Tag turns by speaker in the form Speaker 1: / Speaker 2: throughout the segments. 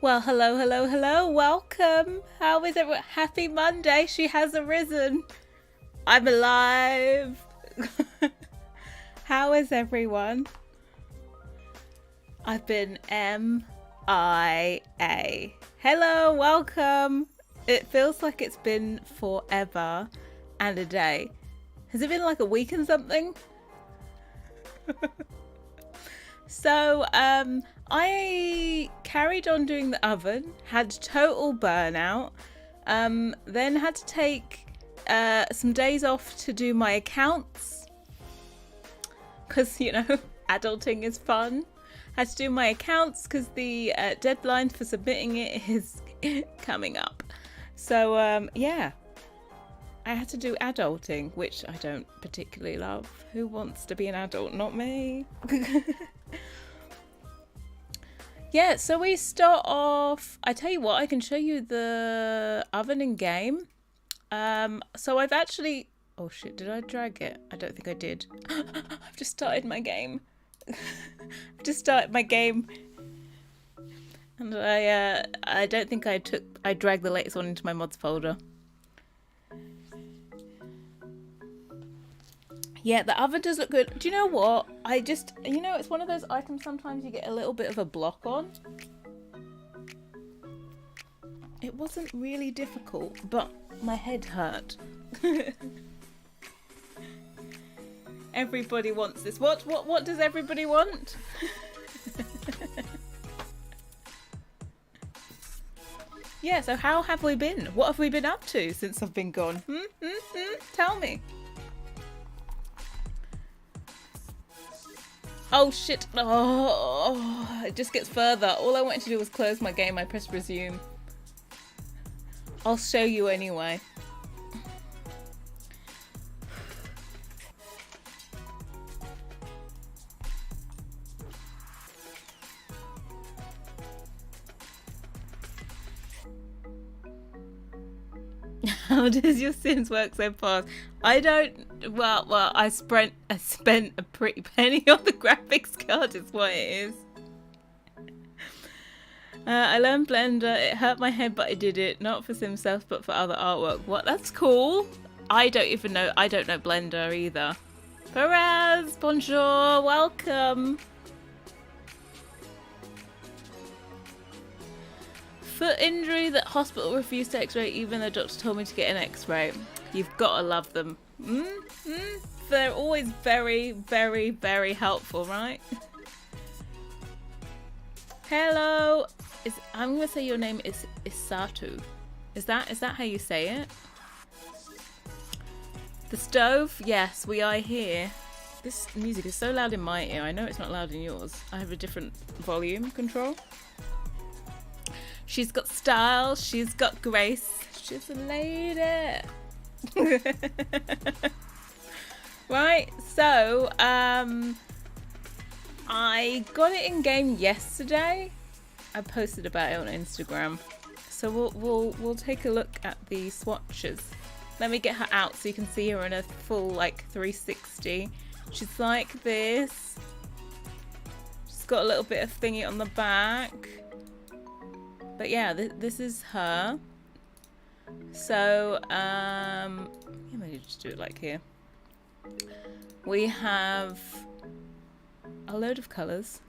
Speaker 1: Well, hello, hello, hello. Welcome. How is it? Happy Monday. She has arisen. I'm alive. How is everyone? I've been MIA. Hello, welcome. It feels like it's been forever and a day. Has it been like a week and something? So, I carried on doing the oven, had total burnout, then had to take some days off to do my accounts because, adulting is fun. Had to do my accounts because the deadline for submitting it is coming up. So, yeah. I had to do adulting, which I don't particularly love. Who wants to be an adult? Not me. Yeah, so we start off. I tell you what, I can show you the oven in game. So I've actually. Oh shit! Did I drag it? I don't think I did. I've just started my game. I've just started my game, and I don't think I dragged the latest one into my mods folder. Yeah, the oven does look good. Do you know what? It's one of those items sometimes you get a little bit of a block on. It wasn't really difficult, but my head hurt. Everybody wants this. What does everybody want? Yeah, so how have we been? What have we been up to since I've been gone? Tell me. Oh shit. Oh, it just gets further. All I wanted to do was close my game. I pressed resume. I'll show you anyway. How does your Sims work so fast? I don't. Well, I spent a pretty penny on the graphics card. Is what it is. I learned Blender. It hurt my head, but I did it. Not for Sim stuff, but for other artwork. What? That's cool. I don't even know. I don't know Blender either. Perez, bonjour, welcome. Foot injury that hospital refused to x-ray even though doctor told me to get an x-ray. You've got to love them. They're always very, very, very helpful, right? Hello. I'm going to say your name is Isatu. Is that how you say it? The stove? Yes, we are here. This music is so loud in my ear. I know it's not loud in yours. I have a different volume control. She's got style, she's got grace, she's a lady. Right, so I got it in game yesterday. I posted about it on Instagram. So we'll take a look at the swatches. Let me get her out so you can see her in a full like 360. She's like this. She's got a little bit of thingy on the back. But yeah, this is her. So, let me just do it like here. We have a load of colours.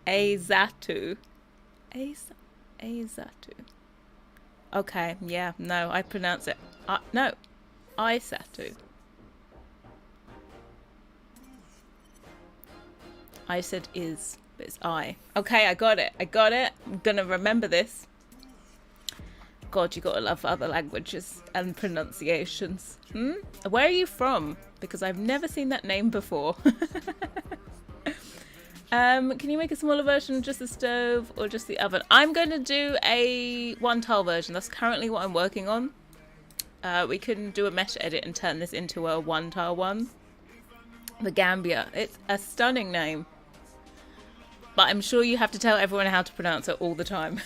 Speaker 1: Azatu. Azatu. Okay, yeah, no, I pronounce it. No, Isatu. I said is. But it's I. Okay, I got it. I'm gonna remember this. God, you gotta love other languages and pronunciations. Where are you from? Because I've never seen that name before. Can you make a smaller version of just the stove or just the oven? I'm going to do a one tile version. That's currently what I'm working on. We can do a mesh edit and turn this into a one tile one. The Gambia. It's a stunning name. But I'm sure you have to tell everyone how to pronounce it all the time.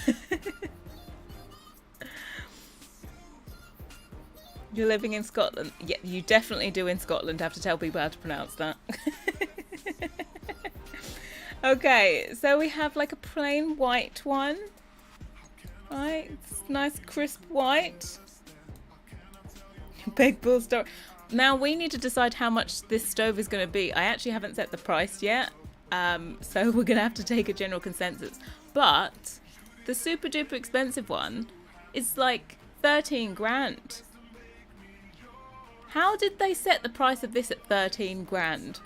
Speaker 1: You're living in Scotland. Yeah, you definitely do in Scotland have to tell people how to pronounce that. Okay, so we have like a plain white one. Right, it's nice crisp white. Big bull stove. Now we need to decide how much this stove is going to be. I actually haven't set the price yet. So we're gonna have to take a general consensus. But the super duper expensive one is like 13 grand. How did they set the price of this at 13 grand?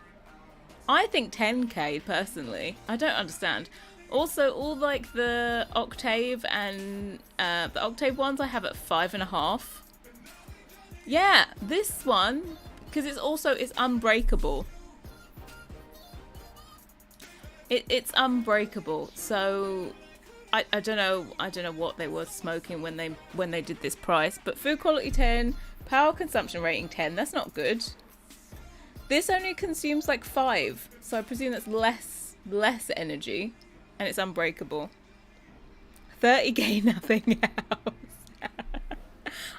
Speaker 1: I think 10k personally. I don't understand. Also, all like the Octave and the Octave ones I have at 5.5. Yeah, this one, because it's unbreakable. It's unbreakable, so I don't know what they were smoking when they did this price, but food quality 10, power consumption rating 10. That's not good. This only consumes like 5, so I presume that's less less energy, and it's unbreakable. 30k nothing else.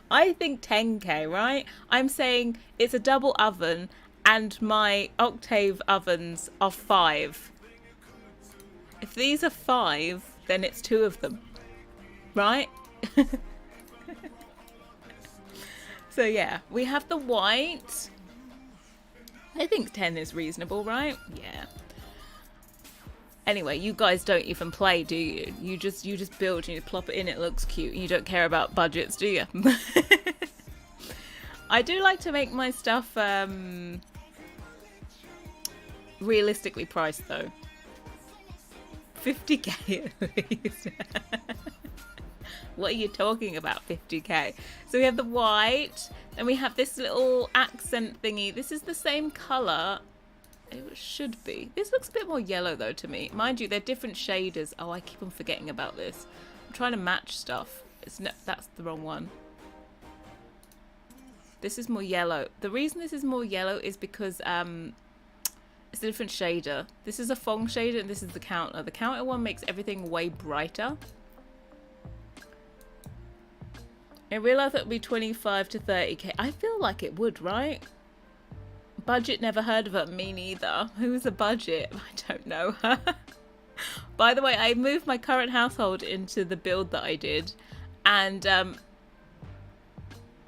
Speaker 1: I think 10k, right? I'm saying it's a double oven and my octave ovens are 5. If these are 5, then it's 2 of them, right? So yeah, we have the white. I think 10 is reasonable, right? Yeah. Anyway, you guys don't even play, do you? You just build and you plop it in, it looks cute. You don't care about budgets, do you? I do like to make my stuff realistically priced though. 50k at least. What are you talking about, 50k? So we have the white, and we have this little accent thingy. This is the same colour. It should be. This looks a bit more yellow though to me. Mind you, they're different shaders. Oh, I keep on forgetting about this. I'm trying to match stuff. That's the wrong one. This is more yellow. The reason this is more yellow is because it's a different shader. This is a Fong shader and this is the counter. The counter one makes everything way brighter. I realised that would be 25 to 30k. I feel like it would, right? Budget, never heard of it. Me neither. Who's a budget? I don't know. By the way, I moved my current household into the build that I did. And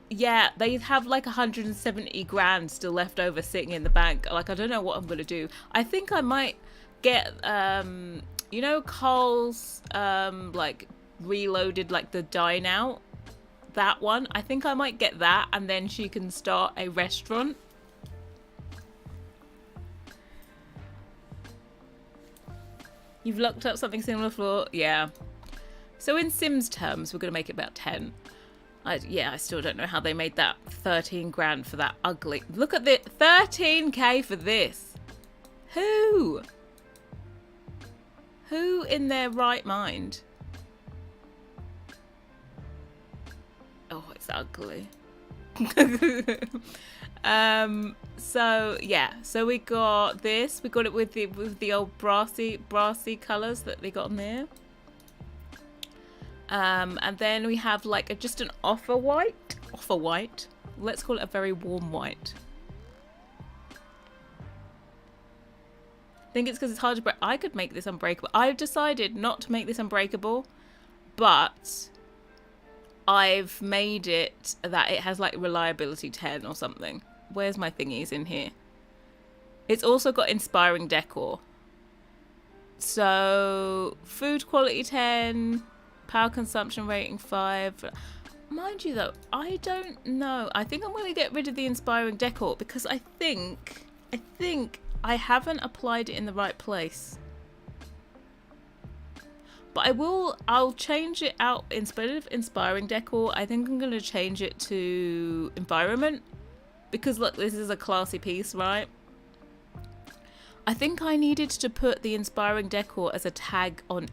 Speaker 1: yeah, they have like 170 grand still left over sitting in the bank. Like, I don't know what I'm going to do. I think I might get, you know, Carl's like reloaded, like the dine out. That one. I think I might get that and then she can start a restaurant. You've looked up something similar for... Yeah. So in Sims terms, we're going to make it about 10. Yeah, I still don't know how they made that 13 grand for that ugly... Look at the 13k for this. Who? Who in their right mind? Oh, it's ugly. So yeah, so we got this. We got it with the old brassy colours that they got on there. And then we have like just an off white. Let's call it a very warm white. I think it's because it's hard to break. I could make this unbreakable. I've decided not to make this unbreakable, but I've made it that it has like reliability 10 or something. Where's my thingies in here? It's also got inspiring decor. So food quality 10, power consumption rating 5. Mind you though, I don't know. I think I'm going to get rid of the inspiring decor because I think I haven't applied it in the right place. But I'll change it out. Instead of inspiring decor, I think I'm going to change it to environment. Because look, this is a classy piece, right? I think I needed to put the inspiring decor as a tag on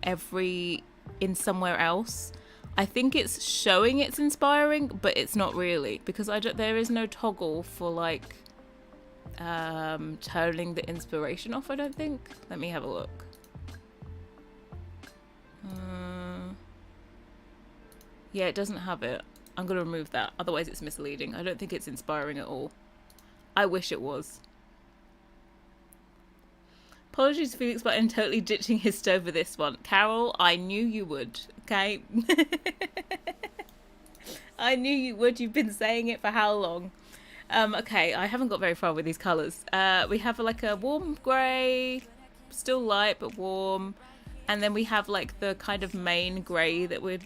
Speaker 1: in somewhere else. I think it's showing it's inspiring, but it's not really. Because there is no toggle for like turning the inspiration off, I don't think. Let me have a look. Yeah, it doesn't have it. I'm going to remove that. Otherwise it's misleading. I don't think it's inspiring at all. I wish it was. Apologies to Felix, but I'm totally ditching his stove for this one. Carol, I knew you would. Okay? I knew you would. You've been saying it for how long? Okay, I haven't got very far with these colours. We have like a warm grey. Still light, but warm. And then we have like the kind of main grey that we're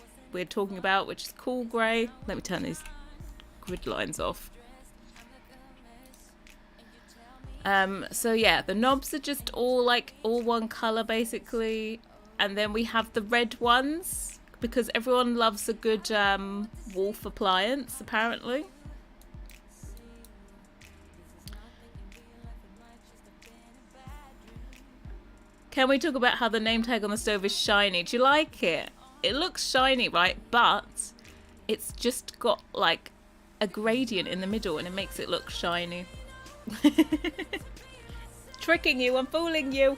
Speaker 1: talking about, which is cool grey. Let me turn these grid lines off. So yeah, the knobs are just all one colour basically, and then we have the red ones because everyone loves a good wolf appliance apparently. Can we talk about how the name tag on the stove is shiny? Do you like it? It looks shiny, right? But it's just got like a gradient in the middle and it makes it look shiny. tricking you. I'm fooling you.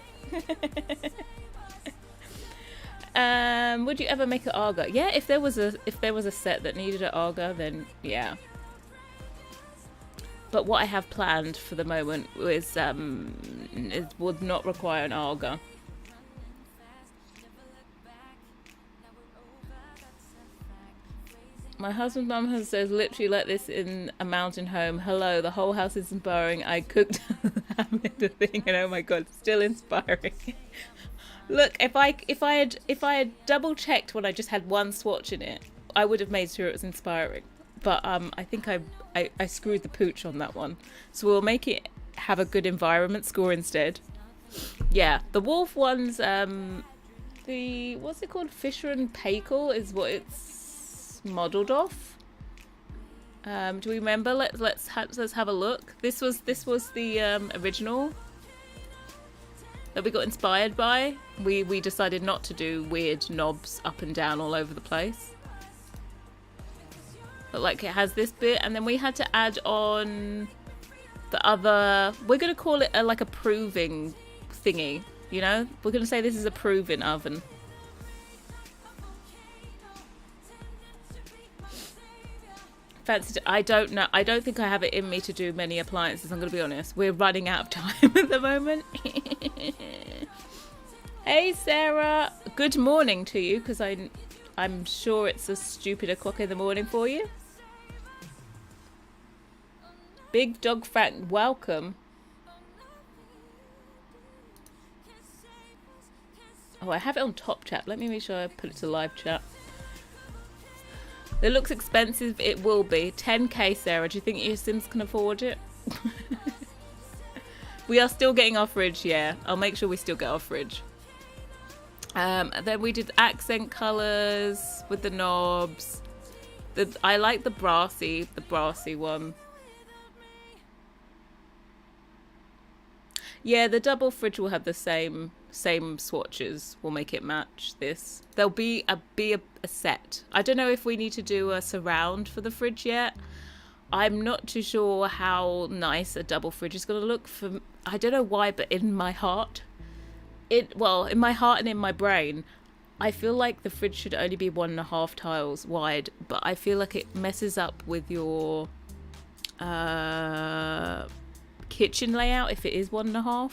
Speaker 1: Would you ever make an Arga? Yeah, if there was a set that needed an Arga, then yeah. But what I have planned for the moment is it would not require an Arga. My husband's mum has says literally let this in a mountain home. Hello, the whole house is inspiring. I cooked the thing, and oh my god, still inspiring. Look, if I had double checked when I just had one swatch in it, I would have made sure it was inspiring. But I think I screwed the pooch on that one. So we'll make it have a good environment score instead. Yeah, the wolf one's the what's it called? Fisher and Paykel is what it's modelled off. Do we remember? Let's have a look. This was the original that we got inspired by. We decided not to do weird knobs up and down all over the place. But like it has this bit, and then we had to add on the other. We're gonna call it like a proving thingy. You know, we're gonna say this is a proving oven. I don't know. I don't think I have it in me to do many appliances. I'm gonna be honest. We're running out of time at the moment. Hey Sarah, good morning to you, because I'm sure it's a stupid o'clock in the morning for you. Big Dog Frank, welcome. Oh, I have it on top chat. Let me make sure I put it to live chat. It looks expensive. It will be 10k, Sarah. Do you think your Sims can afford it? We are still getting our fridge. Yeah, I'll make sure we still get our fridge. Then we did accent colors with the knobs. I like the brassy one. Yeah, the double fridge will have the same swatches. We'll make it match this. There'll be a set. I don't know if we need to do a surround for the fridge yet. I'm not too sure how nice a double fridge is going to look. I don't know why, but in my heart, in my heart and in my brain, I feel like the fridge should only be 1.5 tiles wide, but I feel like it messes up with your kitchen layout if it is 1.5.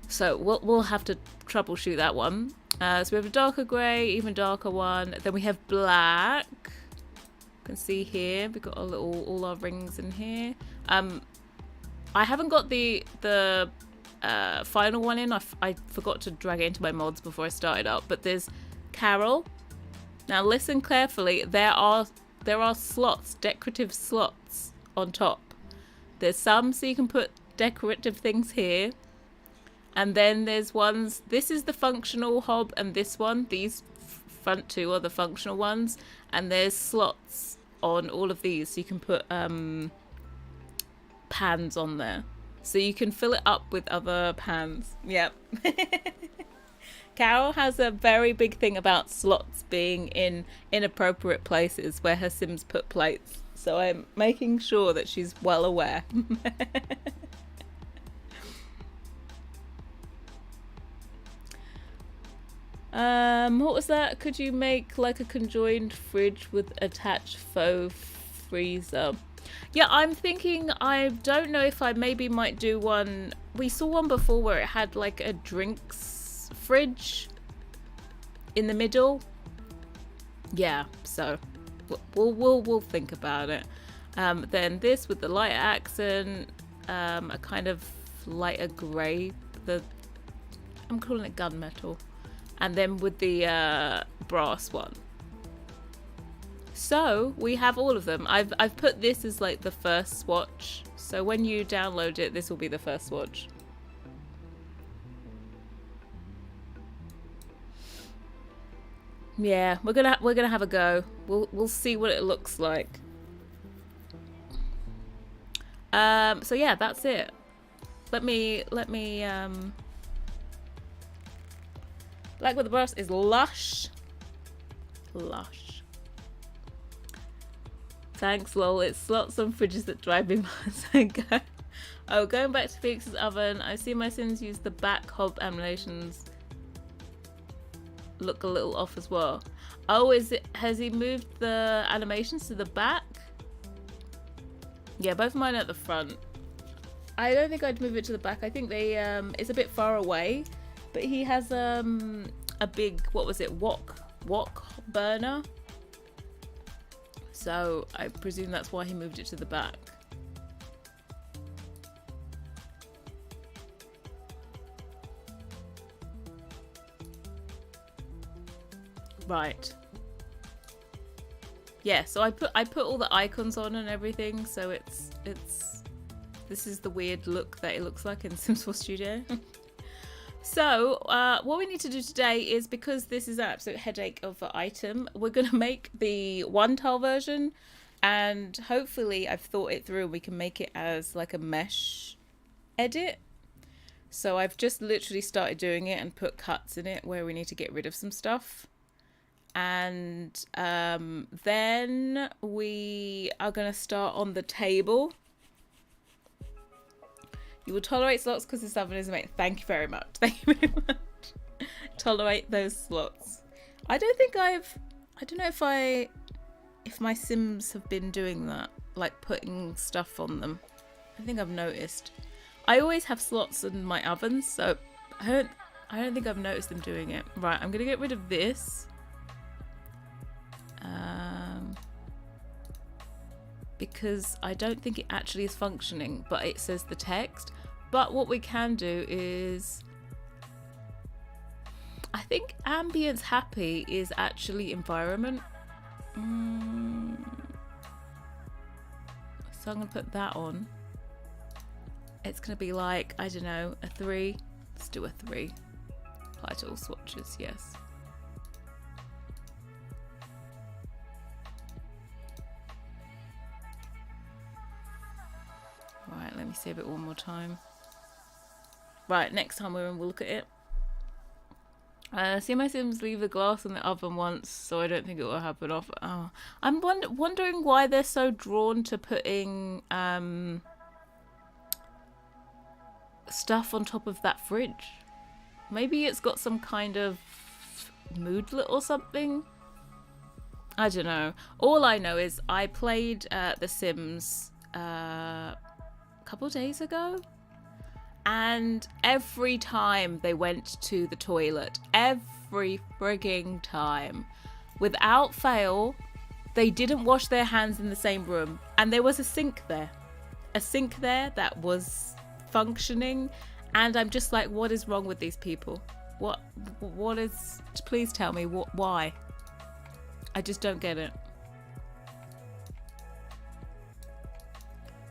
Speaker 1: So we'll have to troubleshoot that one. So we have a darker grey, even darker one. Then we have black. You can see here we've got all our rings in here. I haven't got the final one in. I forgot to drag it into my mods before I started up. But there's Carol. Now listen carefully. There are slots, decorative slots on top. There's some so you can put decorative things here. And then there's ones, this is the functional hob, and this one, these front two are the functional ones. And there's slots on all of these, so you can put pans on there. So you can fill it up with other pans. Yep. Carol has a very big thing about slots being in inappropriate places where her Sims put plates. So I'm making sure that she's well aware. What was that? Could you make like a conjoined fridge with attached faux freezer? Yeah, I'm thinking, I don't know if I maybe might do one. We saw one before where it had like a drinks fridge in the middle. Yeah, so we'll think about it. Then this with the lighter accent, a kind of lighter grey. I'm calling it gunmetal. And then with the brass one. So we have all of them. I've put this as like the first swatch. So when you download it, this will be the first swatch. Yeah, we're gonna have a go. We'll see what it looks like. So yeah, that's it. Let me Black with the Brass is lush. Lush. Thanks, lol. It's slots on fridges that drive me mad. Oh, going back to Felix's oven, I see my Sims use the back hob animations look a little off as well. Oh, has he moved the animations to the back? Yeah, both of mine are at the front. I don't think I'd move it to the back. I think they it's a bit far away, but he has a big, what was it, wok burner. So I presume that's why he moved it to the back. Right. Yeah, so I put all the icons on and everything, so it's this is the weird look that it looks like in Sims 4 Studio. So what we need to do today is, because this is an absolute headache of an item, we're gonna make the one tile version, and hopefully I've thought it through and we can make it as like a mesh edit. So I've just literally started doing it and put cuts in it where we need to get rid of some stuff. And then we are going to start on the table. You will tolerate slots because this oven is made. Thank you very much. Thank you very much. Tolerate those slots. I don't know if my Sims have been doing that, like putting stuff on them. I think I've noticed. I always have slots in my ovens, so I don't think I've noticed them doing it. Right, I'm going to get rid of this. Because I don't think it actually is functioning, but it says the text. But what we can do is, I think ambience happy is actually environment. So I'm gonna put that on. It's gonna be like, I don't know, a 3. Let's do a 3. Apply to all swatches, yes. Right, let me save it one more time. Right, next time we'll look at it. See my Sims leave the glass in the oven once, so I don't think it will happen off. Oh, I'm wondering why they're so drawn to putting stuff on top of that fridge. Maybe it's got some kind of moodlet or something. I don't know. All I know is I played The Sims a couple of days ago, and every time they went to the toilet, every frigging time, without fail, they didn't wash their hands in the same room, and there was a sink there that was functioning, and I'm just like, what is wrong with these people? What is, please tell me why? I just don't get it.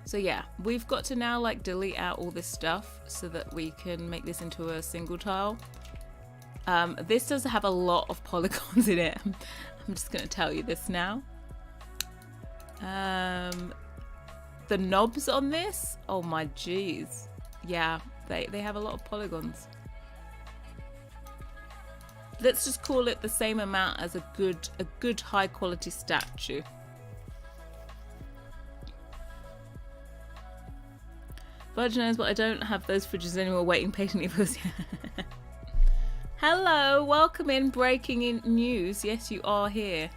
Speaker 1: So yeah, we've got to now like delete out all this stuff so that we can make this into a single tile. This does have a lot of polygons in it. I'm just going to tell you this now. The knobs on this, oh my jeez. Yeah, they have a lot of polygons. Let's just call it the same amount as a good high quality statue. Virgin knows, but I don't have those fridges anymore waiting patiently for us. Hello, welcome in breaking in news. Yes, you are here.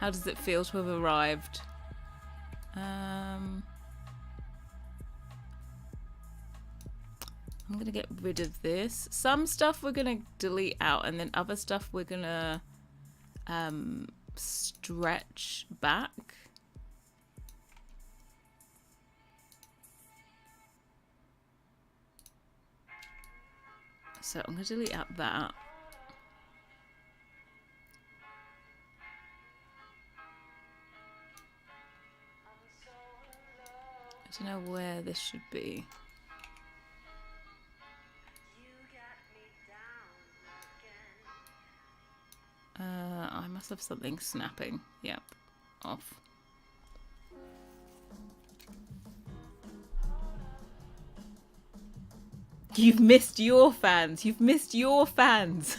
Speaker 1: How does it feel to have arrived? I'm going to get rid of this. Some stuff we're going to delete out, and then other stuff we're going to stretch back. So I'm going to delete out that. I don't know where this should be. I must have something snapping. Yep, off. You've missed your fans. You've missed your fans.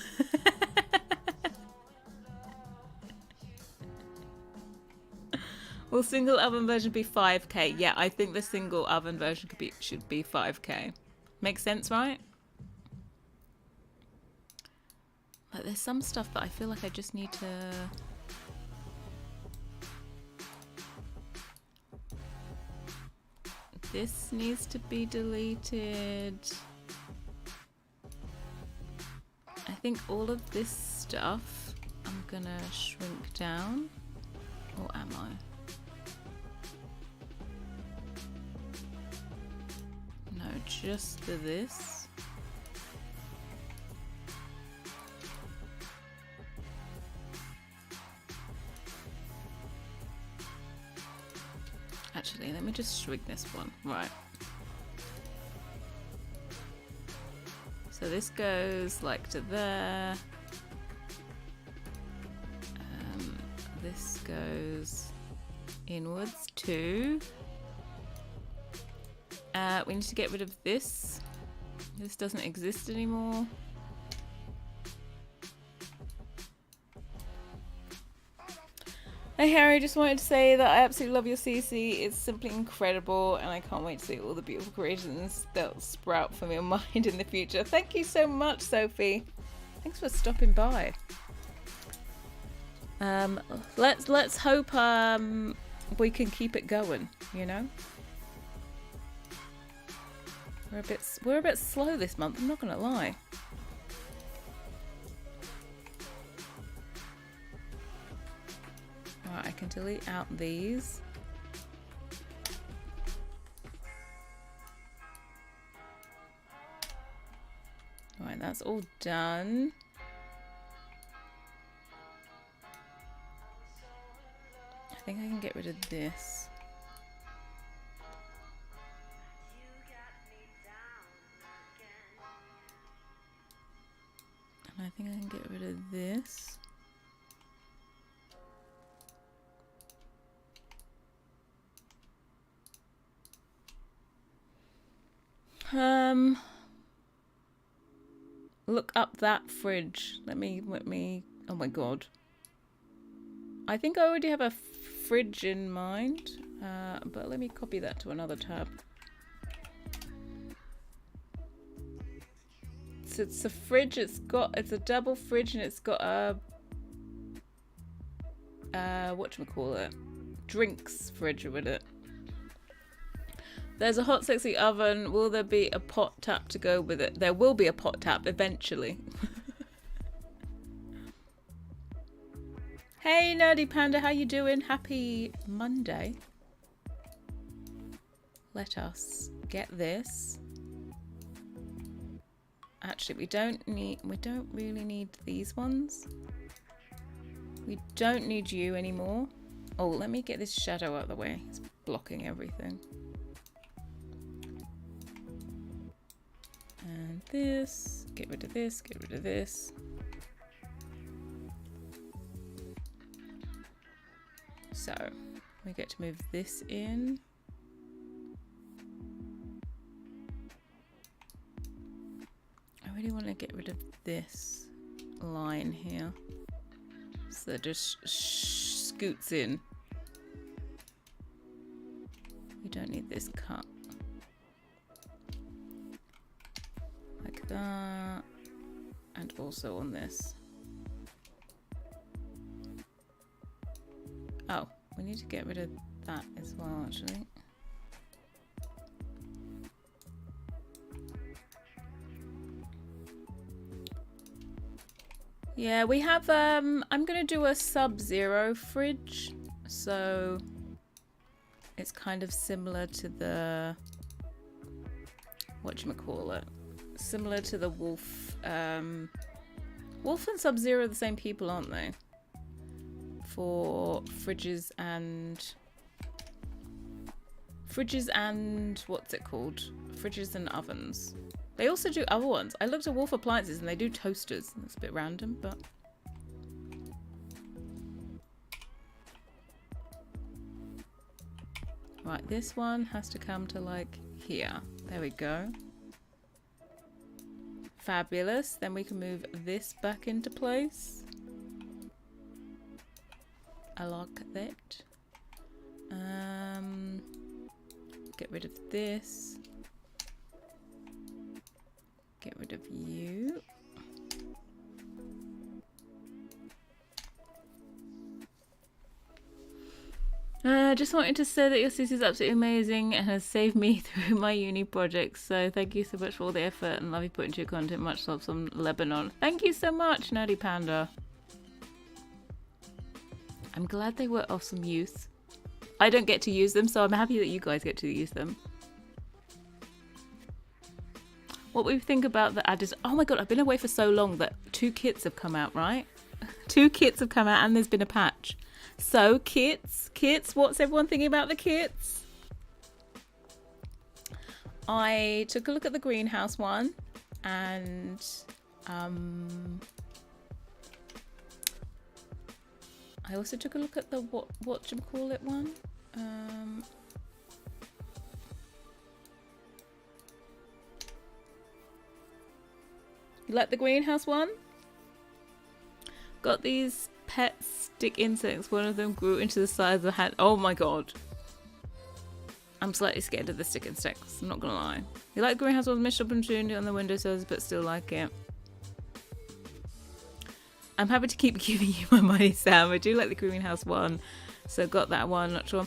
Speaker 1: Will single oven version be 5k? Yeah, I think the single oven version should be 5k. Makes sense, right? Like, there's some stuff that I feel like I just need to... This needs to be deleted. I think all of this stuff I'm gonna shrink down. Or am I? No, just this. Actually, let me just shrink this one. Right. So this goes like to there. This goes inwards too. We need to get rid of this. This doesn't exist anymore. Hey Harry, just wanted to say that I absolutely love your CC. It's simply incredible and I can't wait to see all the beautiful creations that'll sprout from your mind in the future. Thank you so much, Sophie. Thanks for stopping by. Let's hope we can keep it going, you know? We're a bit slow this month, I'm not gonna lie. Alright, I can delete out these. Alright, that's all done. I think I can get rid of this. And I think I can get rid of this. Look up that fridge. Let me, oh my god. I think I already have a fridge in mind, but let me copy that to another tab. So it's a fridge, it's a double fridge and it's got a, whatchamacallit, drinks fridge with it. There's a hot sexy oven. Will there be a pot tap to go with it? There will be a pot tap eventually. Hey Nerdy Panda, how you doing? Happy Monday. Let us get this. Actually, we don't really need these ones. We don't need you anymore. Oh, let me get this shadow out of the way. It's blocking everything. And this, get rid of this, get rid of this. So, we get to move this in. I really want to get rid of this line here. So that just scoots in. We don't need this cut. Like that. And also on this. Oh, we need to get rid of that as well, actually. Yeah, we have, I'm gonna do a sub-zero fridge. So it's kind of similar to the, whatchamacallit, similar to the Wolf. Wolf and Sub-Zero are the same people, aren't they? For fridges and what's it called? Fridges and ovens. They also do other ones. I looked at Wolf Appliances and they do toasters. That's a bit random, but right, this one has to come to like here. There we go. Fabulous. Then we can move this back into place. I like that. Get rid of this. Get rid of you. Just wanted to say that your sis is absolutely amazing and has saved me through my uni projects. So thank you so much for all the effort and love you put into your content. Much love from Lebanon. Thank you so much, Nerdy Panda. I'm glad they were of some use. I don't get to use them, so I'm happy that you guys get to use them. What we think about the adders? Oh my god, I've been away for so long that 2 kits have come out, right? 2 kits have come out and there's been a patch. So kits, what's everyone thinking about the kits? I took a look at the greenhouse one and I also took a look at the whatchamacallit one. You like the greenhouse one? Got these pet stick insects. One of them grew into the size of a hand. Oh my god. I'm slightly scared of the stick insects, I'm not gonna lie. You like greenhouse ones, messed up and tuned on the windowsills, but still like it. I'm happy to keep giving you my money, Sam. I do like the greenhouse one, so got that one. Not sure.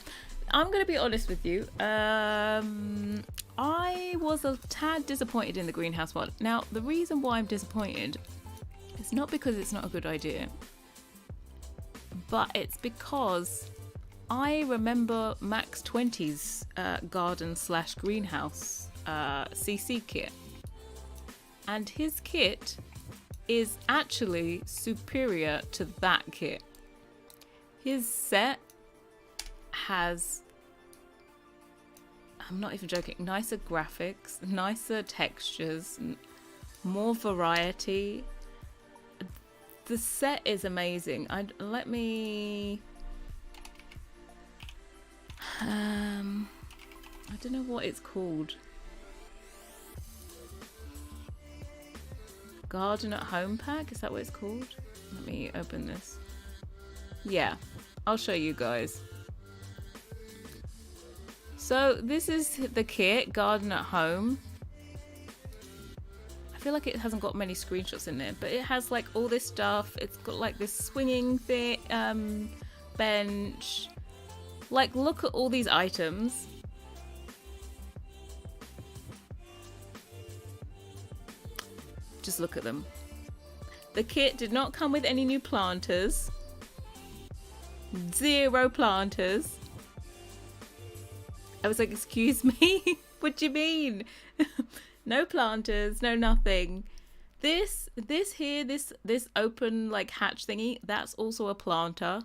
Speaker 1: I'm gonna be honest with you. I was a tad disappointed in the greenhouse one. Now, the reason why I'm disappointed is not because it's not a good idea, but it's because I remember Max 20's garden / greenhouse CC kit, and his kit is actually superior to that kit. His set has, I'm not even joking, nicer graphics, nicer textures, more variety. The set is amazing. I don't know what it's called. Garden at Home pack? Is that what it's called? Let me open this. Yeah, I'll show you guys. So this is the kit, Garden at Home. I feel like it hasn't got many screenshots in there, but it has like all this stuff. It's got like this swinging thing, bench. Like, look at all these items. Just look at them. The kit did not come with any new planters. 0 planters. I was like, excuse me? What do you mean? No planters, no nothing. This open like hatch thingy, that's also a planter.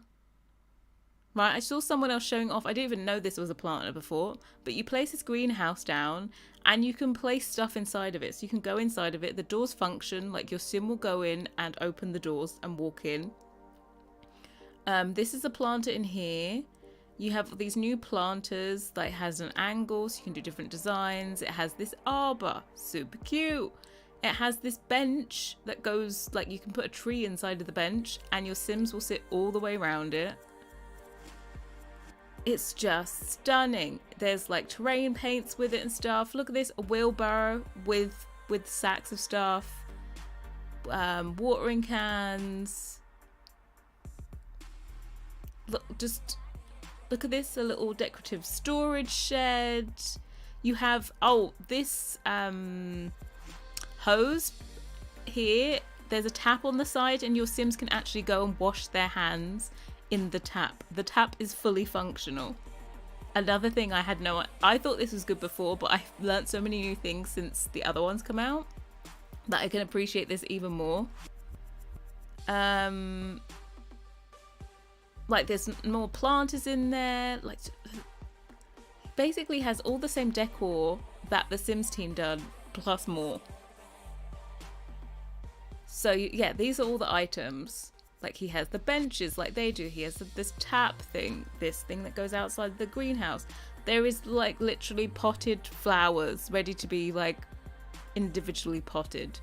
Speaker 1: Right, I saw someone else showing off. I didn't even know this was a planter before, but you place this greenhouse down and you can place stuff inside of it. So you can go inside of it. The doors function, like your sim will go in and open the doors and walk in. This is a planter in here. You have these new planters that has an angle, so you can do different designs. It has this arbor, super cute. It has this bench that goes, like you can put a tree inside of the bench and your sims will sit all the way around it. It's just stunning. There's like terrain paints with it and stuff. Look at this, a wheelbarrow with sacks of stuff, watering cans. Look at this, a little decorative storage shed. You have, this hose here. There's a tap on the side and your sims can actually go and wash their hands in the tap. The tap is fully functional. Another thing I thought this was good before, but I've learned so many new things since the other ones come out that I can appreciate this even more. Like there's more planters in there. Like basically has all the same decor that the Sims team done, plus more. So yeah, these are all the items. Like he has the benches like they do. He has this tap thing, this thing that goes outside the greenhouse. There is like literally potted flowers ready to be like individually potted.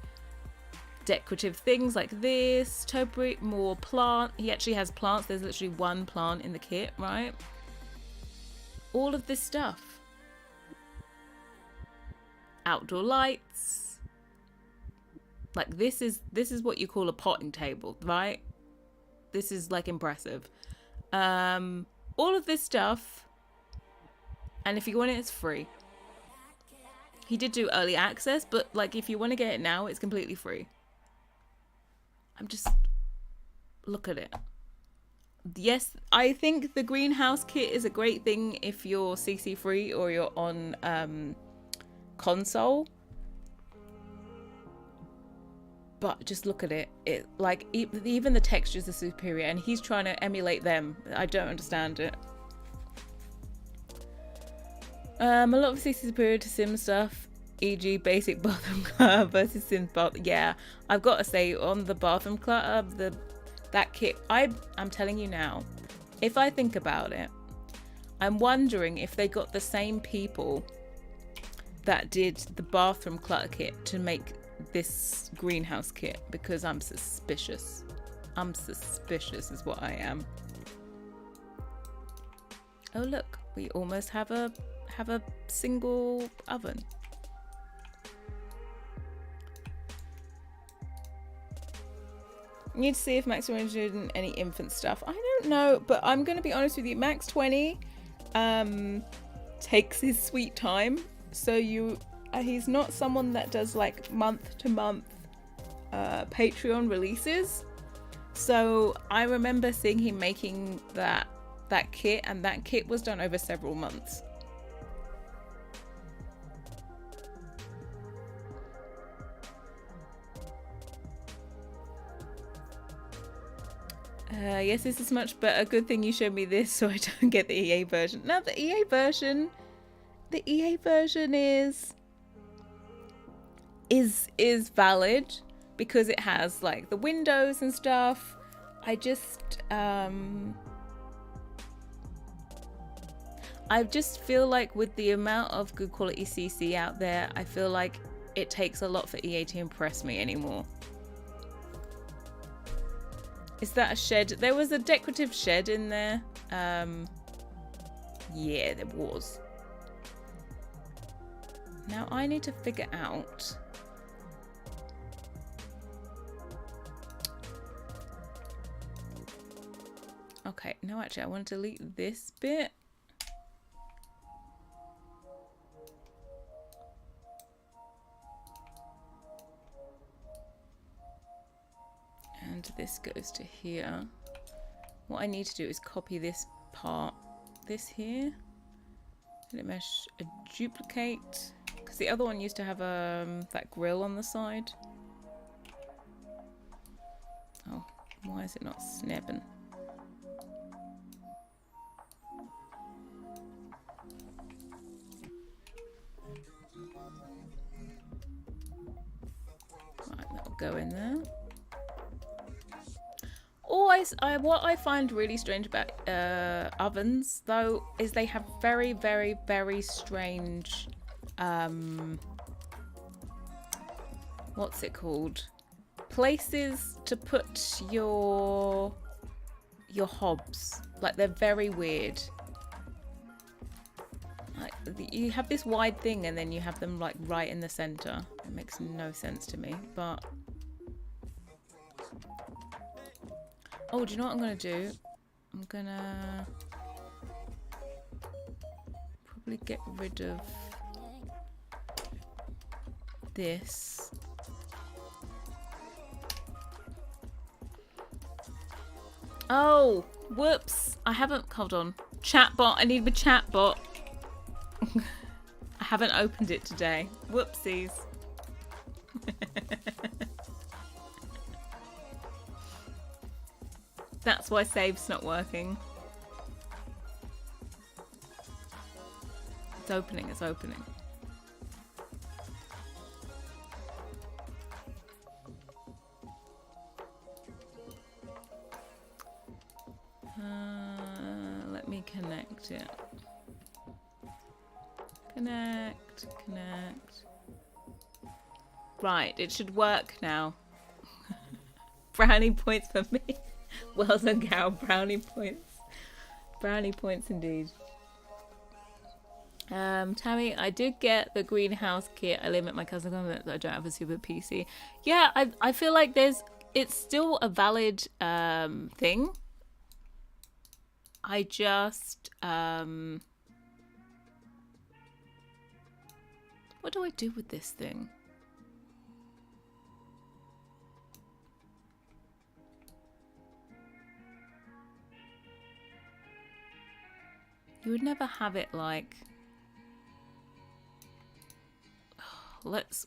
Speaker 1: Decorative things like this, topiary, more plant. He actually has plants. There's literally one plant in the kit, right? All of this stuff. Outdoor lights. Like this is what you call a potting table, right? This is like impressive. All of this stuff, and if you want it, it's free. He did do early access, but like if you want to get it now, it's completely free. I'm just look at it. Yes, I think the greenhouse kit is a great thing if you're CC free or you're on console. But just look at it. It like even the textures are superior, and he's trying to emulate them. I don't understand it. A lot of CC superior to Sim stuff, e.g. basic bathroom clutter versus Sim bath. Yeah, I've got to say on the bathroom clutter, that kit. I'm telling you now, if I think about it, I'm wondering if they got the same people that did the bathroom clutter kit to make this greenhouse kit, because I'm suspicious. I'm suspicious is what I am. Oh look, we almost have a single oven. Need to see if Max is doing any infant stuff. I don't know, but I'm going to be honest with you. Max 20 takes his sweet time. So he's not someone that does like month to month Patreon releases. So I remember seeing him making that kit, and that kit was done over several months. Yes, this is much better. Good thing you showed me this so I don't get the EA version. Now the EA version is valid because it has like the windows and stuff. I just feel like with the amount of good quality CC out there, I feel like it takes a lot for EA to impress me anymore. Is that a shed? There was a decorative shed in there. Yeah, there was. Now I need to figure out. Okay, no, actually, I want to delete this bit. And this goes to here. What I need to do is copy this part, this here. Edit mesh, duplicate, because the other one used to have that grill on the side. Oh, why is it not snapping? Right, that'll go in there. What I find really strange about ovens, though, is they have very, very, very strange, what's it called? Places to put your hobs. Like, they're very weird. Like, you have this wide thing and then you have them like right in the center. It makes no sense to me, but... Oh, do you know what I'm going to do? I'm going to probably get rid of this. Oh, whoops. I haven't, hold on. Chatbot, I need my chatbot. I haven't opened it today. Whoopsies. That's why save's not working. It's opening, it's opening. Let me connect it. Connect. Right, it should work now. Brownie points for me. Well done, Carol. Brownie points. Brownie points indeed. Tammy, I did get the greenhouse kit. I live at my cousin's comment. I don't have a super PC. Yeah, I feel like it's still a valid thing. I just what do I do with this thing? You would never have it like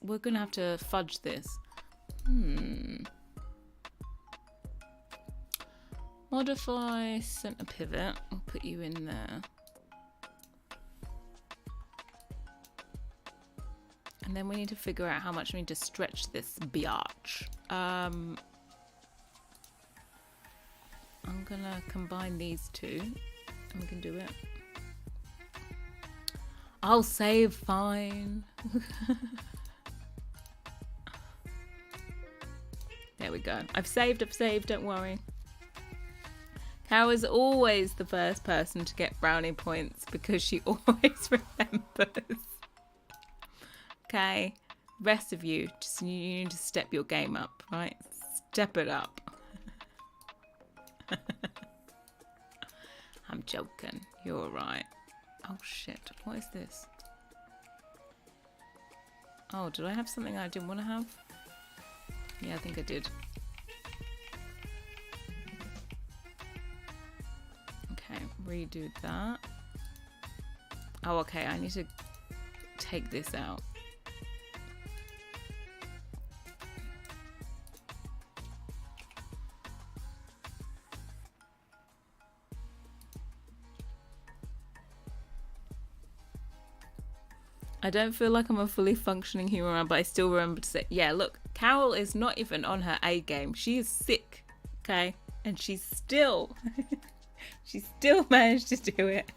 Speaker 1: we're gonna have to fudge this. Modify center pivot. I'll put you in there. And then we need to figure out how much we need to stretch this biatch. I'm gonna combine these two and we can do it. I'll save, fine. There we go. I've saved, don't worry. Carol is always the first person to get brownie points because she always remembers. Okay, rest of you, just you need to step your game up, right? Step it up. I'm joking. You're alright. Oh shit, what is this? Oh, did I have something I didn't want to have? Yeah, I think I did. Okay, redo that. Oh, okay, I need to take this out. I don't feel like I'm a fully functioning human, but I still remember to say, yeah, look, Carol is not even on her A game. She is sick, okay? And she still managed to do it.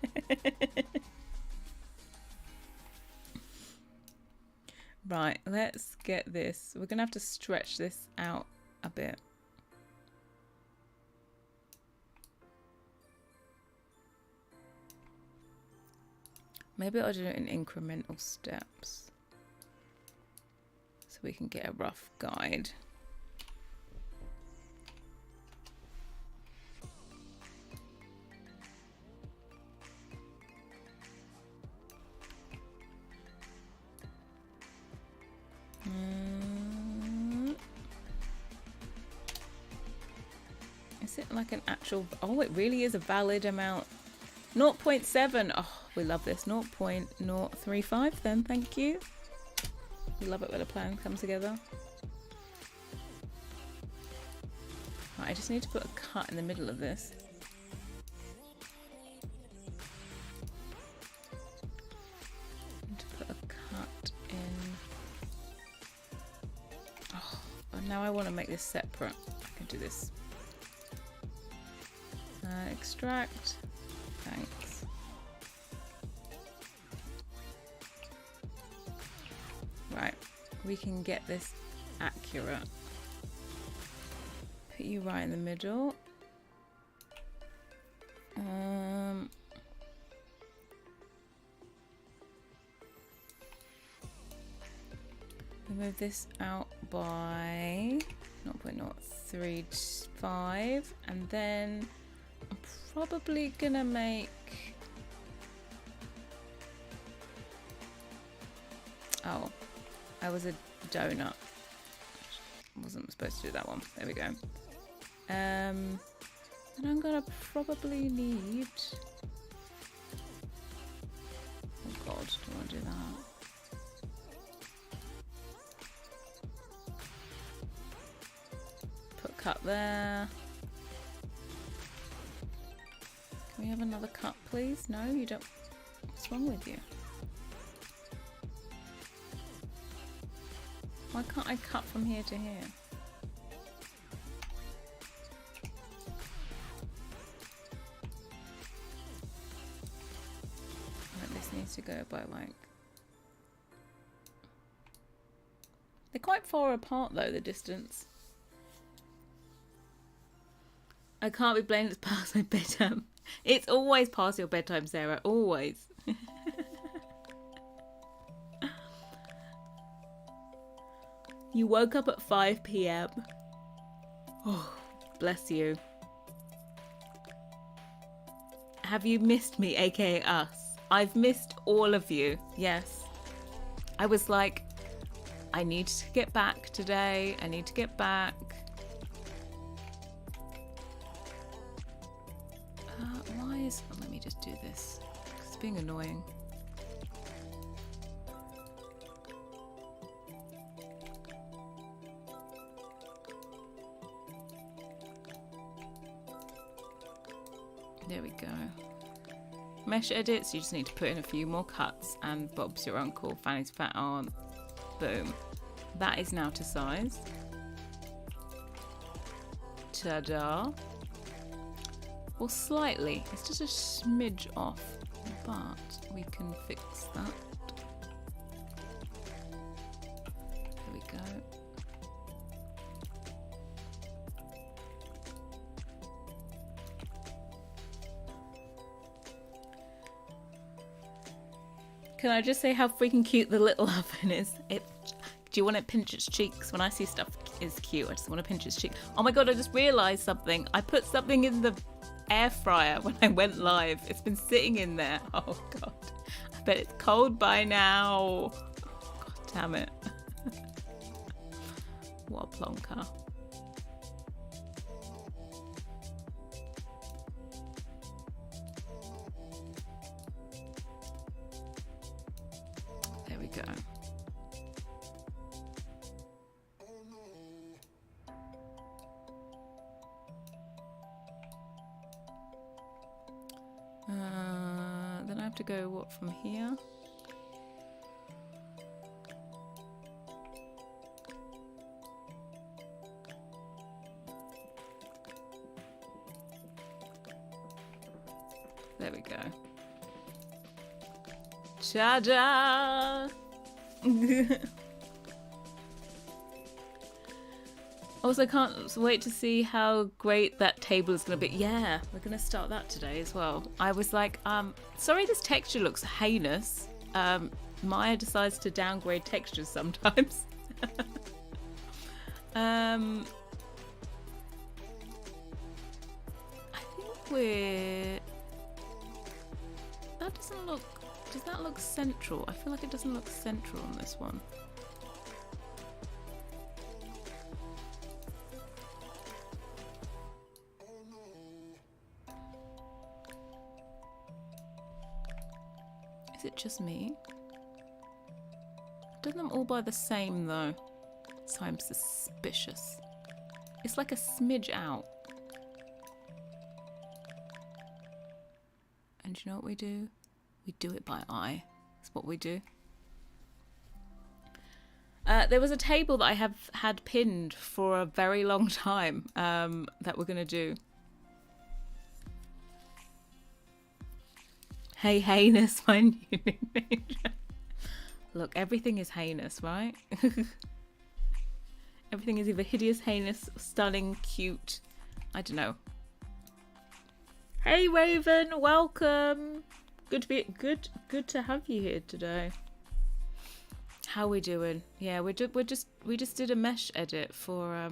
Speaker 1: Right, let's get this. We're going to have to stretch this out a bit. Maybe I'll do it in incremental steps so we can get a rough guide. Is it like an actual... Oh, it really is a valid amount. 0.7. Oh, we love this. 0.035 then, thank you. We love it when a plan comes together. Right, I just need to put a cut in the middle of this. Need to put a cut in. Oh, and now I want to make this separate. I can do this. Extract. Thanks. Right, we can get this accurate. Put you right in the middle. Move this out by 0.035 and then I'm probably gonna make... Oh, I was a donut. Wasn't supposed to do that one. There we go. And I'm gonna probably need... Oh god, do I want to do that? Put a cut there. Can we have another cut, please? No, you don't. What's wrong with you? Why can't I cut from here to here? Right, this needs to go by like... They're quite far apart though, the distance. I can't be blamed, it's past my bedtime. It's always past your bedtime, Sarah. Always. You woke up at 5 p.m. Oh, bless you. Have you missed me, aka us? I've missed all of you. Yes. I was like, I need to get back today. I need to get back. Why is... Oh, let me just do this. It's being annoying. There we go. Mesh edits, you just need to put in a few more cuts and Bob's your uncle, Fanny's fat aunt. Boom. That is now to size. Ta-da. Well, slightly. It's just a smidge off, but we can fix that. There we go. Can I just say how freaking cute the little oven is? Do you want to pinch its cheeks? When I see stuff is cute, I just want to pinch its cheek. Oh my god, I just realised something. I put something in the air fryer when I went live. It's been sitting in there. Oh god. I bet it's cold by now. God damn it. What a plonker. There we go. Then I have to go, what, from here? There we go. Ta-da! Also, can't wait to see how great that table is going to be. Yeah, we're going to start that today as well. I was like, sorry this texture looks heinous. Maya decides to downgrade textures sometimes. I think we're... That doesn't look... Does that look central? I feel like it doesn't look central on this one. Is it just me? I've done them all by the same though, so I'm suspicious. It's like a smidge out. And you know what we do? We do it by eye. That's what we do. There was a table that I have had pinned for a very long time that we're going to do. Hey, heinous, my new nickname. Look, everything is heinous, right? Everything is either hideous, heinous, stunning, cute. I don't know. Hey, Raven, welcome. Good to be good to have you here today. How we doing? Yeah, we just did a mesh edit for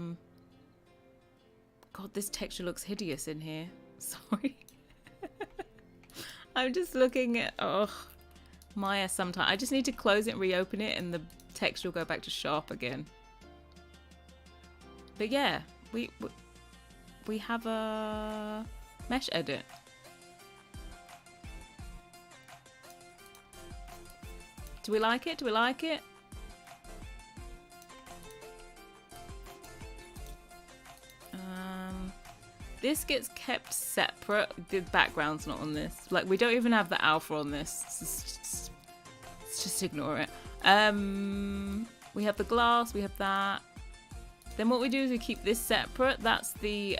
Speaker 1: God, this texture looks hideous in here. Sorry. I'm just looking at Maya sometime. I just need to close it and reopen it and the texture will go back to sharp again. But yeah, we have a mesh edit. Do we like it? Do we like it? This gets kept separate. The background's not on this. Like, we don't even have the alpha on this. Let's just ignore it. We have the glass. We have that. Then what we do is we keep this separate. That's the,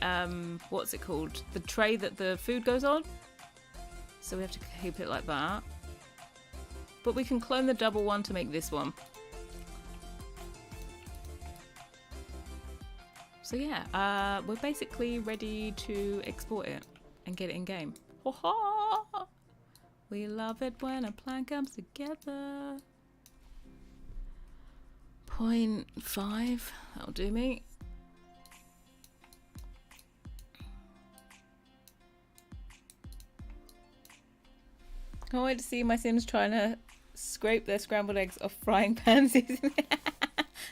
Speaker 1: what's it called? The tray that the food goes on. So we have to keep it like that. But we can clone the double one to make this one. So yeah, we're basically ready to export it and get it in game. Ho ho! We love it when a plan comes together. 0.5. That'll do me. Can't wait to see my Sims trying to scrape their scrambled eggs off frying pans.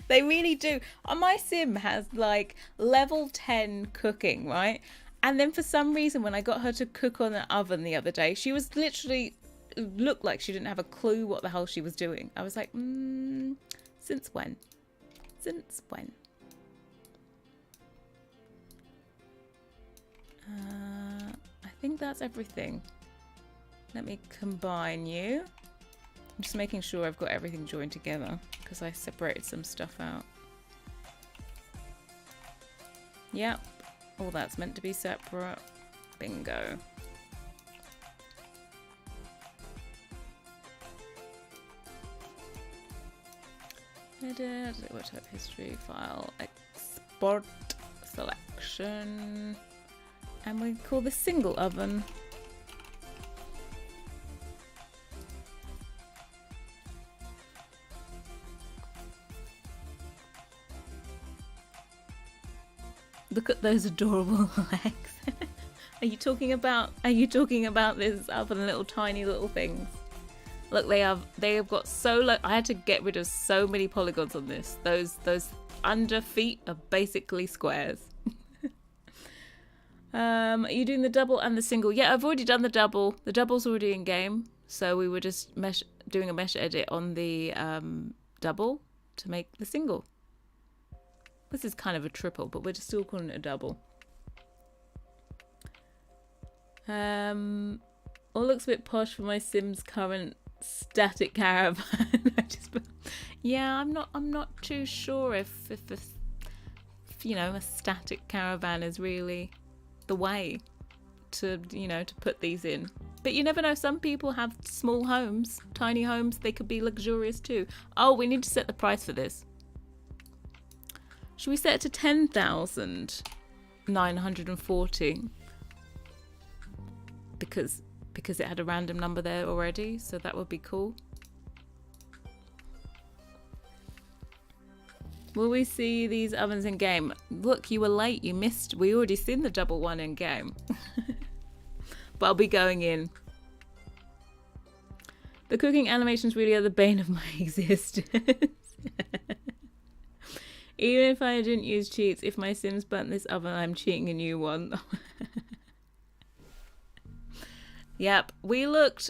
Speaker 1: They really do. My Sim has like level 10 cooking, right? And then for some reason, when I got her to cook on the oven the other day, she was literally looked like she didn't have a clue what the hell she was doing. I was like, since when? Since when? I think that's everything. Let me combine you. I'm just making sure I've got everything joined together because I separated some stuff out. Yep. All that's meant to be separate. Bingo. Edit, what type history file, export, selection, and we call this single oven. Look at those adorable legs. Are you talking about this oven, little tiny little things? Look, they have got so low. I had to get rid of so many polygons on this. Those under feet are basically squares. Are you doing the double and the single? Yeah, I've already done the double. The double's already in game, so we were just doing a mesh edit on the double to make the single. This is kind of a triple, but we're just still calling it a double. All looks a bit posh for my Sim's current static caravan. Yeah, I'm not too sure if you know, a static caravan is really the way to, you know, to put these in. But you never know, some people have small homes, tiny homes, they could be luxurious too. Oh, we need to set the price for this. Should we set it to 10,940? Because it had a random number there already, so that would be cool. Will we see these ovens in game? Look, you were late, you missed. We already seen the double one in game. But I'll be going in. The cooking animations really are the bane of my existence. Even if I didn't use cheats, if my Sims burnt this oven, I'm cheating a new one. Yep, we looked,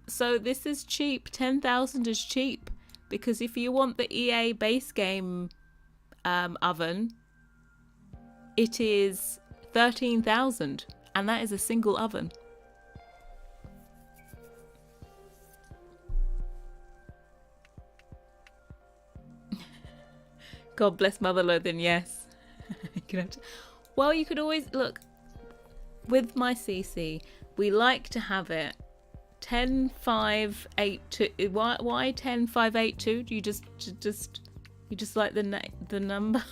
Speaker 1: so this is cheap. 10,000 is cheap, because if you want the EA base game oven, it is 13,000, and that is a single oven. God bless Mother Loathin, yes. Well, you could always, look, with my CC, we like to have it 10582. Why 10582? Do you just like the number?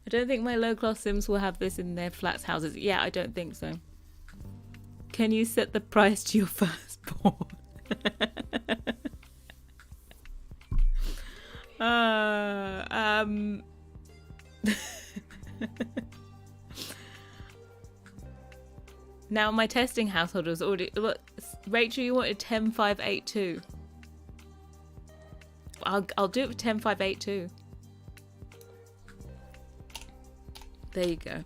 Speaker 1: I don't think my low class Sims will have this in their flats houses. Yeah, I don't think so. Can you set the price to your firstborn? Now my testing household was already, look, Rachel, you wanted 10582. I'll do it for 10582. There you go.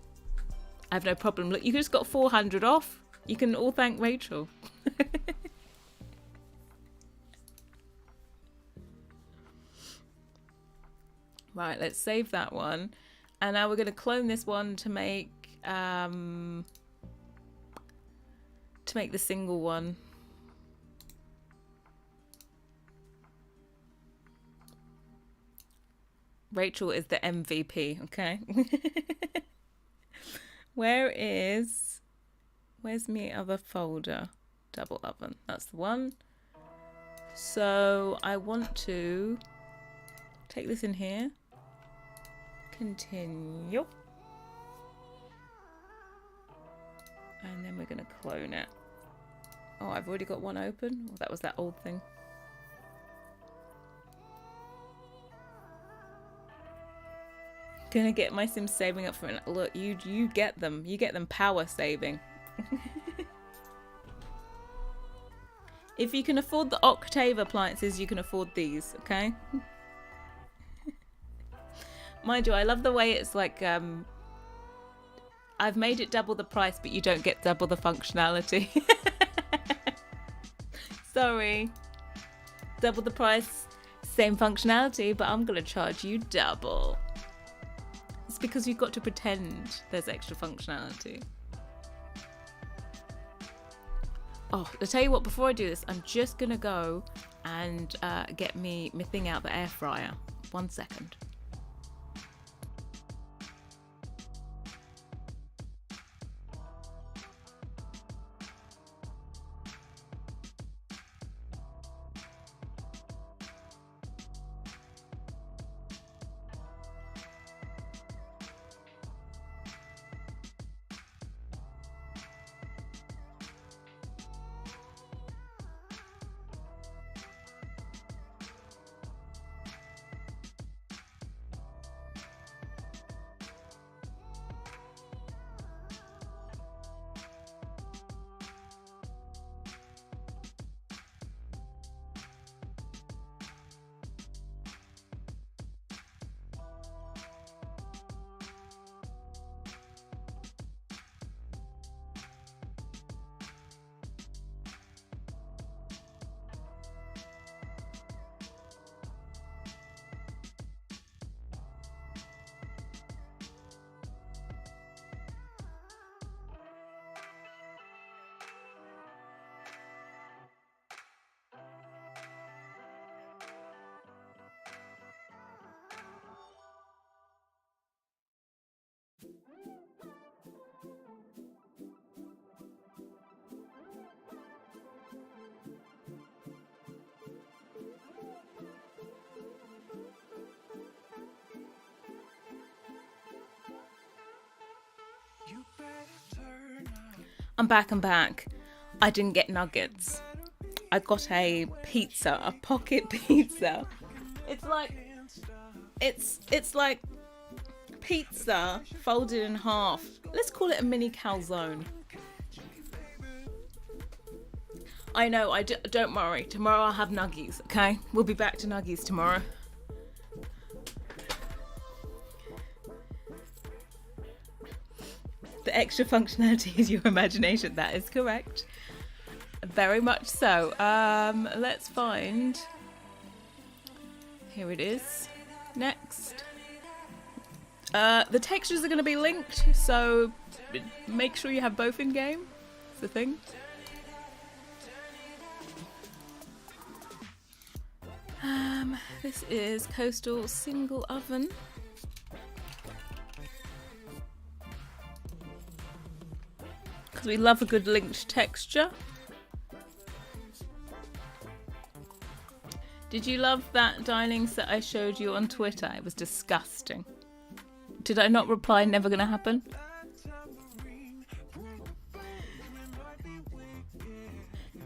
Speaker 1: I have no problem. Look, you just got 400 off. You can all thank Rachel. Right, let's save that one. And now we're going to clone this one to make the single one. Rachel is the MVP, okay? Where's my other folder? Double oven, that's the one. So I want to take this in here. Continue. And then we're going to clone it. Oh, I've already got one open. Oh, that was that old thing. Gonna get my Sims saving up for it. Look, you get them. You get them power saving. If you can afford the Octave appliances, you can afford these, okay? Mind you, I love the way it's like, I've made it double the price, but you don't get double the functionality. Sorry. Double the price, same functionality, but I'm gonna charge you double. It's because you've got to pretend there's extra functionality. Oh, I'll tell you what, before I do this, I'm just gonna go and get my thing out the air fryer. 1 second. I'm back. I didn't get nuggets. I got a pizza, a pocket pizza. It's like pizza folded in half. Let's call it a mini calzone. I know, don't worry. Tomorrow I'll have nuggies, okay? We'll be back to nuggies tomorrow. The extra functionality is your imagination. That is correct. Very much so. Let's find. Here it is. Next. The textures are going to be linked, so make sure you have both in game. It's the thing. This is Coastal Single Oven. Because we love a good linked texture. Did you love that dining set I showed you on Twitter? It was disgusting. Did I not reply, never gonna happen?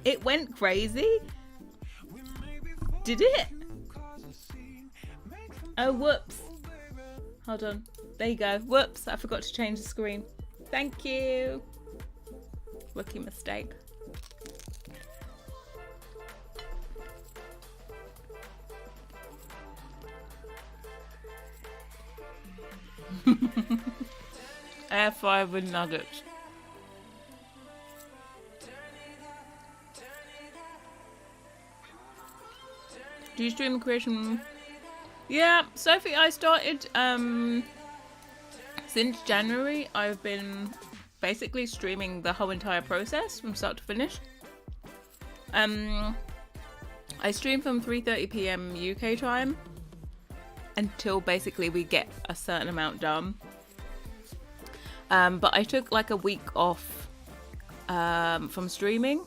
Speaker 1: It went crazy? Did it? Oh, whoops. Hold on. There you go. Whoops, I forgot to change the screen. Thank you. Rookie mistake. Air fryer with nuggets. Do you stream creation? Yeah, Sophie, I started since January. I've been basically streaming the whole entire process from start to finish. I stream from 3:30 p.m. UK time until basically we get a certain amount done. But I took like a week off from streaming,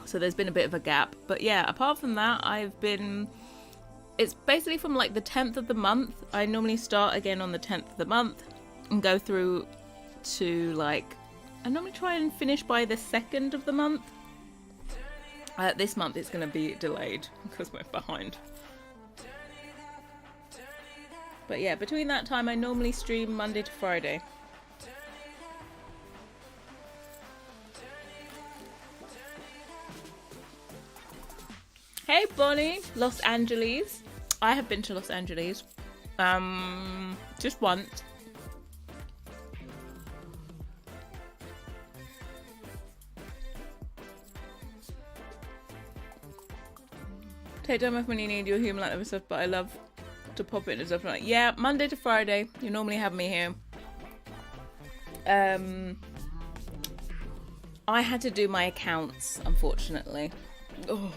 Speaker 1: so there's been a bit of a gap. But yeah, apart from that, it's basically from like the 10th of the month. I normally start again on the 10th of the month and go through to like, I normally try and finish by the 2nd of the month. This month it's going to be delayed because we're behind. But yeah, between that time, I normally stream Monday to Friday. Hey Bonnie, Los Angeles. I have been to Los Angeles. Just once. Take time off when you need your human like that stuff, but I love to pop it and stuff like yeah, Monday to Friday. You normally have me here. I had to do my accounts, unfortunately. Oh,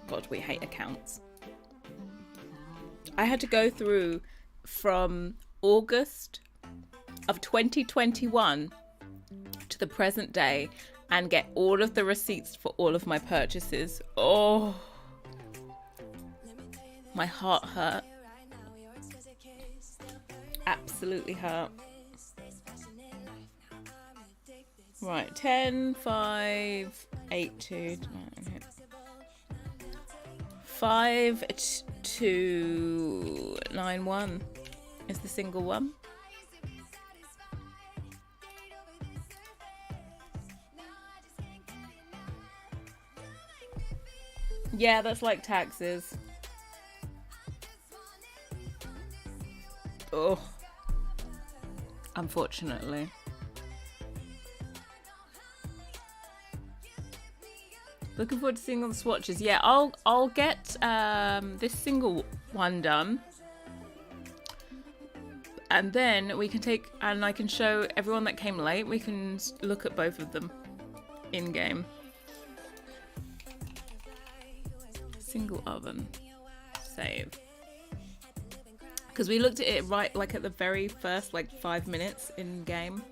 Speaker 1: God, we hate accounts. I had to go through from August of 2021 to the present day and get all of the receipts for all of my purchases. Oh, my heart hurt. Absolutely hurt. Right, 10, 5, 8, 2, 5, 2, 9, 1 is the single one. Yeah, that's like taxes. Oh, unfortunately. Looking forward to seeing all the swatches. Yeah, I'll get this single one done, and then we can take and I can show everyone that came late. We can look at both of them in game. Single oven, save. Because we looked at it right like at the very first like 5 minutes in game.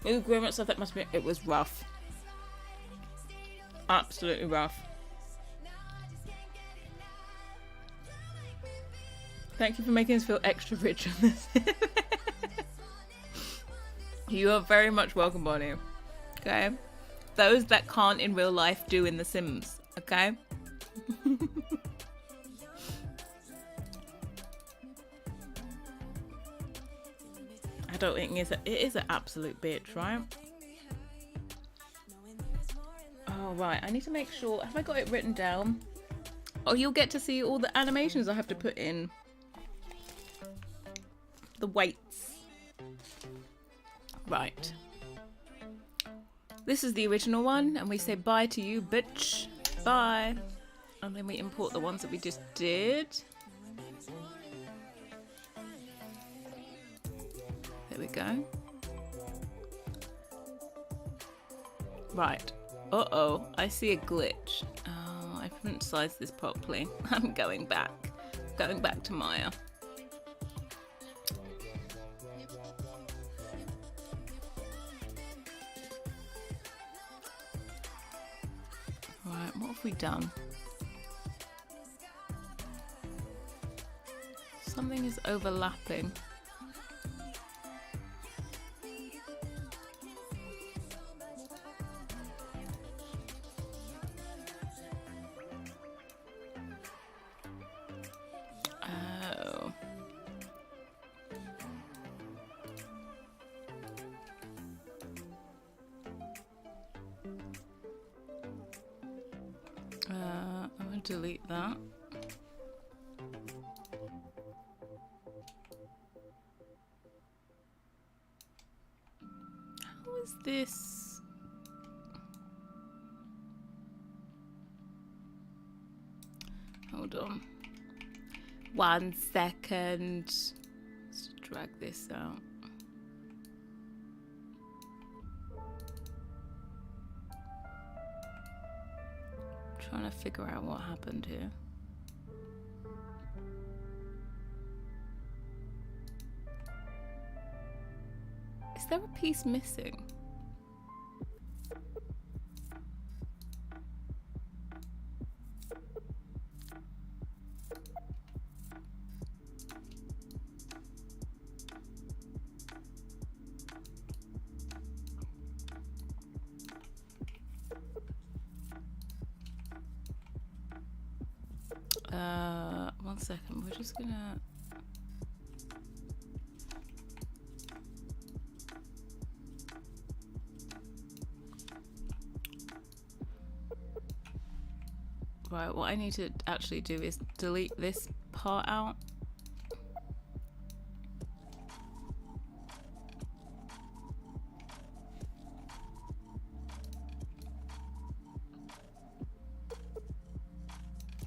Speaker 1: Ooh, grown up stuff, that must be, it was rough. Absolutely rough. Thank you for making us feel extra rich on this. You are very much welcome, Bonnie. Okay? Those that can't in real life do in The Sims. Okay? Adulting it is an absolute bitch, right? Oh, right. I need to make sure. Have I got it written down? Oh, you'll get to see all the animations I have to put in. The weights. Right. This is the original one, and we say bye to you, bitch. Bye. And then we import the ones that we just did. There we go. Right. Uh-oh. I see a glitch. Oh, I haven't sized this properly. I'm going back. Going back to Maya. Right, what have we done? Something is overlapping. I'm going to delete that. How is this? Hold on. 1 second. Let's drag this out. Trying to figure out what happened here. Is there a piece missing? 1 second. We're just gonna. Right, what I need to actually do is delete this part out.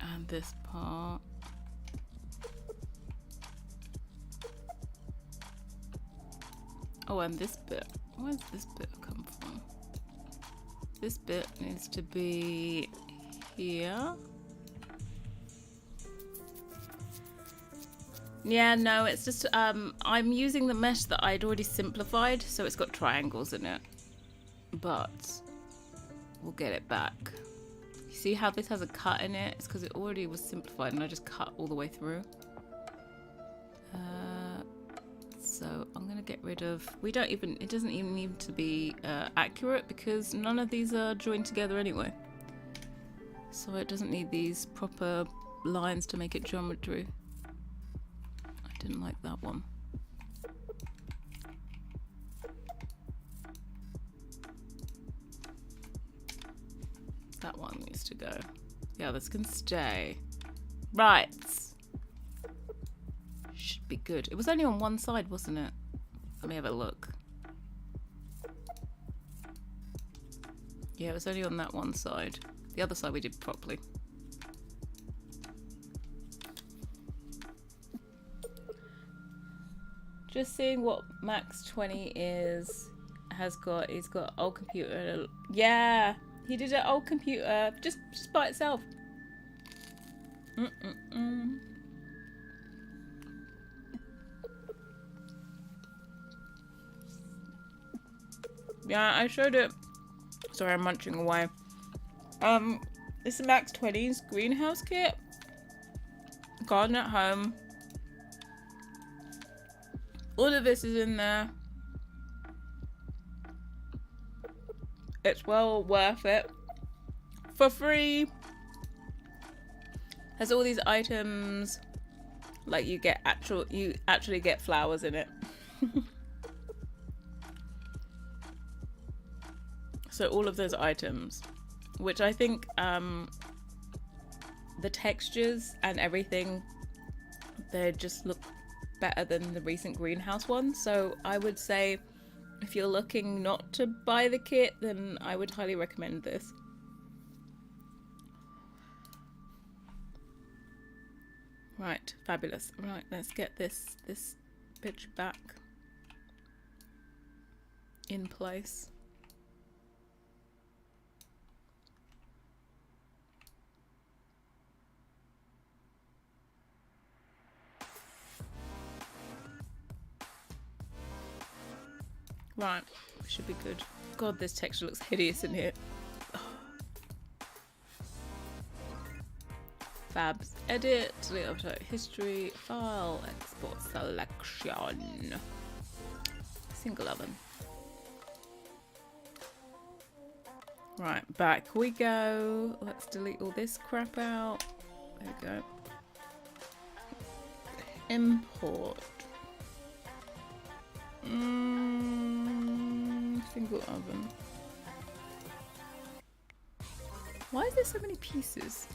Speaker 1: And this part. Oh, and this bit. Where's this bit come from? This bit needs to be here. Yeah, no, it's just I'm using the mesh that I'd already simplified, so it's got triangles in it. But we'll get it back. You see how this has a cut in it? It's because it already was simplified and I just cut all the way through. So I'm gonna get rid of, it doesn't even need to be accurate because none of these are joined together anyway. So it doesn't need these proper lines to make it geometry. I didn't like that one. That one needs to go. The others can stay. Right. Should be good. It was only on one side, wasn't it? Let me have a look. Yeah, it was only on that one side. The other side we did properly. Just seeing what Max 20 is. He's got old computer. Yeah, he did an old computer just by itself. Yeah, I showed it. Sorry, I'm munching away. This is Max 20's greenhouse kit. Garden at home. All of this is in there. It's well worth it. For free. There's all these items. Like you actually get flowers in it. So all of those items, which I think the textures and everything, they just look better than the recent greenhouse ones. So I would say if you're looking not to buy the kit, then I would highly recommend this. Right, fabulous. Right, let's get this bitch back in place. Right, should be good. God, this texture looks hideous in here. Fabs, edit, delete object history, file, export selection. Single oven. Right, back we go. Let's delete all this crap out. There we go. Import. Single oven. Why is there so many pieces?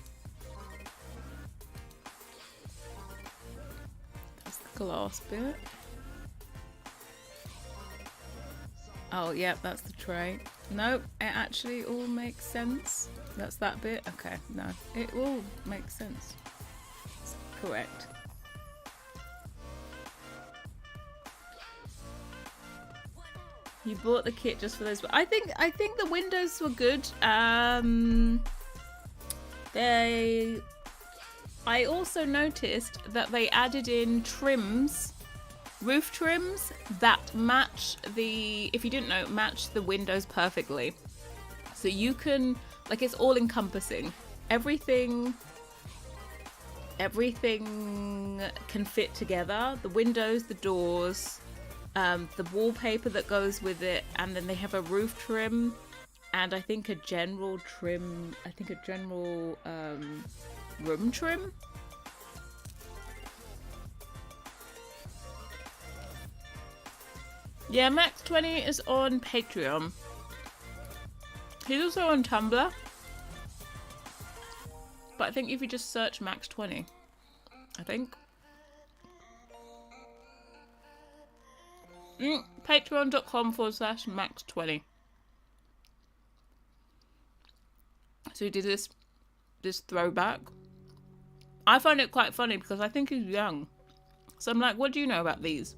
Speaker 1: That's the glass bit. Oh, yeah, that's the tray. Nope, it actually all makes sense. That's that bit. Okay, no, it all makes sense. It's correct. You bought the kit just for those. I think the windows were good. I also noticed that they added in trims, roof trims that match if you didn't know, match the windows perfectly. So you can, like, it's all encompassing. Everything can fit together. The windows, the doors, the wallpaper that goes with it, and then they have a roof trim, and I think a general trim. I think a general room trim. Yeah, Max 20 is on Patreon. He's also on Tumblr. But I think if you just search Max 20, I think. Patreon.com/Max 20. So he did this throwback. I find it quite funny because I think he's young. So I'm like, what do you know about these?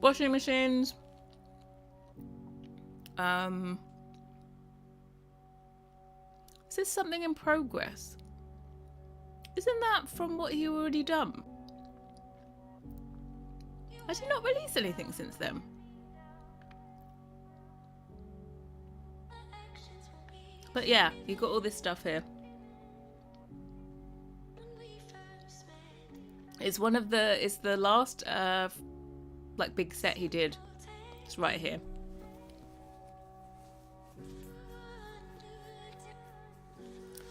Speaker 1: Washing machines. Is this something in progress? Isn't that from what he already done? Has he not released anything since then? But yeah, you got all this stuff here. It's the last like big set he did. It's right here.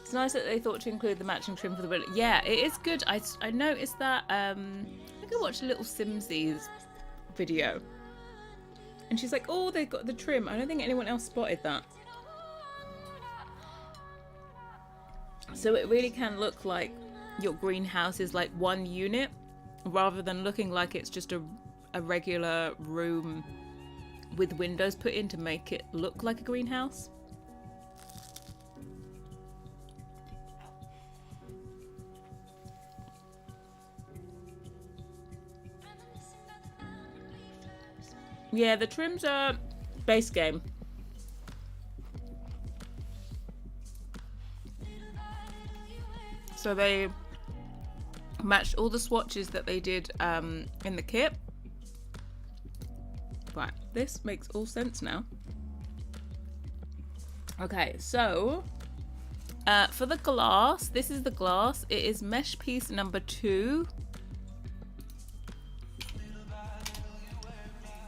Speaker 1: It's nice that they thought to include the matching trim for the bullet. Yeah, it is good. I noticed that. I think I watched a little Simsies video, and she's like, "Oh, they got the trim." I don't think anyone else spotted that. So it really can look like your greenhouse is like one unit, rather than looking like it's just a regular room with windows put in to make it look like a greenhouse. Yeah, the trims are base game. So they matched all the swatches that they did in the kit. Right, this makes all sense now. Okay, so for the glass, this is the glass. It is mesh piece number 2.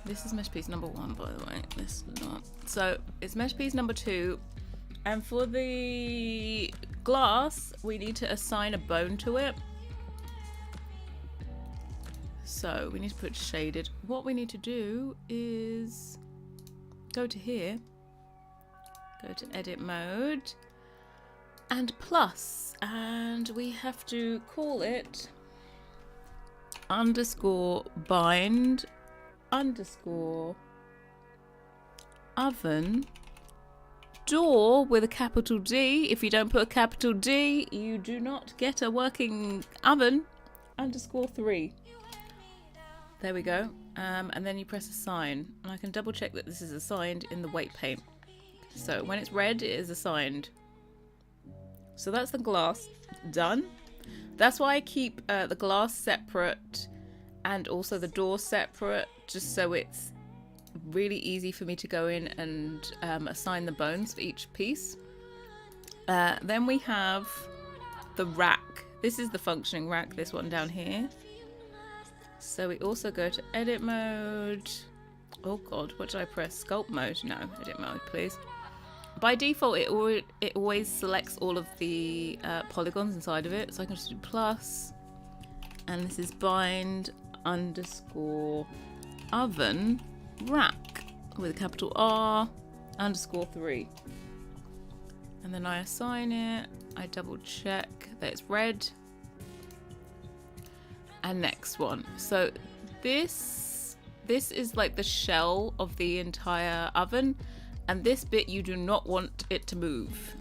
Speaker 1: This is mesh piece number 1, by the way. This is not. So it's mesh piece number 2. And for the glass, we need to assign a bone to it. So we need to put shaded. What we need to do is go to here, go to edit mode, and plus, and we have to call it _bind _oven door with a capital D. If you don't put a capital D, you do not get a working oven _3. There we go. And then you press assign, and I can double check that this is assigned in the weight paint. So when it's red, it is assigned. So that's the glass done. That's why I keep the glass separate and also the door separate, just so it's really easy for me to go in and assign the bones for each piece. Then we have the rack. This is the functioning rack, this one down here. So we also go to edit mode. Oh god, what did I press? Sculpt mode? No, edit mode, please. By default, it always selects all of the polygons inside of it. So I can just do plus, and this is bind _oven rack with a capital R _3. And then I assign it. I double check that it's red. And next one. So this is like the shell of the entire oven, and this bit you do not want it to move.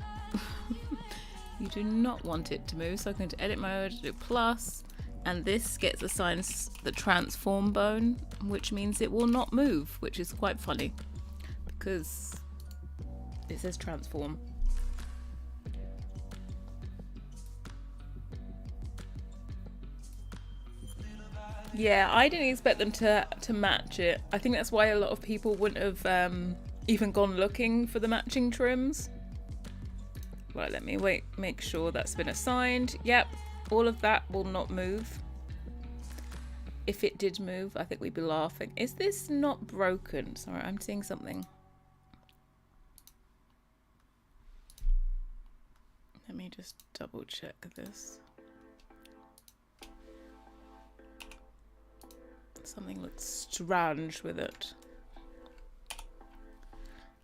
Speaker 1: You do not want it to move. So I'm going to edit mode, do plus, and this gets assigned the transform bone, which means it will not move, which is quite funny because it says transform. Yeah, I didn't expect them to match it. I think that's why a lot of people wouldn't have even gone looking for the matching trims. Right, let me make sure that's been assigned. Yep, all of that will not move. If it did move, I think we'd be laughing. Is this not broken? Sorry, I'm seeing something. Let me just double check this. Something looks strange with it.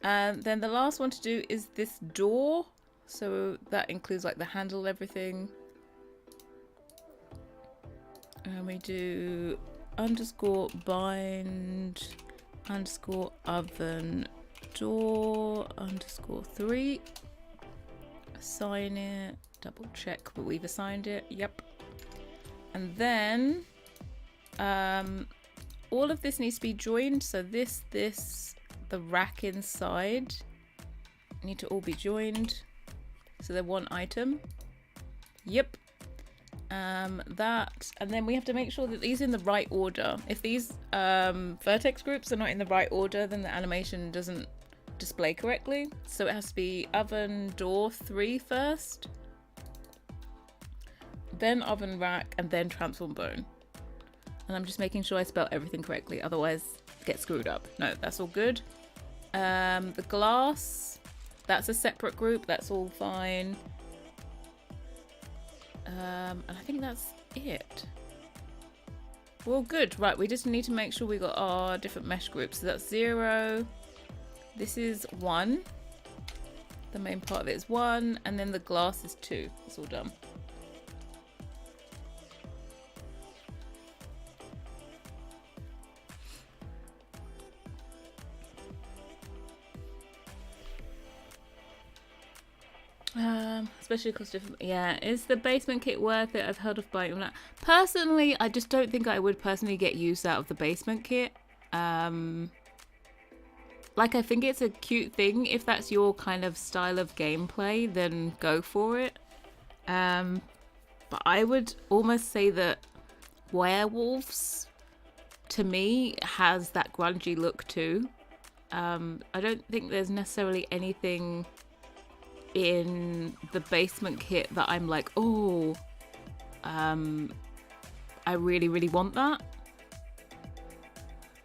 Speaker 1: And then the last one to do is this door. So that includes like the handle, everything. And we do underscore bind underscore oven door underscore 3. Assign it. Double check that we've assigned it. Yep. And then all of this needs to be joined. So this, the rack inside need to all be joined. So they're one item. Yep. That, and then we have to make sure that these are in the right order. If these vertex groups are not in the right order, then the animation doesn't display correctly. So it has to be oven door 3 first, then oven rack, and then transform bone. And I'm just making sure I spell everything correctly, otherwise get screwed up. No, that's all good. The glass, that's a separate group, that's all fine. And I think that's it. We're all good. Right, we just need to make sure we got our different mesh groups. So that's 0. This is 1. The main part of it is 1. And then the glass is 2. It's all done. Especially because different. Yeah, is the basement kit worth it? I've heard of buying that. Personally, I just don't think I would personally get use out of the basement kit. Like, I think it's a cute thing. If that's your kind of style of gameplay, then go for it. But I would almost say that werewolves, to me, has that grungy look too. I don't think there's necessarily anything in the basement kit that I'm like, oh, I really want that.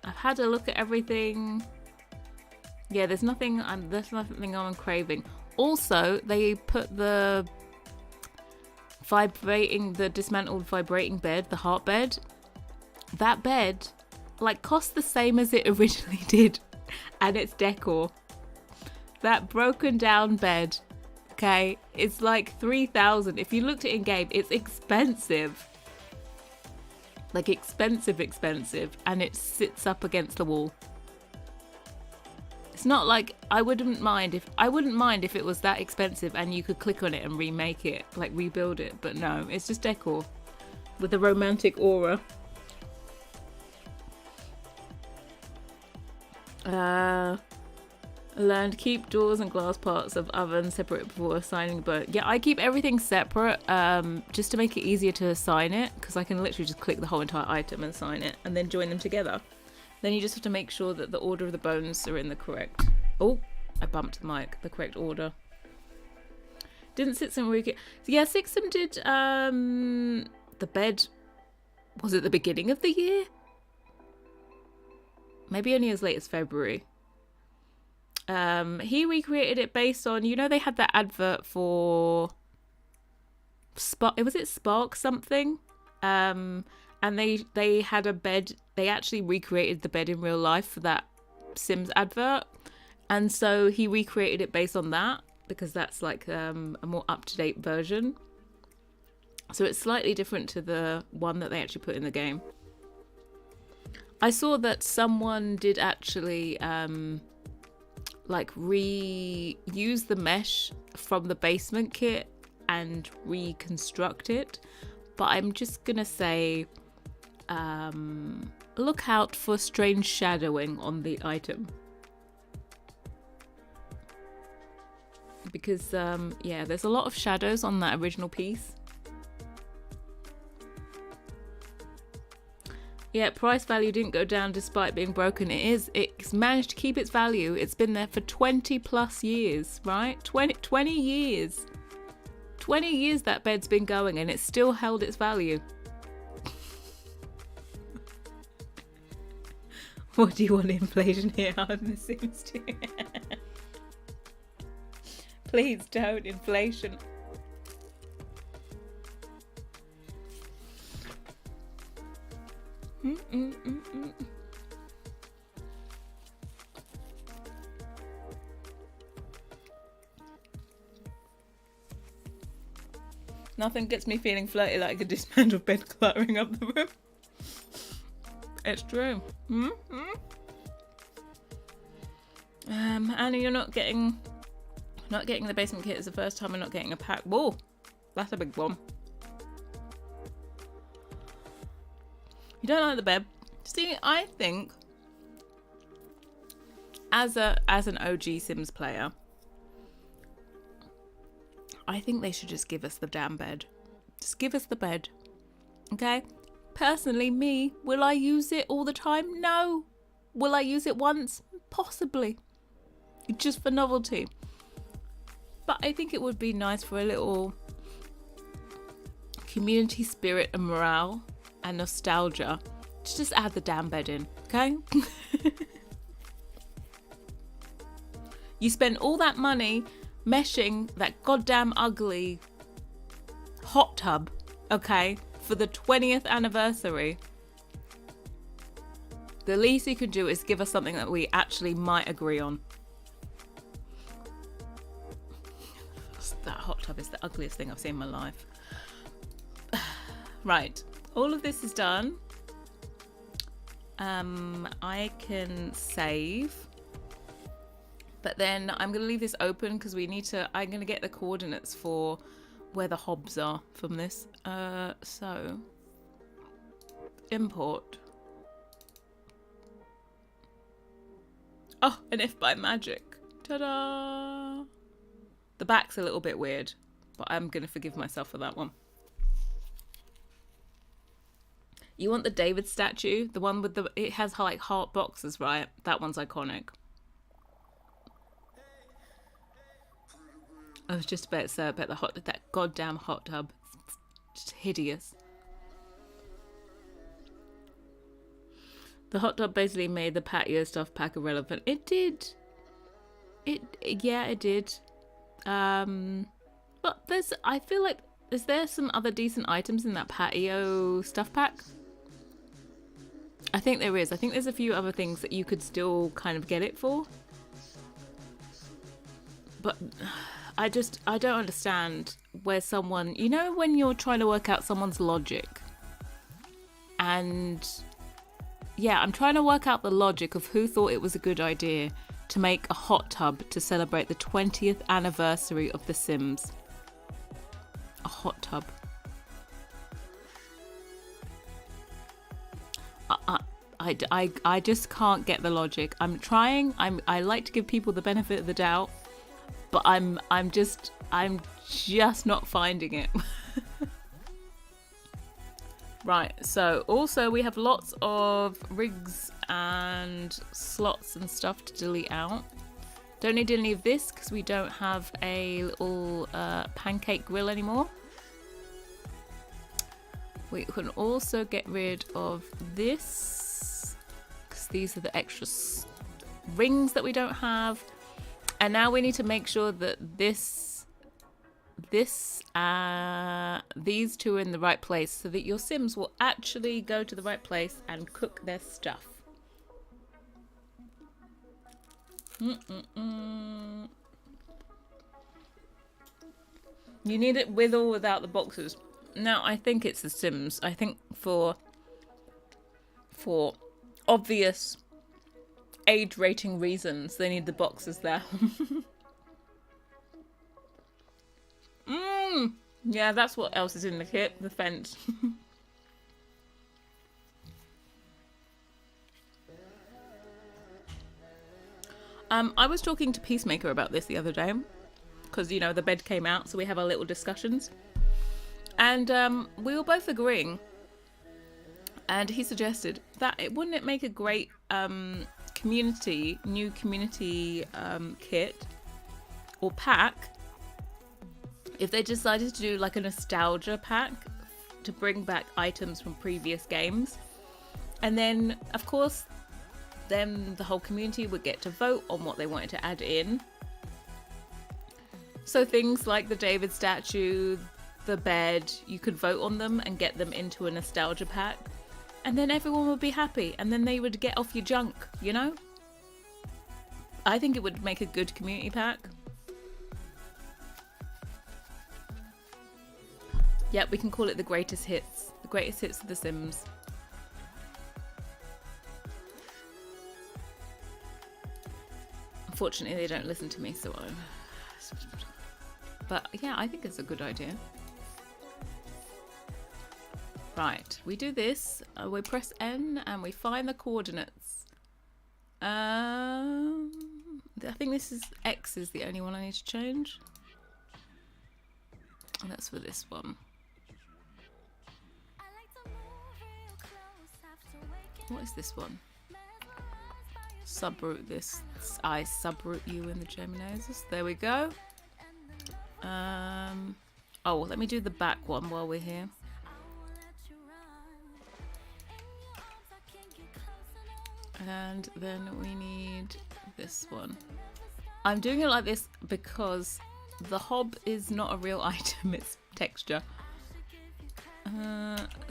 Speaker 1: I've had a look at everything. Yeah, there's nothing I'm craving. Also, they put the dismantled vibrating bed, the heart bed. That bed, like, cost the same as it originally did, and it's decor. That broken down bed, okay, it's like 3,000. If you looked at it in game, it's expensive. Like, expensive, and it sits up against the wall. It's not like I wouldn't mind if it was that expensive and you could click on it and remake it, like rebuild it, but no, it's just decor with a romantic aura. Learn to keep doors and glass parts of oven separate before assigning bone. Yeah, I keep everything separate just to make it easier to assign it, because I can literally just click the whole entire item and assign it and then join them together. Then you just have to make sure that the order of the bones are in the correct... Oh, I bumped the mic. The correct order. Didn't Sixum re... Yeah, Sixum did the bed... Was it the beginning of the year? Maybe only as late as February. He recreated it based on... You know, they had that advert for... Was it Spark something? And they had a bed. They actually recreated the bed in real life for that Sims advert, and so he recreated it based on that, because that's like a more up-to-date version. So it's slightly different to the one that they actually put in the game. I saw that someone did actually like reuse the mesh from the basement kit and reconstruct it, but I'm just gonna say look out for strange shadowing on the item, because yeah, there's a lot of shadows on that original piece. Yeah, price value didn't go down despite being broken. It's managed to keep its value. It's been there for 20 plus years, right? 20 years. 20 years that bed's been going and it's still held its value. What do you want inflation here on The Sims 2? Please don't, inflation. Nothing gets me feeling flirty like a dismantled bed cluttering up the room. It's true. Annie, you're not getting the basement kit is the first time I'm not getting a pack. Whoa, that's a big one. You don't like the bed? See, I think as an OG Sims player, I think they should just give us the damn bed. Just give us the bed. Okay? Personally, me, will I use it all the time? No. Will I use it once? Possibly. Just for novelty. But I think it would be nice for a little community spirit and morale and nostalgia to just add the damn bed in. Okay? You spend all that money meshing that goddamn ugly hot tub, okay, for the 20th anniversary. The least you could do is give us something that we actually might agree on. That hot tub is the ugliest thing I've seen in my life. Right, all of this is done. I can save. But then I'm going to leave this open because I'm going to get the coordinates for where the hobs are from this. So, import. Oh, and if by magic. Ta-da! The back's a little bit weird, but I'm going to forgive myself for that one. You want the David statue? The one with it has like heart boxes, right? That one's iconic. I was just about to say about that goddamn hot tub. It's just hideous. The hot tub basically made the patio stuff pack irrelevant. It did. Yeah, it did. But I feel like, is there some other decent items in that patio stuff pack? I think there is. I think there's a few other things that you could still kind of get it for. But I don't understand where someone, you know, when you're trying to work out someone's logic. And yeah, I'm trying to work out the logic of who thought it was a good idea to make a hot tub to celebrate the 20th anniversary of The Sims. A hot tub. I just can't get the logic. I'm trying. I like to give people the benefit of the doubt, but I'm just not finding it. Right, so also we have lots of rigs and slots and stuff to delete out. Don't need any of this because we don't have a little pancake grill anymore. We can also get rid of this because these are the extra rings that we don't have. And now we need to make sure that these two are in the right place so that your Sims will actually go to the right place and cook their stuff. You need it with or without the boxes. Now, I think it's the Sims. I think for obvious age rating reasons, they need the boxes there. Yeah, that's what else is in the kit. The fence. I was talking to Peacemaker about this the other day because, you know, the bed came out, so we have our little discussions. And we were both agreeing. And he suggested that wouldn't it make a great new community kit or pack if they decided to do like a nostalgia pack to bring back items from previous games. And then, of course, then the whole community would get to vote on what they wanted to add in. So things like the David statue, the bed, you could vote on them and get them into a nostalgia pack. and then everyone would be happy, and then they would get off your junk, you know? I think it would make a good community pack. Yeah, we can call it the greatest hits. The greatest hits of The Sims. Unfortunately, they don't listen to me, so but yeah, I think it's a good idea. Right, we do this. We press N and we find the coordinates. I think this is X is the only one I need to change. And that's for this one. What is this one? Subroot this. I subroot you in the Geminos. There we go. Oh, let me do the back one while we're here. And then we need this one. I'm doing it like this because the hob is not a real item, it's texture.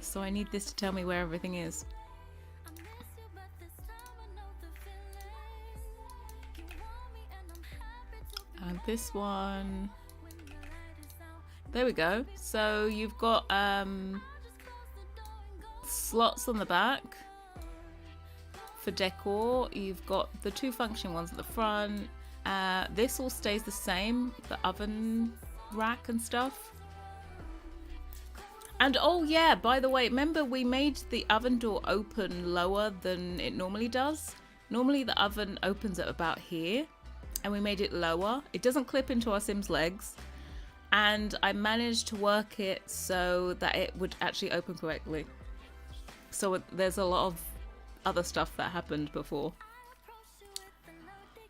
Speaker 1: So I need this to tell me where everything is. And this one, there we go. So you've got slots on the back for decor. You've got the two functioning ones at the front. This all stays the same, the oven rack and stuff. And oh yeah, by the way, remember we made the oven door open lower than it normally does. Normally the oven opens at about here, and we made it lower. It doesn't clip into our Sim's legs, and I managed to work it so that it would actually open correctly. So there's a lot of other stuff that happened before.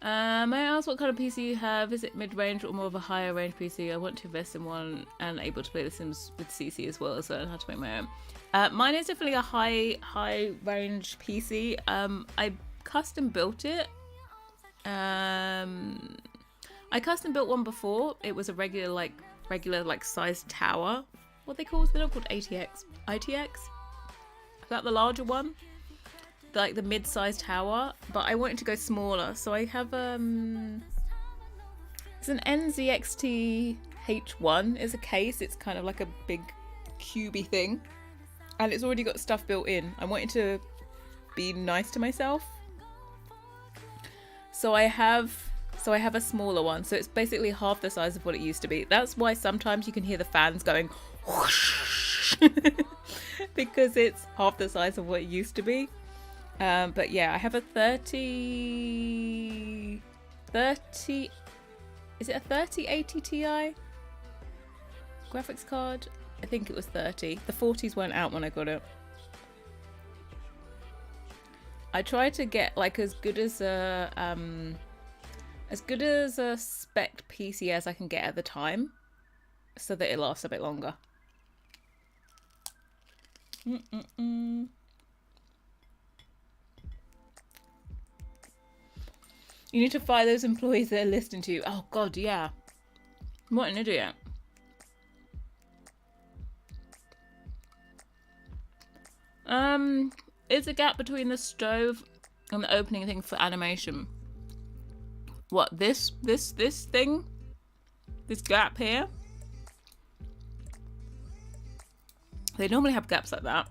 Speaker 1: May I ask what kind of PC you have? Is it mid-range or more of a higher range PC? I want to invest in one and able to play The Sims with CC as well as learn how to make my own. Mine is definitely a high range PC. I custom built it. I custom built one before. It was a regular like sized tower. What they called? They're not called ATX. ITX? Is that the larger one? Like the mid-sized tower, but I wanted to go smaller, so I have it's an NZXT H1 is a case. It's kind of like a big cubey thing, and it's already got stuff built in. I wanted to be nice to myself, so I have a smaller one, so it's basically half the size of what it used to be. That's why sometimes you can hear the fans going whoosh because it's half the size of what it used to be. But yeah, I have a 30, is it a 3080 Ti graphics card? I think it was 30. The 40s weren't out when I got it. I tried to get like as good as a spec PC as I can get at the time, so that it lasts a bit longer. You need to fire those employees that are listening to you. Oh god, yeah. What an idiot. Is a gap between the stove and the opening thing for animation. What, this thing? This gap here? They normally have gaps like that.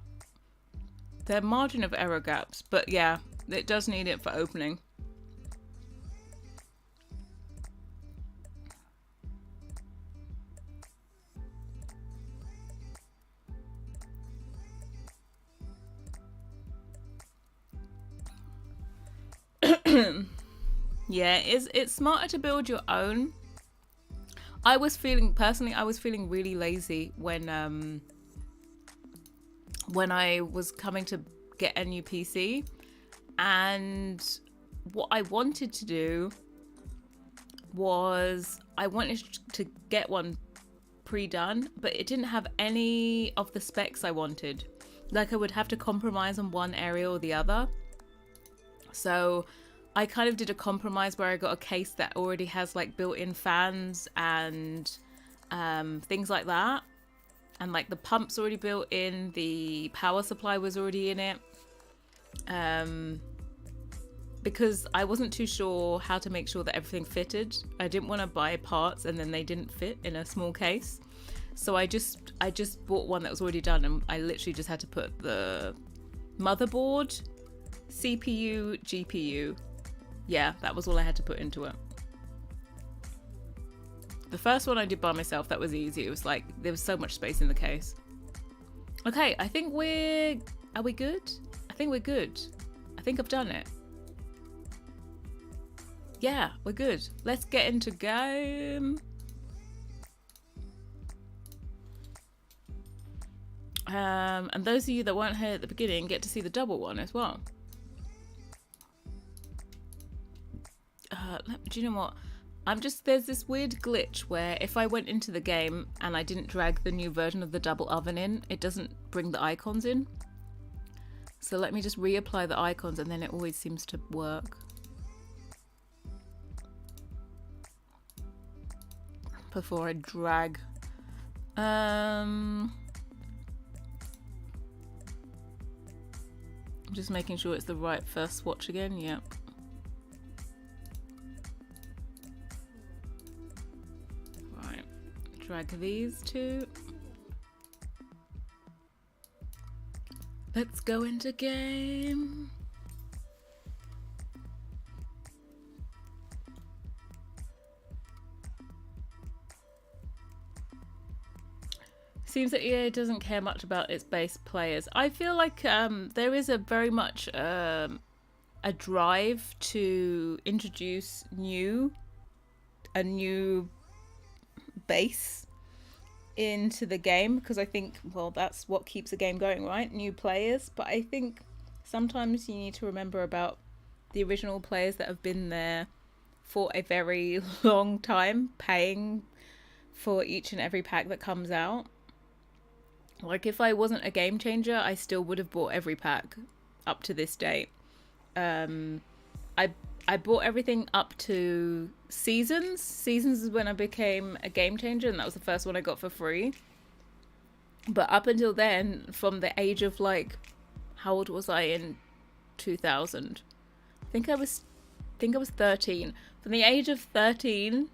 Speaker 1: They're margin of error gaps, but yeah, it does need it for opening. Yeah, it's smarter to build your own. I was feeling really lazy when I was coming to get a new PC, and what I wanted to do was I wanted to get one pre-done, but it didn't have any of the specs I wanted. Like I would have to compromise on one area or the other. So I kind of did a compromise where I got a case that already has like built-in fans and things like that. and like the pump's already built in, the power supply was already in it. Because I wasn't too sure how to make sure that everything fitted. I didn't want to buy parts and then they didn't fit in a small case. So I just bought one that was already done, and I literally just had to put the motherboard, CPU, GPU. Yeah, that was all I had to put into it. The first one I did by myself, that was easy. It was like, there was so much space in the case. Okay, I think are we good? I think we're good. I think I've done it. Yeah, we're good. Let's get into game. And those of you that weren't here at the beginning get to see the double one as well. Do you know what? There's this weird glitch where if I went into the game and I didn't drag the new version of the double oven in, it doesn't bring the icons in. So let me just reapply the icons, and then it always seems to work. Before I drag. I'm just making sure it's the right first swatch again. Yep. Right. Drag these two. Let's go into game. Seems that EA doesn't care much about its base players. I feel like there is a very much a drive to introduce a new base into the game, because I think, well, that's what keeps a game going, right? New players. But I think sometimes you need to remember about the original players that have been there for a very long time, paying for each and every pack that comes out. Like, if I wasn't a game changer, I still would have bought every pack up to this date. I bought everything up to Seasons. Seasons is when I became a game changer, and that was the first one I got for free. But up until then, from the age of, like, how old was I in 2000? I think I was 13. From the age of 13,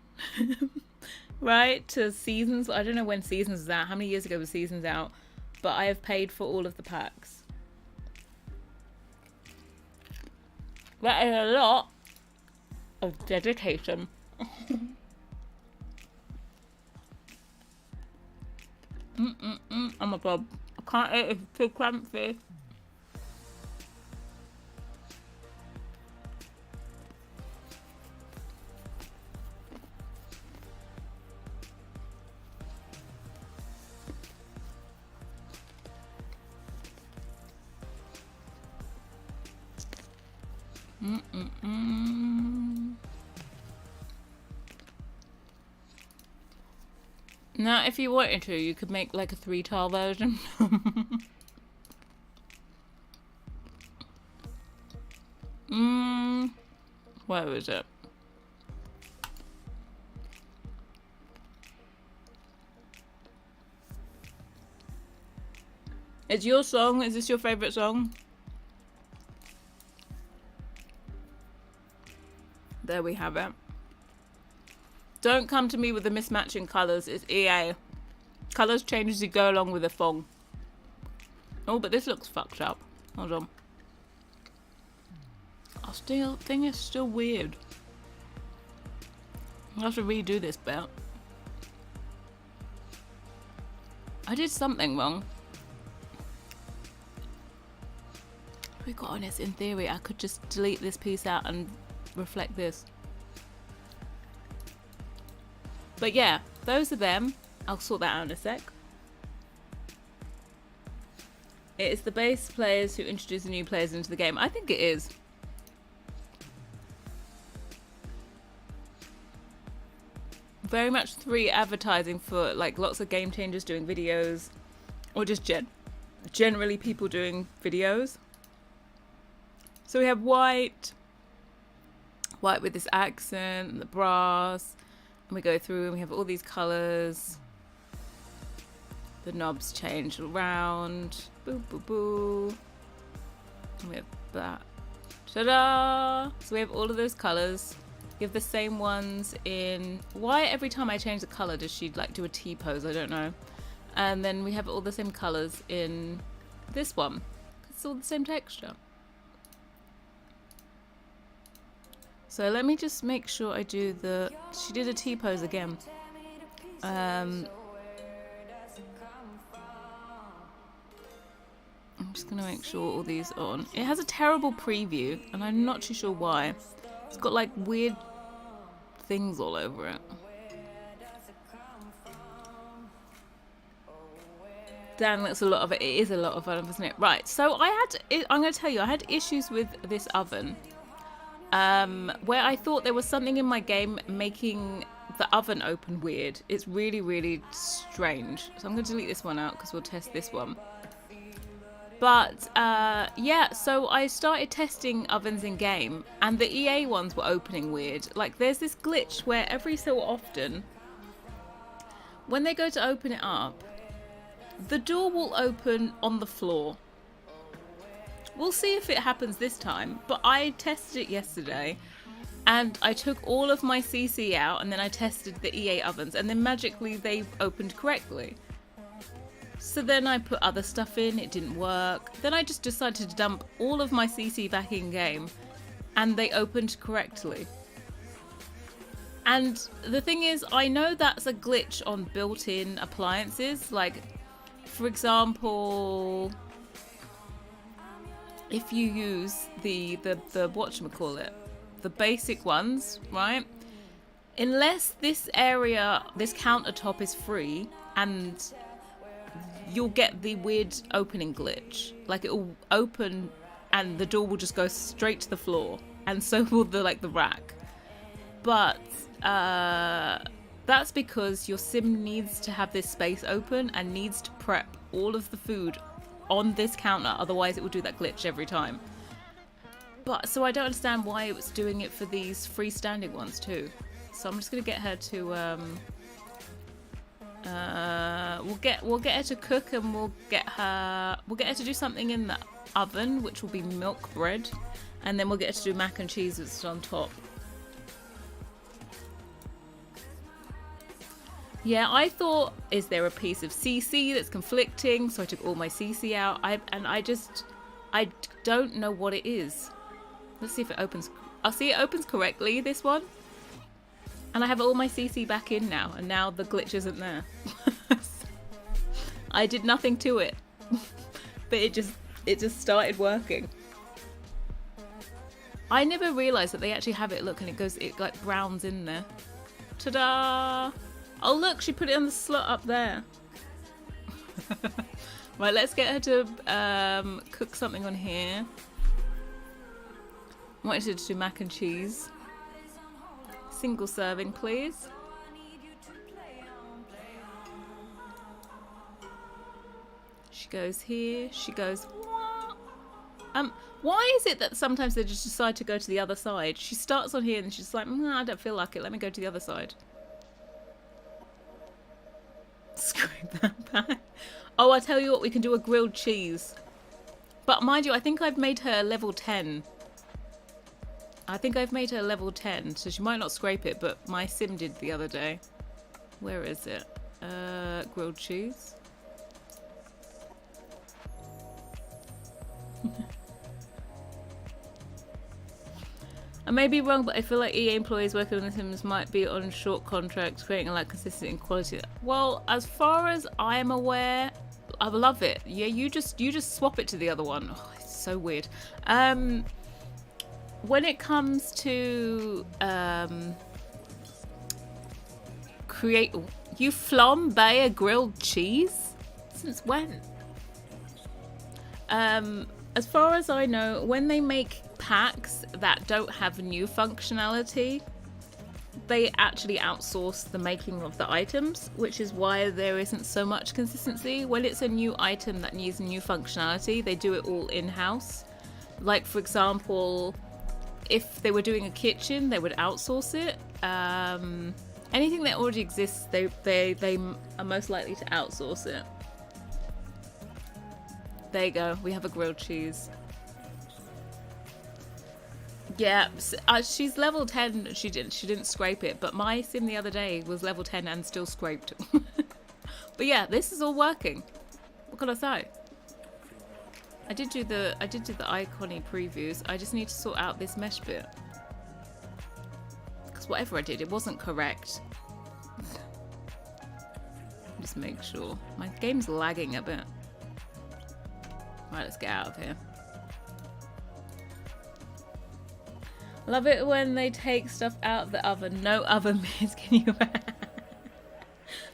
Speaker 1: right, to Seasons. I don't know when Seasons was out. How many years ago was Seasons out? But I have paid for all of the packs. That is a lot of dedication. Oh my god. I can't eat, it's too crunchy. Now, if you wanted to, you could make like a 3-tile version. Where is it? It's your song. Is this your favorite song? There we have it. Don't come to me with the mismatching colours. It's EA. Colours change as you go along with the thong. Oh, but this looks fucked up. Hold on. I still think it's still weird. I have to redo this bit. I did something wrong. To be quite honest, in theory, I could just delete this piece out and reflect this. But yeah, those are them. I'll sort that out in a sec. It is the base players who introduce the new players into the game. I think it is. Very much 3 advertising for like lots of game changers doing videos, or just generally people doing videos. So we have white with this accent and the brass. And we go through and we have all these colours. the knobs change around. Boo, boo, boo. We have that. Ta-da! So we have all of those colours. We have the same ones in... Why every time I change the colour does she like do a T-pose? I don't know. And then we have all the same colours in this one. It's all the same texture. So let me just make sure I do the... She did a T-pose again. I'm just going to make sure all these are on. It has a terrible preview, and I'm not too sure why. It's got like weird things all over it. Dan, that's a lot of it. It is a lot of fun, isn't it? Right, so I'm going to tell you, I had issues with this oven. Where I thought there was something in my game making the oven open weird. It's really, really strange. So I'm going to delete this one out because we'll test this one. But yeah, so I started testing ovens in game, and the EA ones were opening weird. Like there's this glitch where every so often, when they go to open it up, the door will open on the floor. We'll see if it happens this time, but I tested it yesterday and I took all of my CC out and then I tested the EA ovens and then magically they opened correctly. So then I put other stuff in, it didn't work. Then I just decided to dump all of my CC back in game and they opened correctly. And the thing is, I know that's a glitch on built-in appliances. Like, for example, if you use the whatchamacallit, the basic ones, right? Unless this area, this countertop is free, and you'll get the weird opening glitch. Like it will open and the door will just go straight to the floor, and so will the rack. But that's because your sim needs to have this space open and needs to prep all of the food on this counter, otherwise it will do that glitch every time. But so I don't understand why it was doing it for these freestanding ones too. So I'm just gonna get her to we'll get her to cook, and we'll get her to do something in the oven, which will be milk bread, and then we'll get her to do mac and cheese that's on top. Yeah, I thought, is there a piece of CC that's conflicting? So I took all my CC out. I don't know what it is. Let's see if it opens. I'll see it opens correctly, this one. And I have all my CC back in now, and now the glitch isn't there. I did nothing to it, but it just started working. I never realised that they actually have it. Look, and it like browns in there. Ta-da! Oh look, she put it on the slot up there. Right, let's get her to cook something on here. I wanted her to do mac and cheese. Single serving, please. She goes here. She goes. Why is it that sometimes they just decide to go to the other side? She starts on here and she's like, I don't feel like it. Let me go to the other side. Scrape that back. Oh, I tell you what, we can do a grilled cheese. But mind you, I think I've made her level 10. I think I've made her level 10, so she might not scrape it, but my sim did the other day. Where is it? Grilled cheese. I may be wrong, but I feel like EA employees working on the Sims might be on short contracts, creating like consistent inequality. Well, as far as I am aware, I love it. Yeah, you just swap it to the other one. Oh, it's so weird. When it comes to you flambe a grilled cheese? Since when? As far as I know, when they make packs that don't have new functionality, they actually outsource the making of the items, which is why there isn't so much consistency. When it's a new item that needs new functionality, they do it all in-house. Like, for example, if they were doing a kitchen, they would outsource it. Anything that already exists, they are most likely to outsource it. There you go. We have a grilled cheese. Yeah, she's level 10. She didn't scrape it, but my sim the other day was level 10 and still scraped. But yeah, this is all working. What can I say? I did do the icony previews. I just need to sort out this mesh bit. Because whatever I did, it wasn't correct. Just make sure. My game's lagging a bit. Right, let's get out of here. Love it when they take stuff out of the oven. No oven mitts, can you?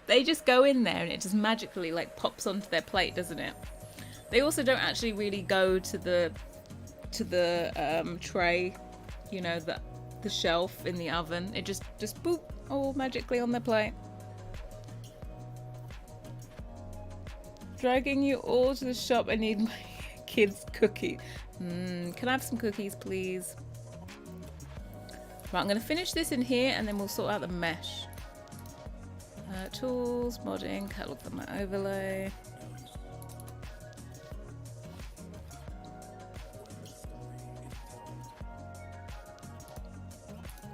Speaker 1: They just go in there and it just magically like pops onto their plate, doesn't it? They also don't actually really go to the tray, you know, the shelf in the oven. It just boop, all magically on their plate. Dragging you all to the shop. I need my kids' cookie. Can I have some cookies, please? Right, I'm going to finish this in here and then we'll sort out the mesh. Tools, modding, catalog for my overlay.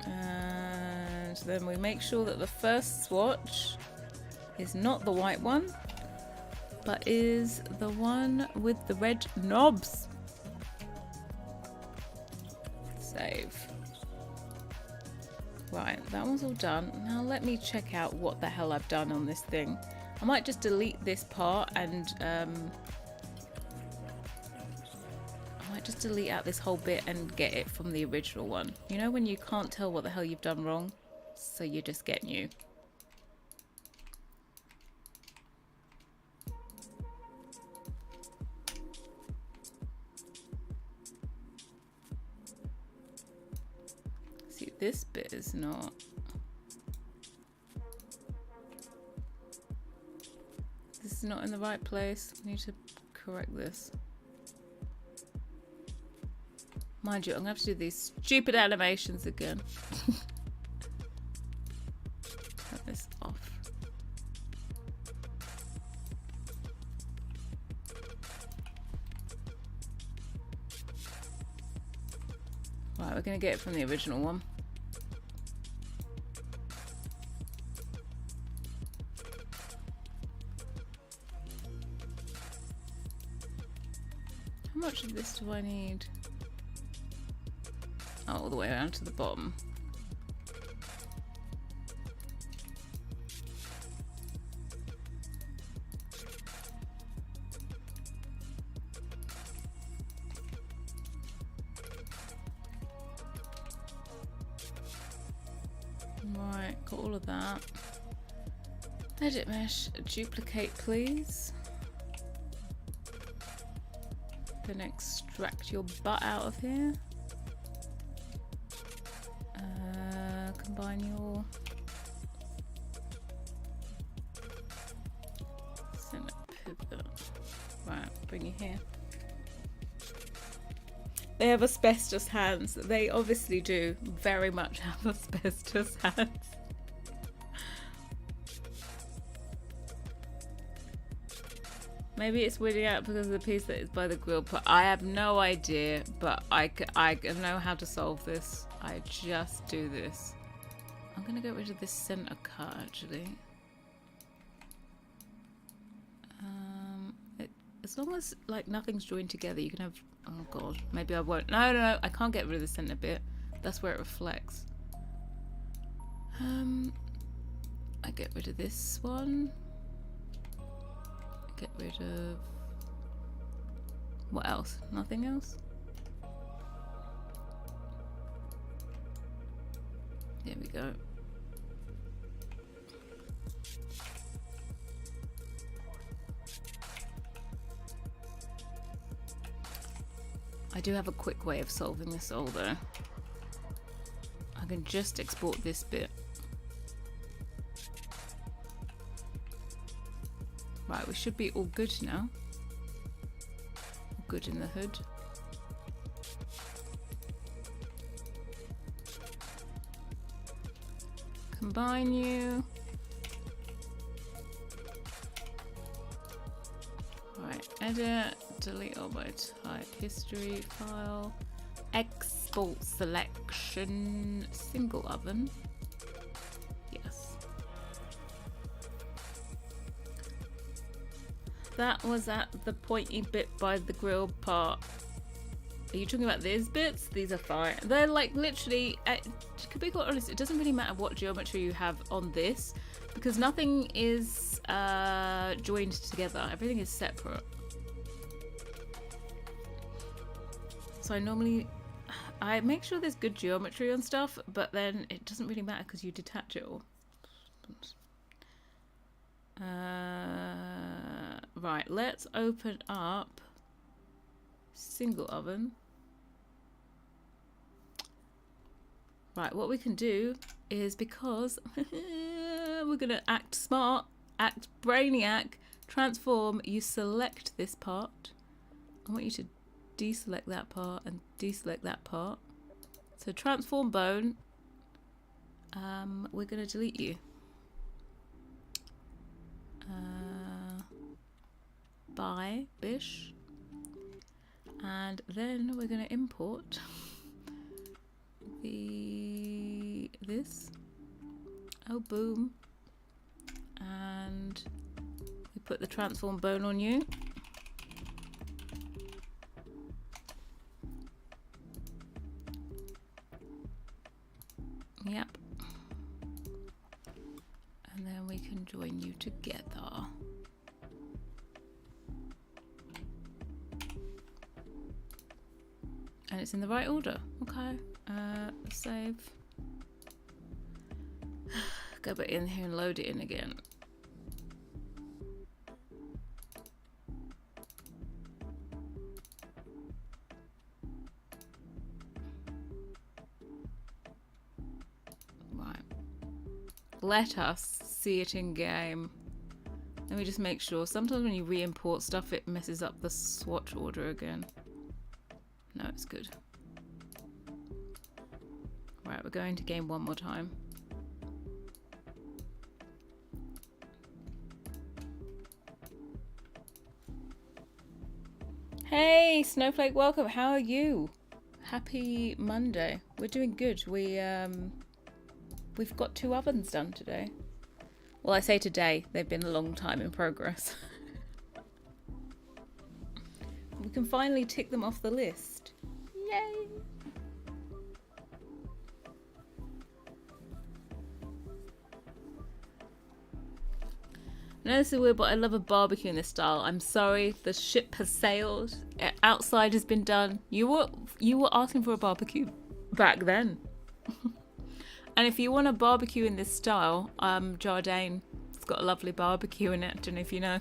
Speaker 1: And then we make sure that the first swatch is not the white one, but is the one with the red knobs. Save. Right, that one's all done. Now let me check out what the hell I've done on this thing. I might just delete this part and I might just delete out this whole bit and get it from the original one. You know when you can't tell what the hell you've done wrong? So you just get new. This bit is not. This is not in the right place. We need to correct this. Mind you, I'm gonna have to do these stupid animations again. Cut this off. Right, we're gonna get it from the original one. How much of this do I need? Oh, all the way around to the bottom. Right, got all of that. Edit mesh, duplicate please. Then extract your butt out of here. Combine your center pivot. Right, bring you here. They have asbestos hands. They obviously do very much have asbestos hands. Maybe it's weirding out because of the piece that is by the grill, but I have no idea. But I know how to solve this. I just do this. I'm gonna get rid of this center cut actually. As long as like nothing's joined together, you can have. Oh god, maybe I won't. No, I can't get rid of the center bit. That's where it reflects. I get rid of this one. Get rid of what else? Nothing else? There we go. I do have a quick way of solving this all though. I can just export this bit. Right, we should be all good now. All good in the hood. Combine you. Right. Edit, delete all by type, history, file, export selection, single oven. Yes. That was at the pointy bit by the grill part. Are you talking about these bits? These are fine. They're like literally, to be quite honest, it doesn't really matter what geometry you have on this because nothing is joined together. Everything is separate. So I make sure there's good geometry on stuff, but then it doesn't really matter because you detach it all. Right, let's open up single oven. Right, what we can do is, because we're gonna act smart, act brainiac, transform, you select this part. I want you to deselect that part and deselect that part. So transform bone, we're gonna delete you. By bish. And then we're gonna import this. Oh, boom. And we put the transform bone on you. Yep. And then we can join you together. And it's in the right order. Okay. Save. Go back in here and load it in again. Right. Let us see it in game. Let me just make sure. Sometimes when you re-import stuff, it messes up the swatch order again. No, it's good. Right, we're going to game one more time. Hey, Snowflake, welcome. How are you? Happy Monday. We're doing good. We've got 2 ovens done today. Well, I say today. They've been a long time in progress. We can finally tick them off the list. Yay! I know this is weird, but I love a barbecue in this style. I'm sorry, the ship has sailed. Outside has been done. You were asking for a barbecue back then. And if you want a barbecue in this style, Jardine, it's got a lovely barbecue in it. Don't know if you know.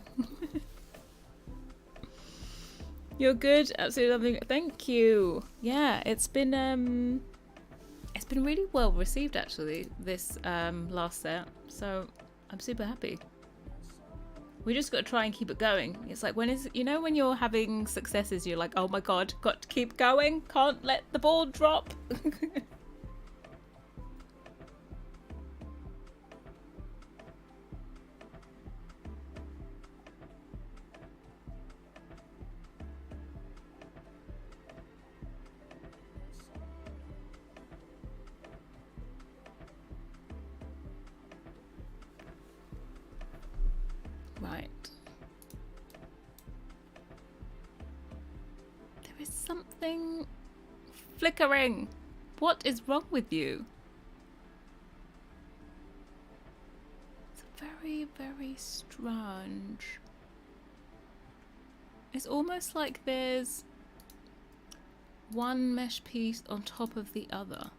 Speaker 1: You're good, absolutely lovely. Thank you. Yeah, it's been really well received actually, this last set. So I'm super happy. We just got to try and keep it going. It's like when you're having successes, you're like, oh my god, got to keep going. Can't let the ball drop. Right. There is something flickering. What is wrong with you? It's very, very strange. It's almost like there's one mesh piece on top of the other.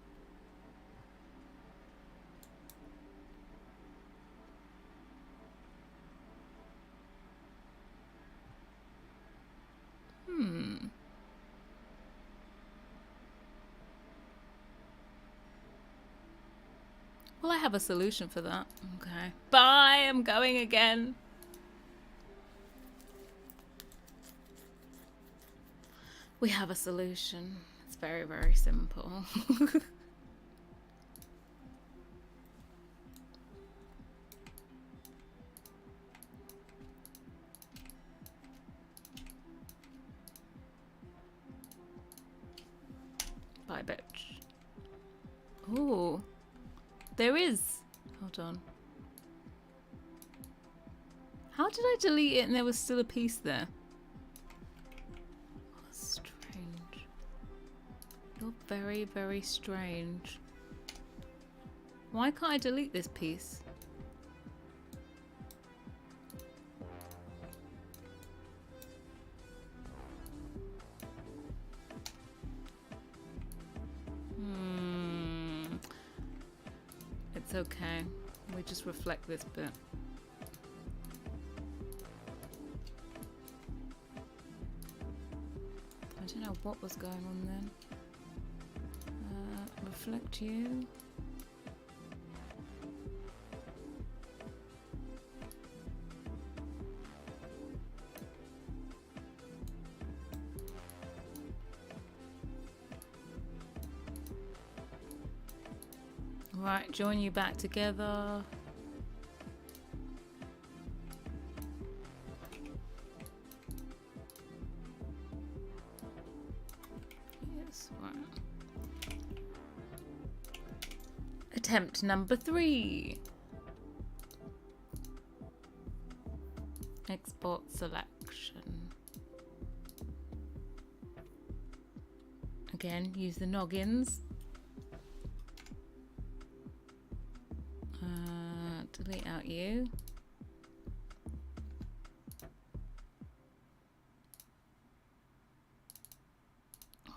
Speaker 1: Well, I have a solution for that. Okay. Bye, I'm going again. We have a solution. It's very, very simple. Bye, bitch. Oh, there is. Hold on. How did I delete it and there was still a piece there? Oh, strange. You're very, very strange. Why can't I delete this piece? It's okay. We just reflect this bit. I don't know what was going on then. Reflect you. Right, join you back together. Yes, right. Attempt number 3. Export selection. Again, use the noggins. Delete out you.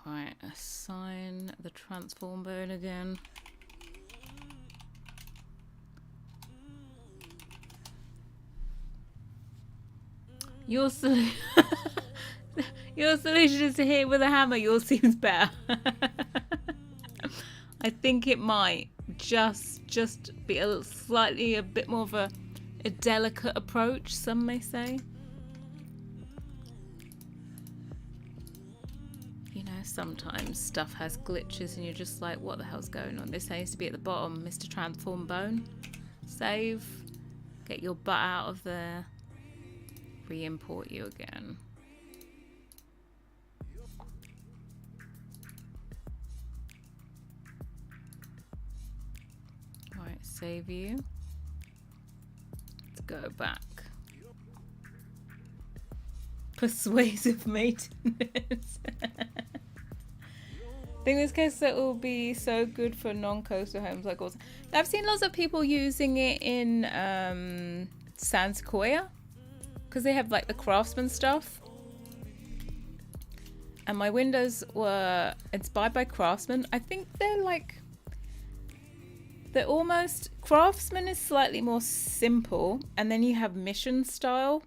Speaker 1: Right, assign the transform bone again. Your solution your solution is to hit it with a hammer. Yours seems better. I think it might just be a bit more of a delicate approach, some may say. You know, sometimes stuff has glitches and you're just like, what the hell's going on? This needs to be at the bottom, Mr. Transform Bone. Save. Get your butt out of there. Re-import you again. Right, save you. Let's go back. Persuasive maintenance. I think this case set will be so good for non-coastal homes like us. I've seen lots of people using it in San Sequoia because they have like the craftsman stuff. And my windows were inspired by craftsman. I think they're almost, craftsman is slightly more simple, and then you have mission style,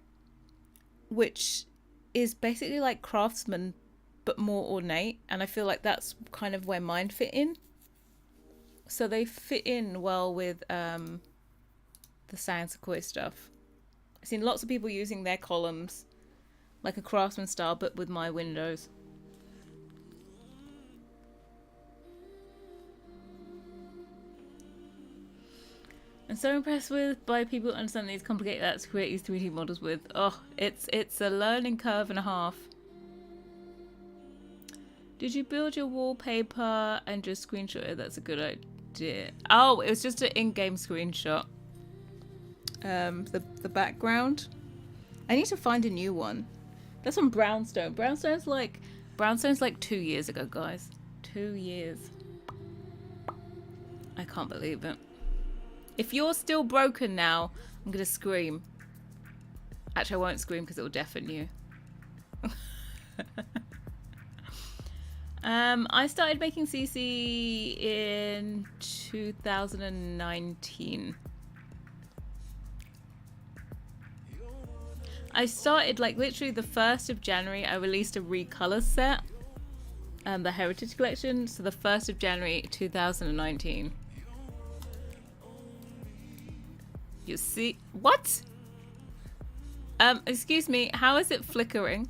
Speaker 1: which is basically like craftsman but more ornate, and I feel like that's kind of where mine fit in. So they fit in well with the San Sequoia stuff. I've seen lots of people using their columns like a craftsman style but with my windows. I'm so impressed by people understanding these complicated apps to create these 3D models with. Oh, it's a learning curve and a half. Did you build your wallpaper and just screenshot it? That's a good idea. Oh, it was just an in-game screenshot. The background. I need to find a new one. That's on Brownstone. Brownstone's like 2 years ago, guys. 2 years. I can't believe it. If you're still broken now, I'm gonna scream. Actually, I won't scream because it will deafen you. I started making CC in 2019. I started like literally the 1st of January. I released a recolor set, the Heritage Collection. So the 1st of January 2019. You see what? Excuse me. How is it flickering?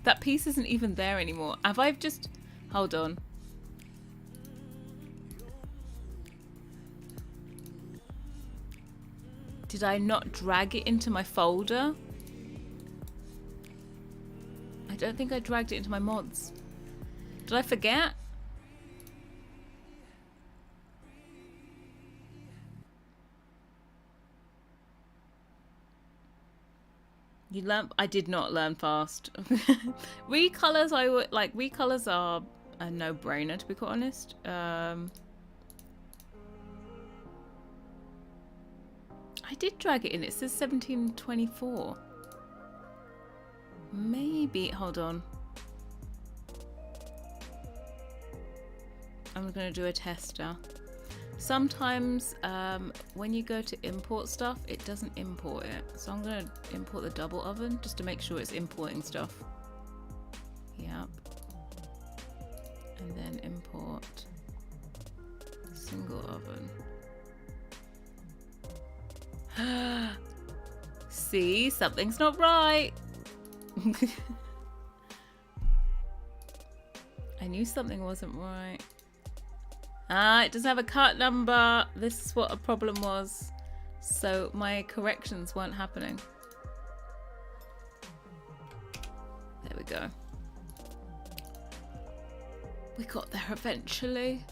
Speaker 1: That piece isn't even there anymore. Have I just... Hold on. Did I not drag it into my folder? I don't think I dragged it into my mods. Did I forget? You learn. I did not learn fast. Recolors, I would like. Recolors are a no-brainer, to be quite honest. I did drag it in. It says 1724. Maybe. Hold on. I'm gonna do a tester. Sometimes when you go to import stuff, it doesn't import it. So I'm going to import the double oven just to make sure it's importing stuff. Yep. And then import single oven. See, something's not right. I knew something wasn't right. Ah, it doesn't have a cut number. This is what a problem was. So my corrections weren't happening. There we go. We got there eventually.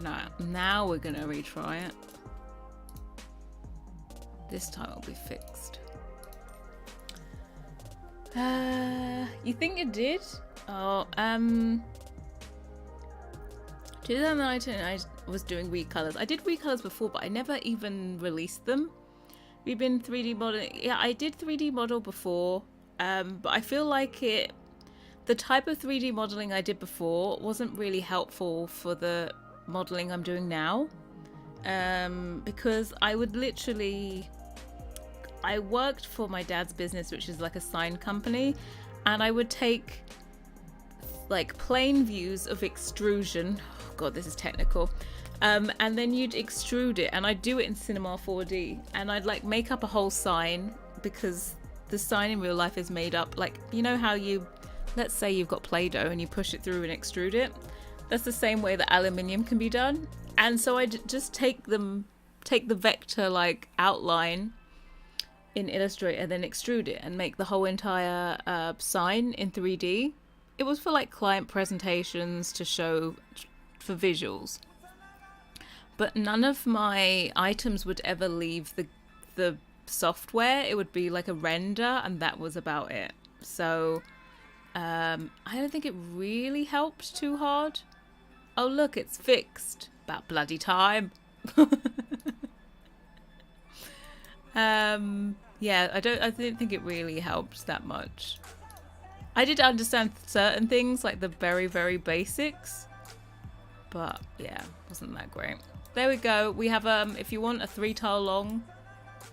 Speaker 1: No, now we're gonna retry it. This time it'll be fixed. You think it did? Oh, 2019 I was doing recolors. I did recolors before, but I never even released them. We've been 3D modeling. Yeah, I did 3D model before, but I feel like the type of 3D modeling I did before wasn't really helpful for the modeling I'm doing now, because I would literally... I worked for my dad's business, which is like a sign company, and I would take like plain views of extrusion. Oh God, this is technical. And then you'd extrude it, and I'd do it in Cinema 4D, and I'd like make up a whole sign, because the sign in real life is made up, like, you know how you, let's say you've got Play-Doh and you push it through and extrude it. That's the same way that aluminium can be done. And so I'd just take the vector like outline in Illustrator and then extrude it and make the whole entire sign in 3D. It was for like client presentations to show for visuals, but none of my items would ever leave the software. It would be like a render, and that was about it. So I don't think it really helped too hard. Oh look, it's fixed. About bloody time. Yeah, I didn't think it really helped that much. I did understand certain things, like the very, very basics, but yeah, wasn't that great. There we go. We have if you want a 3-tile long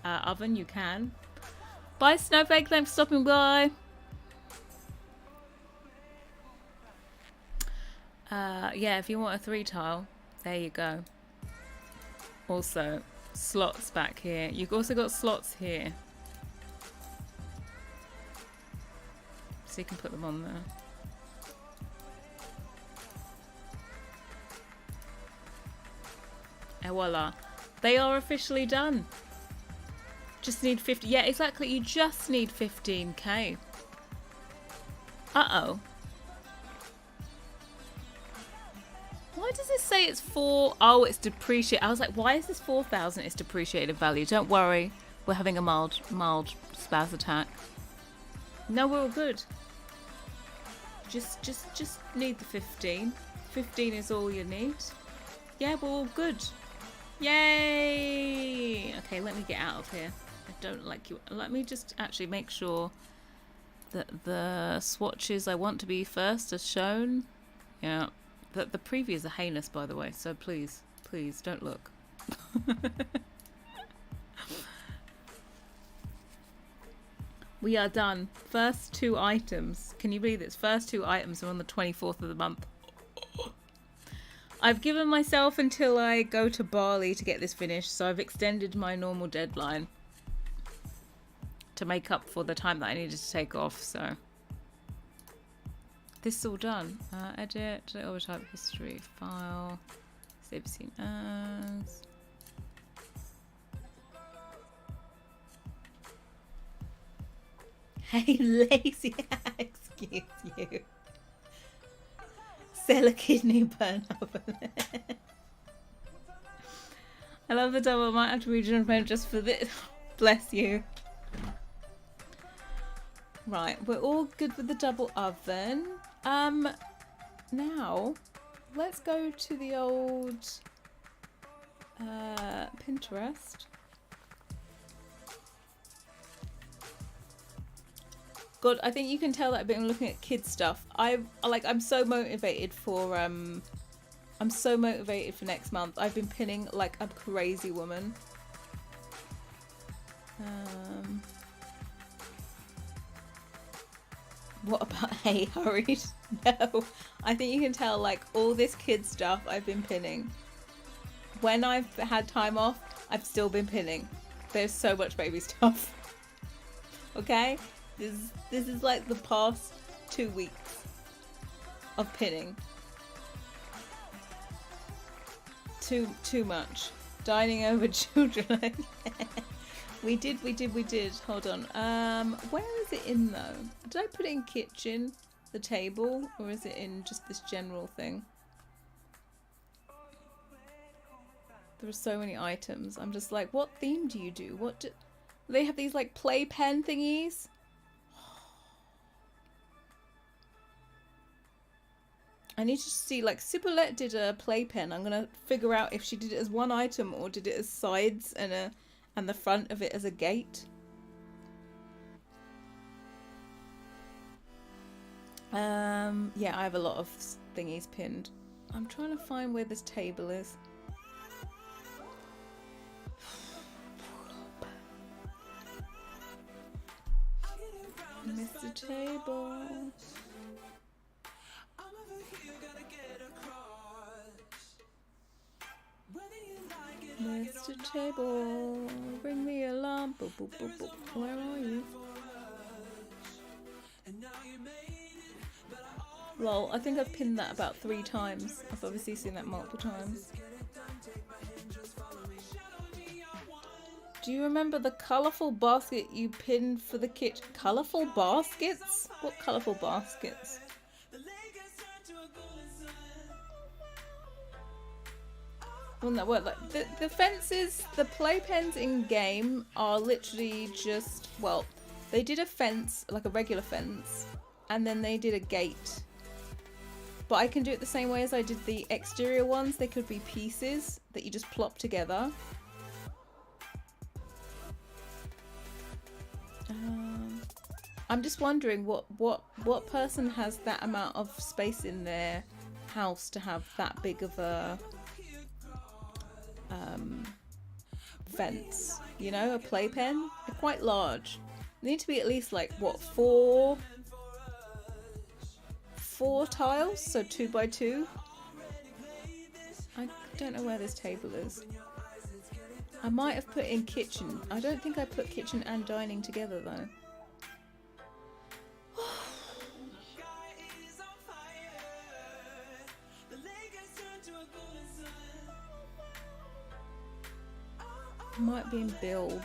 Speaker 1: oven, you can. Bye Snowflake, thanks for stopping by. Yeah, if you want a 3-tile, there you go. Also, slots back here. You've also got slots here, so you can put them on there. And voila, they are officially done. Just need 50. Yeah, exactly. You just need 15k. Uh-oh. Why does it say it's 4? Oh, it's depreciated. I was like, why is this 4,000? It's depreciated value. Don't worry, we're having a mild spaz attack. No, we're all good. Just need the 15. 15 is all you need. Yeah, we're all good. Yay! Okay, let me get out of here. I don't like you. Let me just actually make sure that the swatches I want to be first are shown. Yeah. The previews are heinous, by the way, so please don't look. We are done. First 2 items. Can you believe this? First 2 items are on the 24th of the month. I've given myself until I go to Bali to get this finished, so I've extended my normal deadline to make up for the time that I needed to take off, so... This is all done. Edit, overtype history, file, save scene as. Hey, lazy, excuse you. Sell a kidney burn oven. I love the double. I might have to read your phone just for this. Bless you. Right, we're all good with the double oven. Now let's go to the old Pinterest. God, I think you can tell that I've been looking at kids stuff. I'm so motivated for next month. I've been pinning like a crazy woman. What about Hey Hurried? No, I think you can tell like all this kid stuff I've been pinning. When I've had time off, I've still been pinning. There's so much baby stuff. Okay, this is like the past 2 weeks of pinning. Too much. Dining over children. We did. Hold on. Where is it in though? Did I put it in kitchen, the table, or is it in just this general thing? There are so many items. I'm just like, what theme do you do? What do they have? These like playpen thingies. I need to see, like, Superlet did a playpen. I'm gonna figure out if she did it as one item or did it as sides and the front of it as a gate. Yeah, I have a lot of thingies pinned. I'm trying to find where this table is. Missed the table. Mr. Table, bring me a lamp. Boop, boop, boop, boop. Where are you? Lol, I think I've pinned that about 3 times. I've obviously seen that multiple times. Do you remember the colourful basket you pinned for the kitchen? Colourful baskets? What colourful baskets? Well, no, what, like the fences, the playpens in game are literally just, well, they did a fence, like a regular fence, and then they did a gate. But I can do it the same way as I did the exterior ones. They could be pieces that you just plop together. I'm just wondering what person has that amount of space in their house to have that big of a fence, you know, a playpen. They're quite large. They need to be at least like what, four tiles, so 2 by 2. I don't know where this table is. I might have put in kitchen. I don't think I put kitchen and dining together though. Might be in build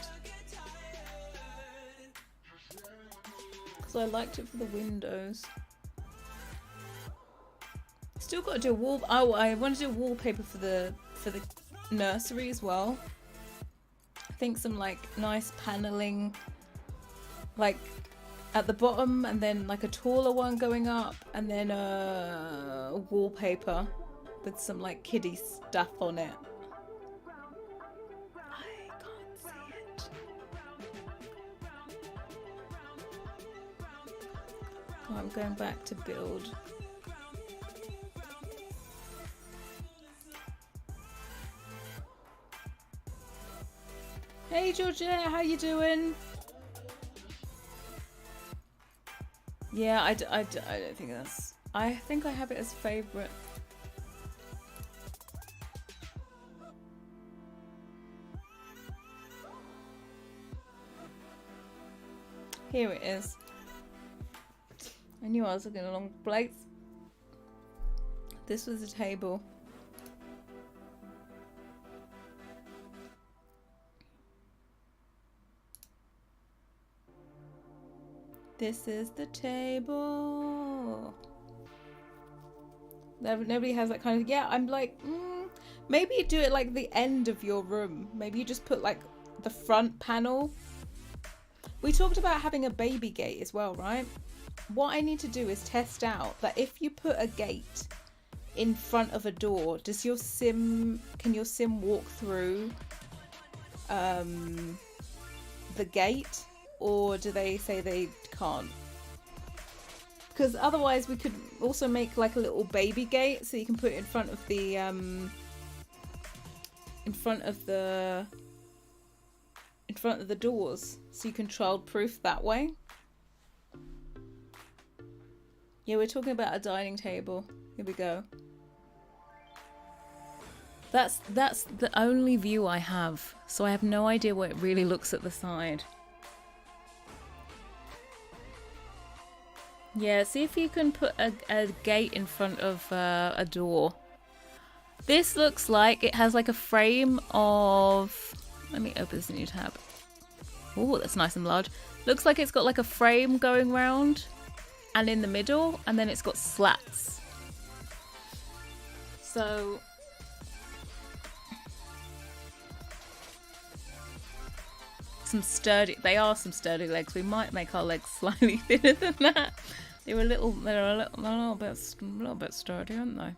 Speaker 1: because I liked it for the windows. Still got to do a wall. Oh, I want to do a wallpaper for the nursery as well. I think some like nice paneling, like at the bottom, and then like a taller one going up, and then a wallpaper with some like kiddie stuff on it. I'm going back to build. Hey Georgette, how you doing? Yeah, I don't think that's... I think I have it as favourite. Here it is. I knew I was looking along the plates. This was a table. This is the table. Nobody has that kind of... Yeah, I'm like... Maybe you do it like the end of your room. Maybe you just put like the front panel. We talked about having a baby gate as well, right? What I need to do is test out that if you put a gate in front of a door, can your sim walk through the gate, or do they say they can't? Because otherwise we could also make like a little baby gate so you can put it in front of the doors, so you can child-proof that way. Yeah, we're talking about a dining table. Here we go. That's the only view I have, so I have no idea what it really looks at the side. Yeah, see if you can put a gate in front of a door. This looks like it has like a frame of... Let me open this new tab. Oh, that's nice and large. Looks like it's got like a frame going round and in the middle, and then it's got slats. So... They are some sturdy legs. We might make our legs slightly thinner than that. They're a little bit sturdy, aren't they?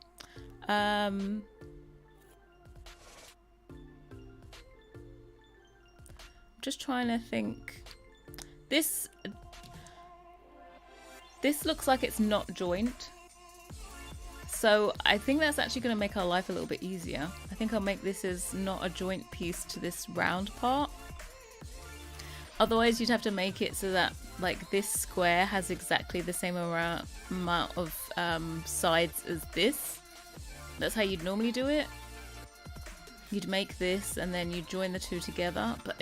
Speaker 1: Just trying to think. This looks like it's not joint. So I think that's actually going to make our life a little bit easier. I think I'll make this as not a joint piece to this round part. Otherwise, you'd have to make it so that like this square has exactly the same amount of sides as this. That's how you'd normally do it. You'd make this and then you join the two together. But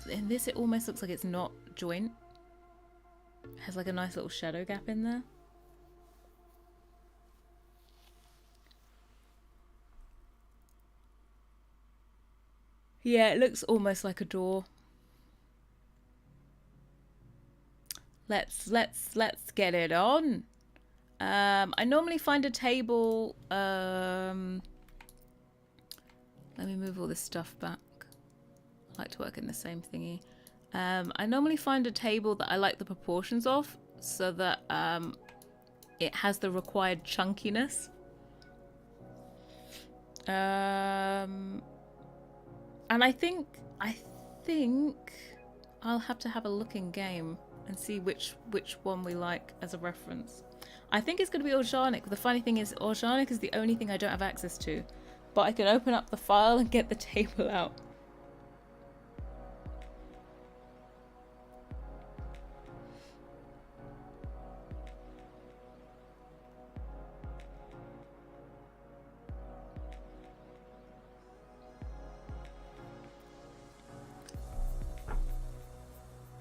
Speaker 1: in this, it almost looks like it's not joint. It has like a nice little shadow gap in there. Yeah, it looks almost like a door. Let's get it on. I normally find a table. Let me move all this stuff back. I like to work in the same thingy. I normally find a table that I like the proportions of, so that it has the required chunkiness. And I think I'll have to have a look in game and see which one we like as a reference. I think it's going to be organic. The funny thing is, organic is the only thing I don't have access to, but I can open up the file and get the table out.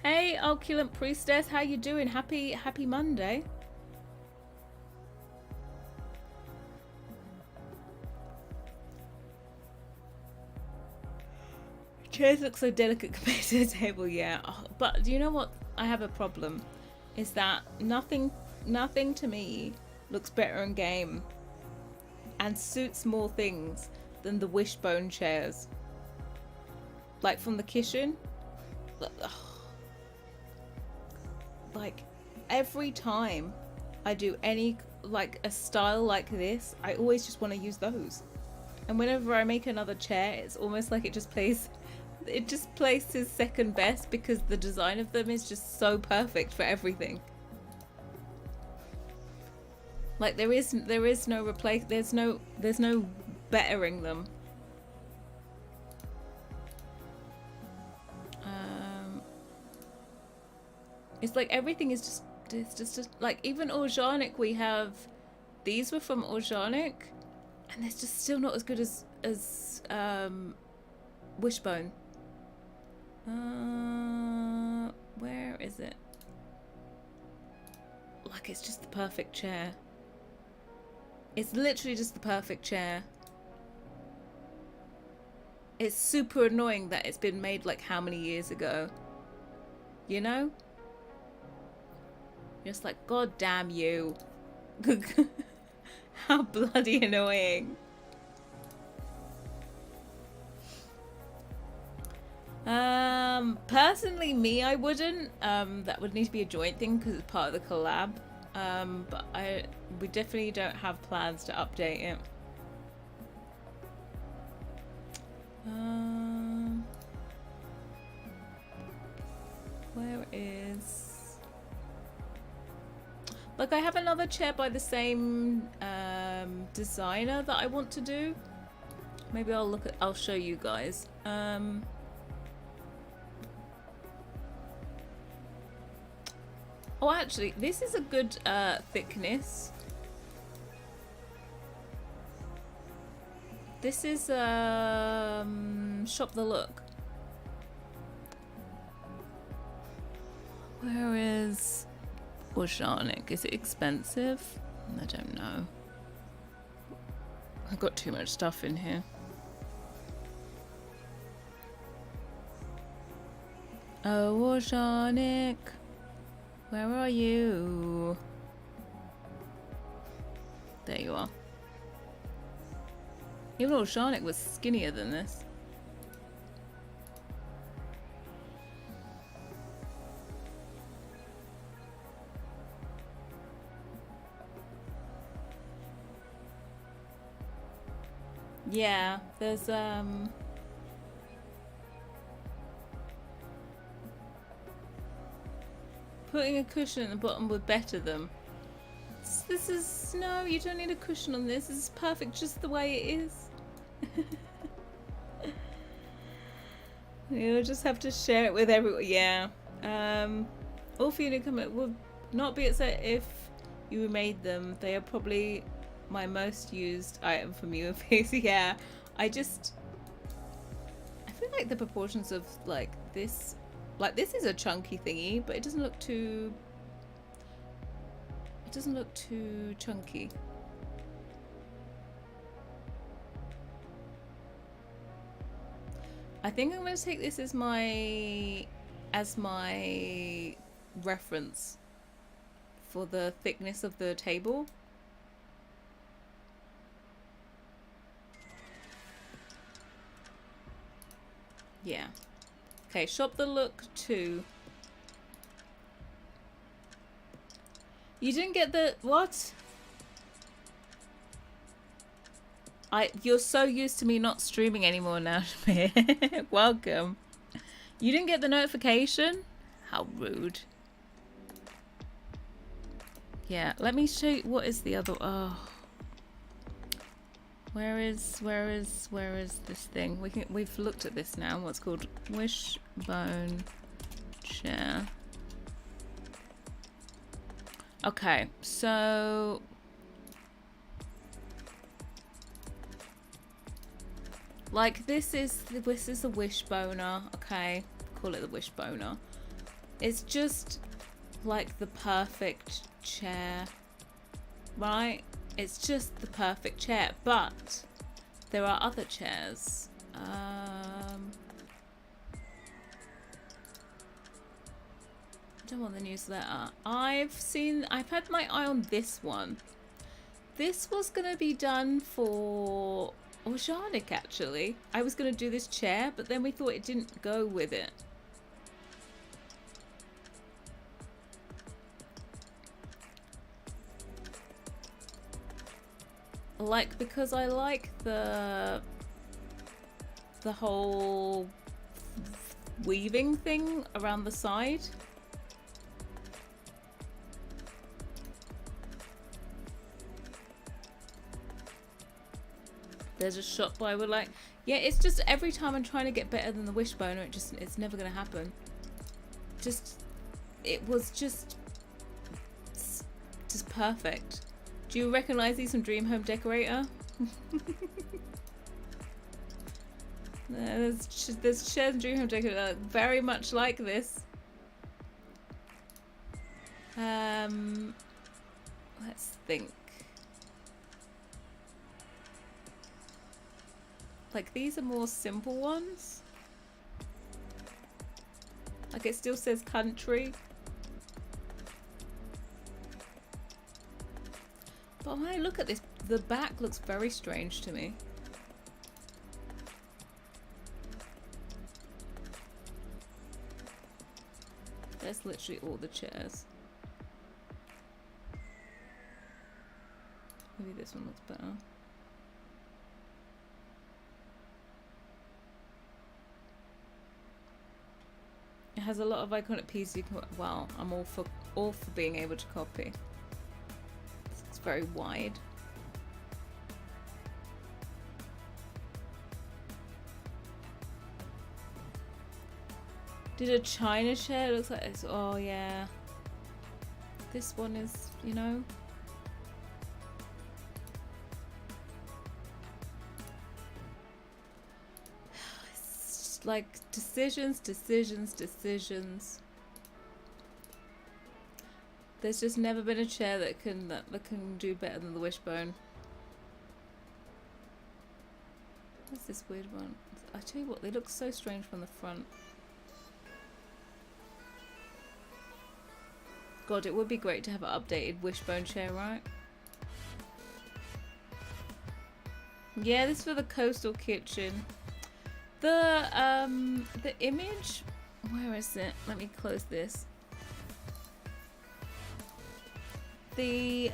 Speaker 1: Hey, Opulent Priestess, how you doing? Happy Monday. Chairs look so delicate compared to the table, yeah. Oh, but do you know what? I have a problem. Is that nothing to me looks better in game and suits more things than the wishbone chairs. Like from the kitchen. Like every time I do any like a style like this, I always just want to use those. And whenever I make another chair, it's almost like it just places second best because the design of them is just so perfect for everything. Like there is no replace. There's no bettering them. It's like everything is just like even organic. We have these were from organic, and they're just still not as good as wishbone. Where is it? Like it's just the perfect chair. It's literally just the perfect chair. It's super annoying that it's been made like how many years ago? You know? Just like, God damn you. How bloody annoying. Personally, me, I wouldn't. That would need to be a joint thing because it's part of the collab. But we definitely don't have plans to update it. Where is... Look, I have another chair by the same designer that I want to do. Maybe I'll show you guys. Oh, actually, this is a good thickness. This is Shop the Look. Where is Oceanic? Is it expensive? I don't know. I've got too much stuff in here. Oh, Oceanic. Where are you? There you are. Even Oceanic was skinnier than this. Yeah, there's putting a cushion at the bottom would better them. This is... No, you don't need a cushion on this. This is perfect just the way it is. You'll just have to share it with everyone. Yeah. All for you to come at would not be upset if you made them. They are probably my most used item from you. Yeah. I feel like the proportions of like this is a chunky thingy, but it doesn't look too chunky. I think I'm going to take this as my reference for the thickness of the table. Yeah. Okay, Shop the Look 2. You didn't get the... What? You're so used to me not streaming anymore now, Shamir. Welcome. You didn't get the notification? How rude. Yeah, let me show you... What is the other... Oh. Where is this thing? We've looked at this now. What's called wishbone chair. Okay, so like this is the wishboner. Okay, call it the wishboner. It's just like the perfect chair, right? It's just the perfect chair, but there are other chairs. I don't want the newsletter. I've had my eye on this one. This was gonna be done for Oceanic actually. I was gonna do this chair, but then we thought it didn't go with it. Like, because I like the whole weaving thing around the side. There's a shop I would like. Yeah, it's just every time I'm trying to get better than the wishboner, it's never gonna happen. It was just perfect. Do you recognise these from Dream Home Decorator? There's chairs in Dream Home Decorator that are very much like this. Let's think. Like, these are more simple ones. Like, it still says country. But when I look at this, the back looks very strange to me. That's literally all the chairs. Maybe this one looks better. It has a lot of iconic pieces you can. Well, I'm all for being able to copy. It's very wide. Did a China chair? It looks like this. Oh yeah. This one is, you know. It's like decisions. There's just never been a chair that can do better than the Wishbone. What's this weird one? I tell you what, they look so strange from the front. God, it would be great to have an updated Wishbone chair, right? Yeah, this is for the coastal kitchen. The image, where is it? Let me close this. The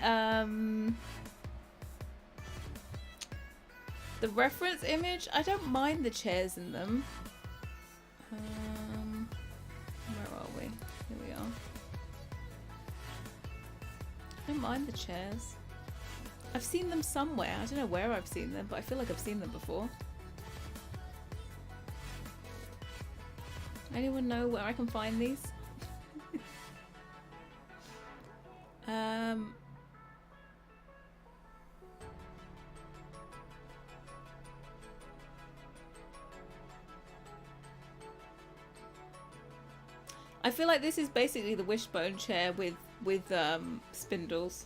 Speaker 1: reference image, I don't mind the chairs in them. Where are we? Here we are. I don't mind the chairs. I've seen them somewhere. I don't know where I've seen them, but I feel like I've seen them before. Anyone know where I can find these? I feel like this is basically the Wishbone chair with spindles.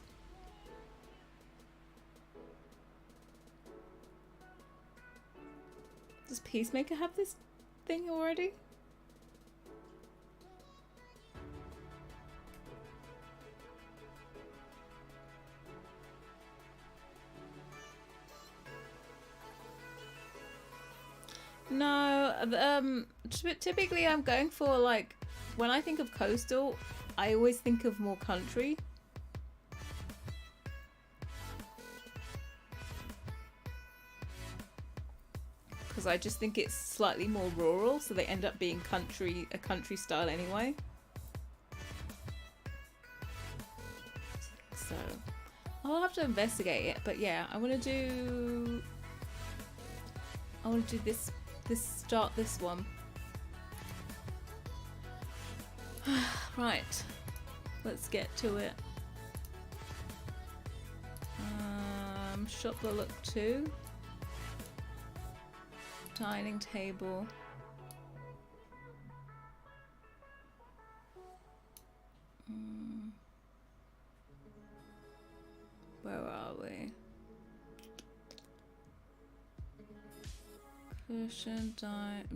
Speaker 1: Does Peacemaker have this thing already? No, typically I'm going for, like, when I think of coastal, I always think of more country. Because I just think it's slightly more rural, so they end up being a country style anyway. So I'll have to investigate it, but yeah, I want to do start this one. Right, let's get to it. Shop the look 2. Dining table. Where are we? Cushion dining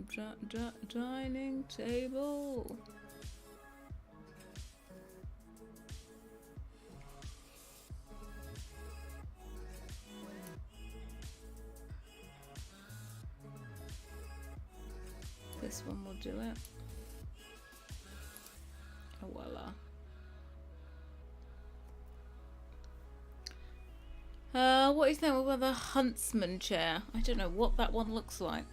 Speaker 1: table. This one will do it. Oh, voila. What do you think about the Huntsman chair? I don't know what that one looks like.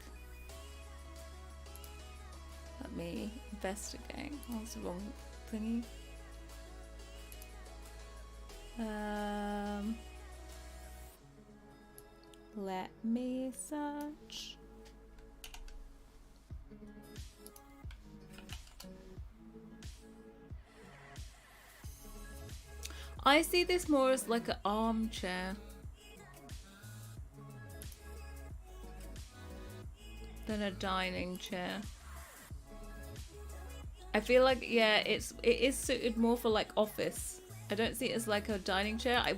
Speaker 1: Let me investigate. Oh, that's the wrong thingy. Let me search. I see this more as like an armchair than a dining chair. I feel like, yeah, it is suited more for like office. I don't see it as like a dining chair. I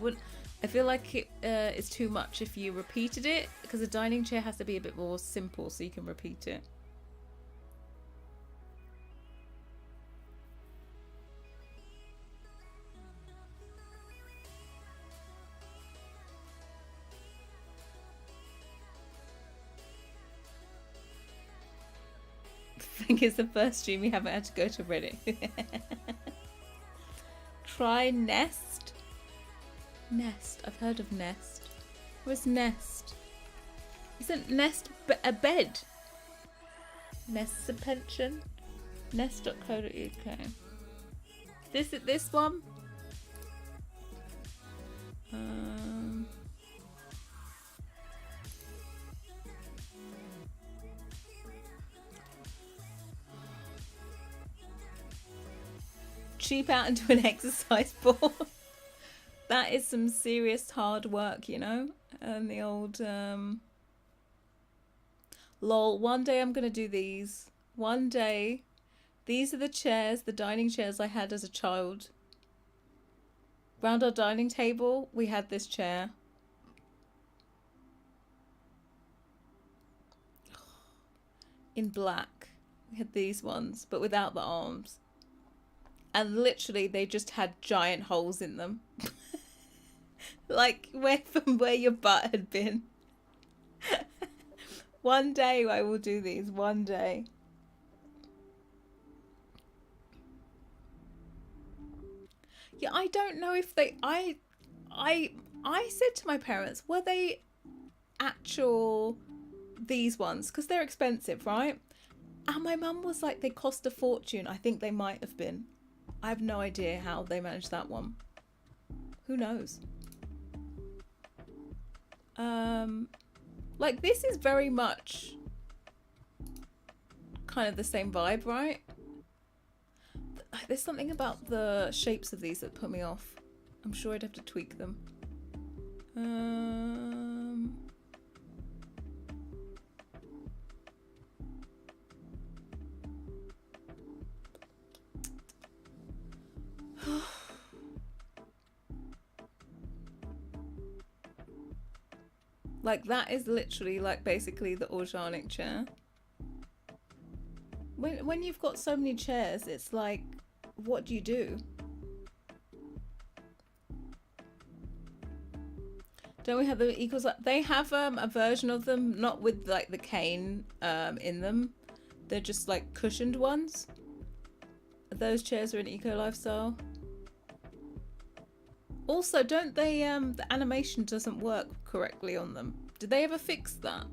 Speaker 1: feel like it is too much if you repeated it, because a dining chair has to be a bit more simple so you can repeat it. think it's the first stream you haven't had to go to Reddit. Try Nest. Nest. I've heard of Nest. Where's Nest? Isn't Nest a bed? Nest's a pension. Nest.co.uk. This one? Cheap out into an exercise ball. That is some serious hard work, you know? And the old lol, one day I'm gonna do these. One day. These are the chairs, the dining chairs I had as a child. Round our dining table, we had this chair. In black. We had these ones, but without the arms. And literally, they just had giant holes in them. Like, from where your butt had been. One day I will do these. One day. Yeah, I don't know if they... I said to my parents, were they actual... these ones? Because they're expensive, right? And my mum was like, they cost a fortune. I think they might have been. I have no idea how they managed that one. Who knows? Like, this is very much kind of the same vibe, right? There's something about the shapes of these that put me off. I'm sure I'd have to tweak them. Like, that is literally, like, basically the organic chair. When you've got so many chairs, it's like, what do you do? Don't we have the equals? They have a version of them, not with, like, the cane in them. They're just, like, cushioned ones. Those chairs are an eco lifestyle. Also, don't they, the animation doesn't work correctly on them. Did they ever fix that?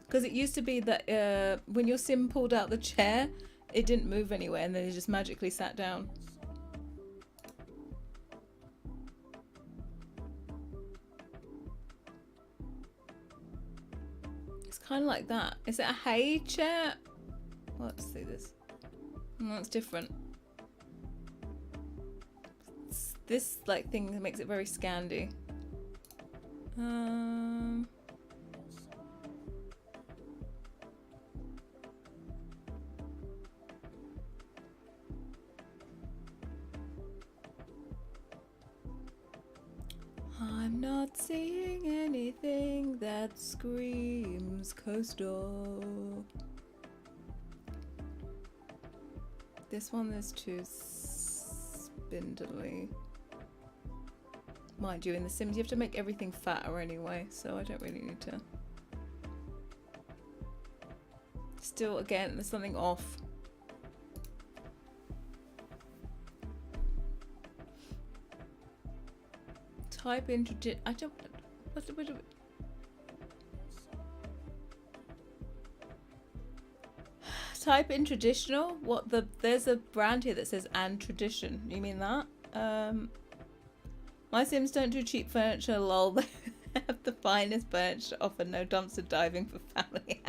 Speaker 1: Because it used to be that when your sim pulled out the chair, it didn't move anywhere and then it just magically sat down. It's kind of like that. Is it a hay chair? Well, let's see this. No, it's different. This like thing makes it very Scandi. I'm not seeing anything that screams coastal. This one is too spindly. Mind you, in The Sims you have to make everything fatter anyway, so I don't really need to. Still, again, there's something off. Type in I don't... What type in traditional? What the... There's a brand here that says and tradition. You mean that? My Sims don't do cheap furniture, lol. They have the finest furniture, offer no dumpster diving for family.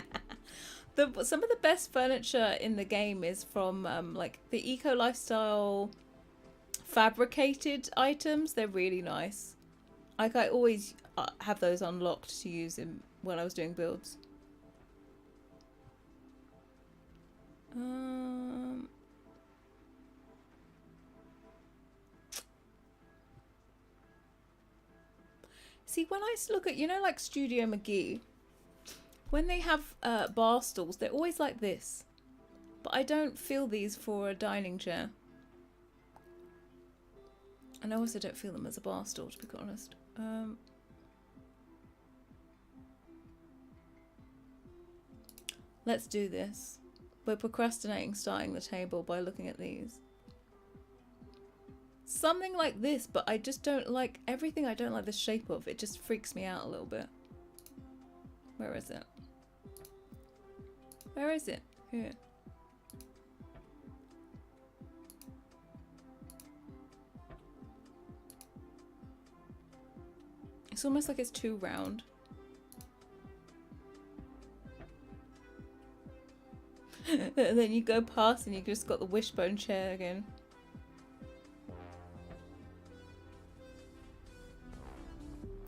Speaker 1: Some of the best furniture in the game is from like the eco lifestyle fabricated items. They're really nice. Like I always have those unlocked to use when I was doing builds. See, when I look at, you know, like Studio McGee, when they have bar stools, they're always like this. But I don't feel these for a dining chair. And I also don't feel them as a bar stool, to be quite honest. Let's do this. We're procrastinating starting the table by looking at these. Something like this, but I just don't like everything. I don't like the shape of it. Just freaks me out a little bit. Where is it? Where is it? Here. It's almost like it's too round. And then you go past and you just got the wishbone chair again.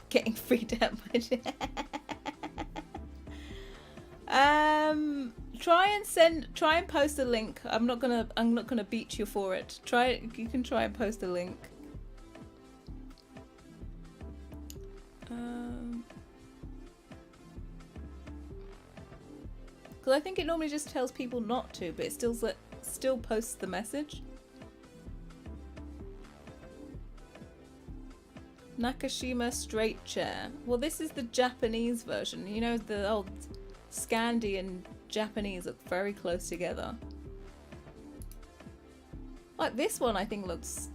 Speaker 1: Getting freaked out by chair. Try and post a link. I'm not gonna beat you for it. You can try and post a link. Because I think it normally just tells people not to, but it still posts the message. Nakashima straight chair. Well, this is the Japanese version. You know, the old Scandi and Japanese look very close together. Like this one, I think looks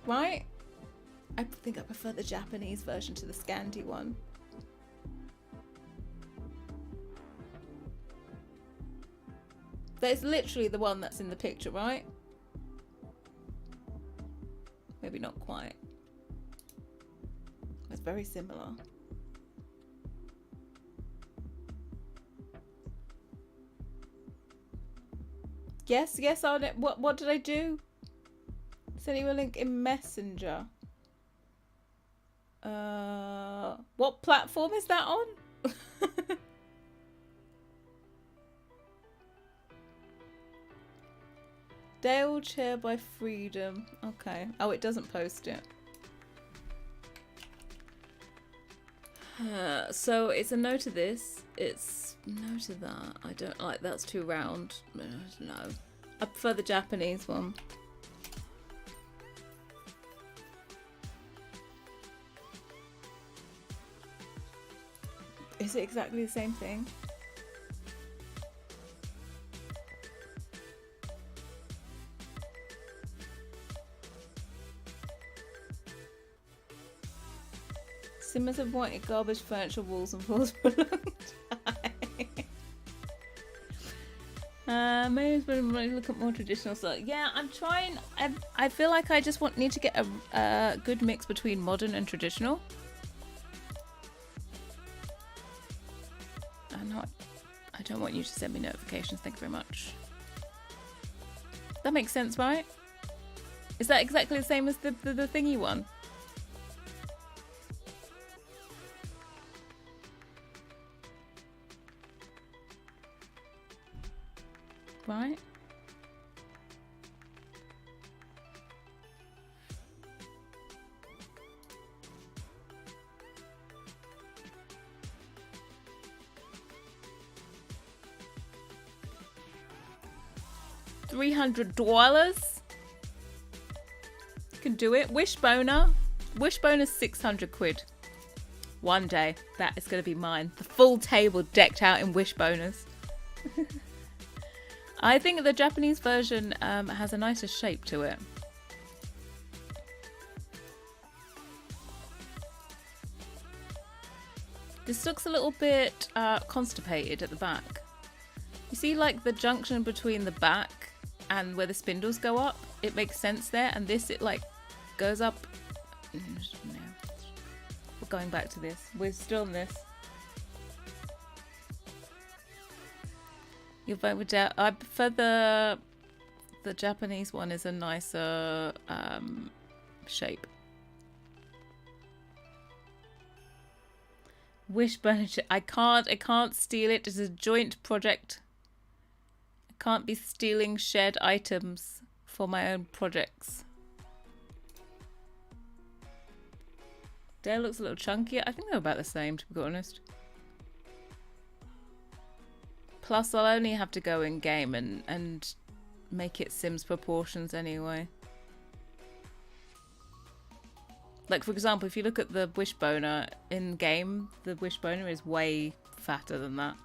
Speaker 1: right. I think I prefer the Japanese version to the Scandi one. That's literally the one that's in the picture, right? Maybe not quite. It's very similar. Yes, what did I do? Send you a link in Messenger. What platform is that on? Dale chair by Freedom. Okay. Oh, it doesn't post it. So it's a no to this. It's no to that. I don't like that's too round. No. I prefer the Japanese one. Is it exactly the same thing? Simmers have wanted garbage furniture, walls and floors for a long time. Maybe it's when I look at more traditional stuff. Yeah, I'm trying. I feel like I just need to get a good mix between modern and traditional. I don't want you to send me notifications. Thank you very much. That makes sense, right? Is that exactly the same as the thingy one? Right? $300. Can do it. Wishboner. Wishboner's 600 quid. One day, that is going to be mine. The full table decked out in wishboners. I think the Japanese version has a nicer shape to it. This looks a little bit constipated at the back. You see like the junction between the back and where the spindles go up? It makes sense there. And this, it like goes up. No. We're going back to this. We're still on this. You'll vote with Dell. I prefer the Japanese one is a nicer shape. Wishbone. I can't steal it. It's a joint project. I can't be stealing shared items for my own projects. Dale looks a little chunkier. I think they're about the same, to be honest. Plus, I'll only have to go in game and make it Sims proportions anyway. Like, for example, if you look at the wishboner in game, the wishboner is way fatter than that.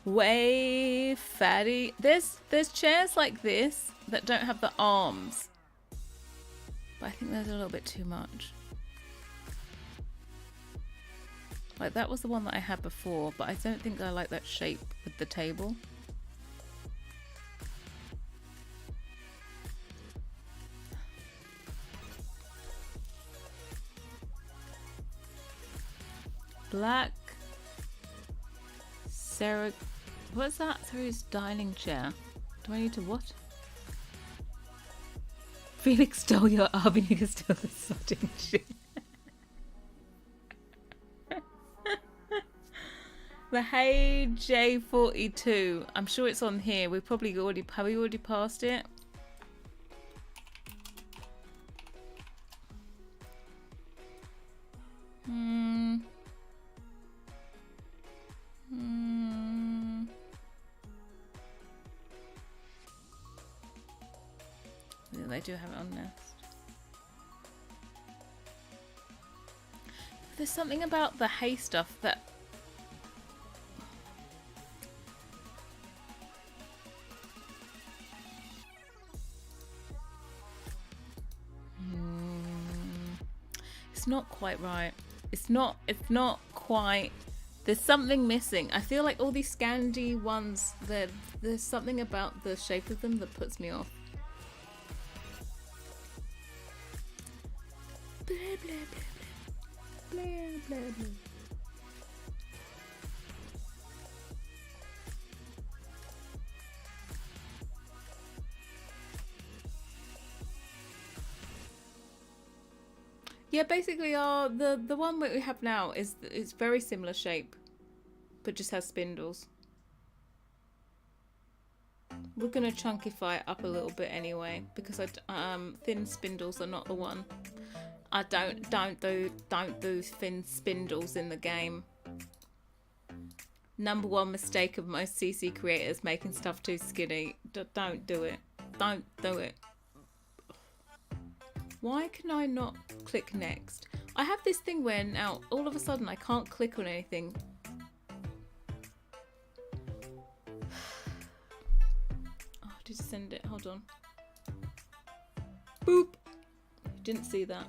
Speaker 1: Way fatty. There's chairs like this that don't have the arms, but I think there's a little bit too much. Like that was the one that I had before, but I don't think I like that shape with the table. Black Sarah, what's that? Sarah's dining chair. Do I need to what? Felix stole your oven, you can steal the sorting chair. The Hey J42. I'm sure it's on here. We probably already, have we already passed it? Yeah, they do have it on Nest. There's something about the hay stuff that it's not quite right. It's not quite. There's something missing. I feel like all these Scandi ones, there's something about the shape of them that puts me off. Blah, blah, blah, blah. Blah, blah, blah. Yeah, basically, the one that we have now is very similar shape, but just has spindles. We're gonna chunkify it up a little bit anyway, because thin spindles are not the one. I don't do thin spindles in the game. Number one mistake of most CC creators, making stuff too skinny. Don't do it. Don't do it. Why can I not click next? I have this thing where now all of a sudden I can't click on anything. Oh, did you send it? Hold on. Boop. Didn't see that.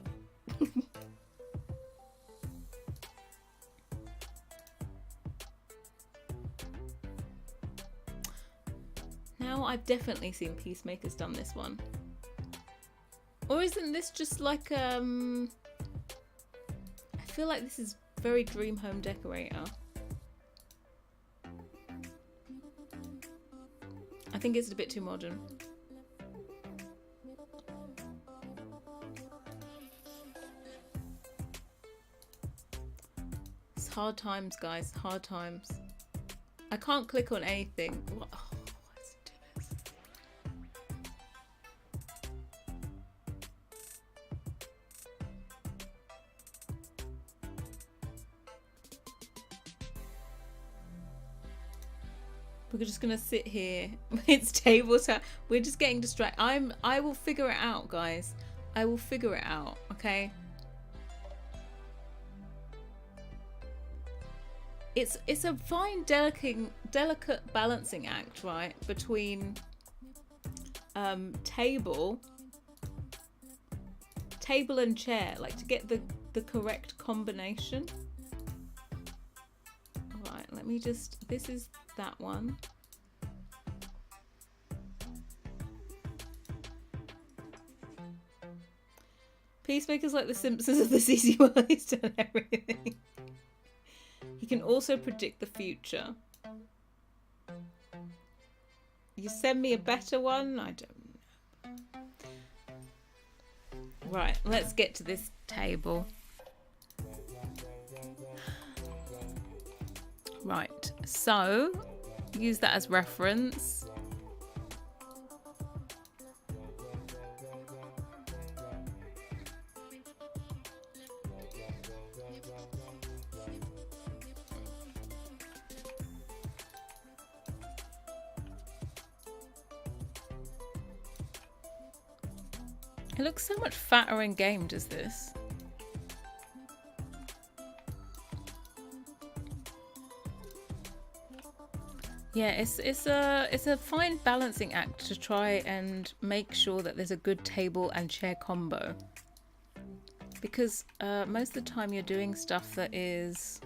Speaker 1: Now I've definitely seen Peacemakers done this one. Or isn't this just like I feel like this is very Dream Home Decorator. I think it's a bit too modern. It's hard times, guys. Hard times. I can't click on anything. What? Oh, let's do this. We're just gonna sit here. It's table time. We're just getting distracted. I will figure it out, guys. I will figure it out. Okay. It's a fine, delicate balancing act, right, between table and chair, like to get the correct combination. Right, let me just. This is that one. Peacemaker's like the Simpsons of the CC world. He's done everything. He can also predict the future. You send me a better one? I don't know. Right, let's get to this table. Right, so use that as reference. It looks so much fatter in game, does this? Yeah, it's a fine balancing act to try and make sure that there's a good table and chair combo. Because most of the time you're doing stuff that is,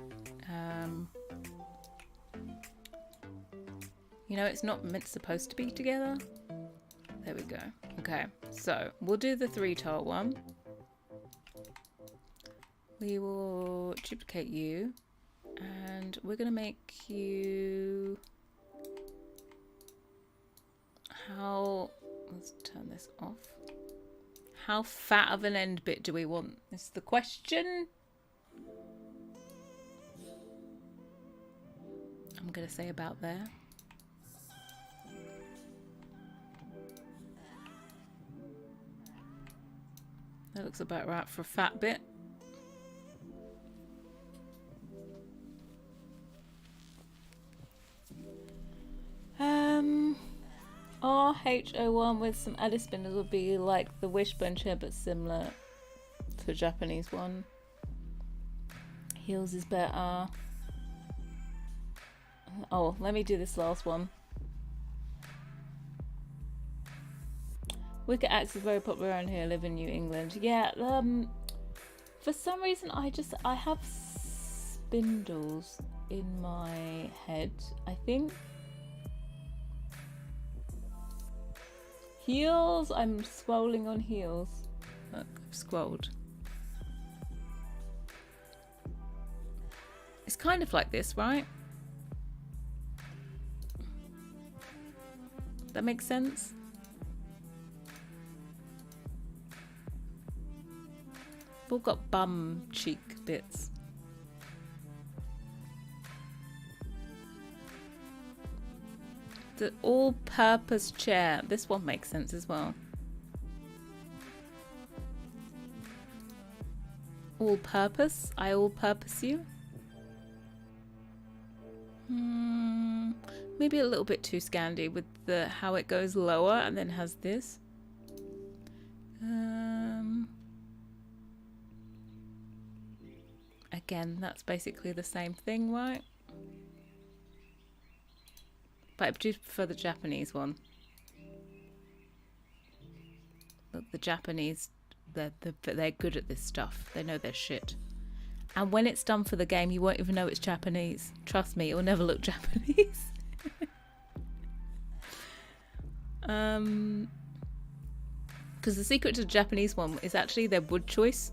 Speaker 1: you know, it's not supposed to be together. There we go. Okay, so we'll do the 3-tile one. We will duplicate you, and we're gonna make you. Let's turn this off. How fat of an end bit do we want? Is the question. I'm gonna say about there. That looks about right for a fat bit. RH01 with some added spinners would be like the wishbone chair, but similar to the Japanese one. Heels is better. Oh, let me do this last one. Wicker axe is very popular around here. I live in New England. Yeah, for some reason I have spindles in my head, I think. Heels, I'm scrolling on heels. Look, I've scrolled. It's kind of like this, right? That makes sense? We've all got bum cheek bits. The all-purpose chair. This one makes sense as well. All-purpose? I all-purpose you? Maybe a little bit too Scandi with the how it goes lower and then has this. Again, that's basically the same thing, right? But I do prefer the Japanese one. Look, the Japanese, they're good at this stuff. They know their shit. And when it's done for the game, you won't even know it's Japanese. Trust me, it will never look Japanese. Because the secret to the Japanese one is actually their wood choice.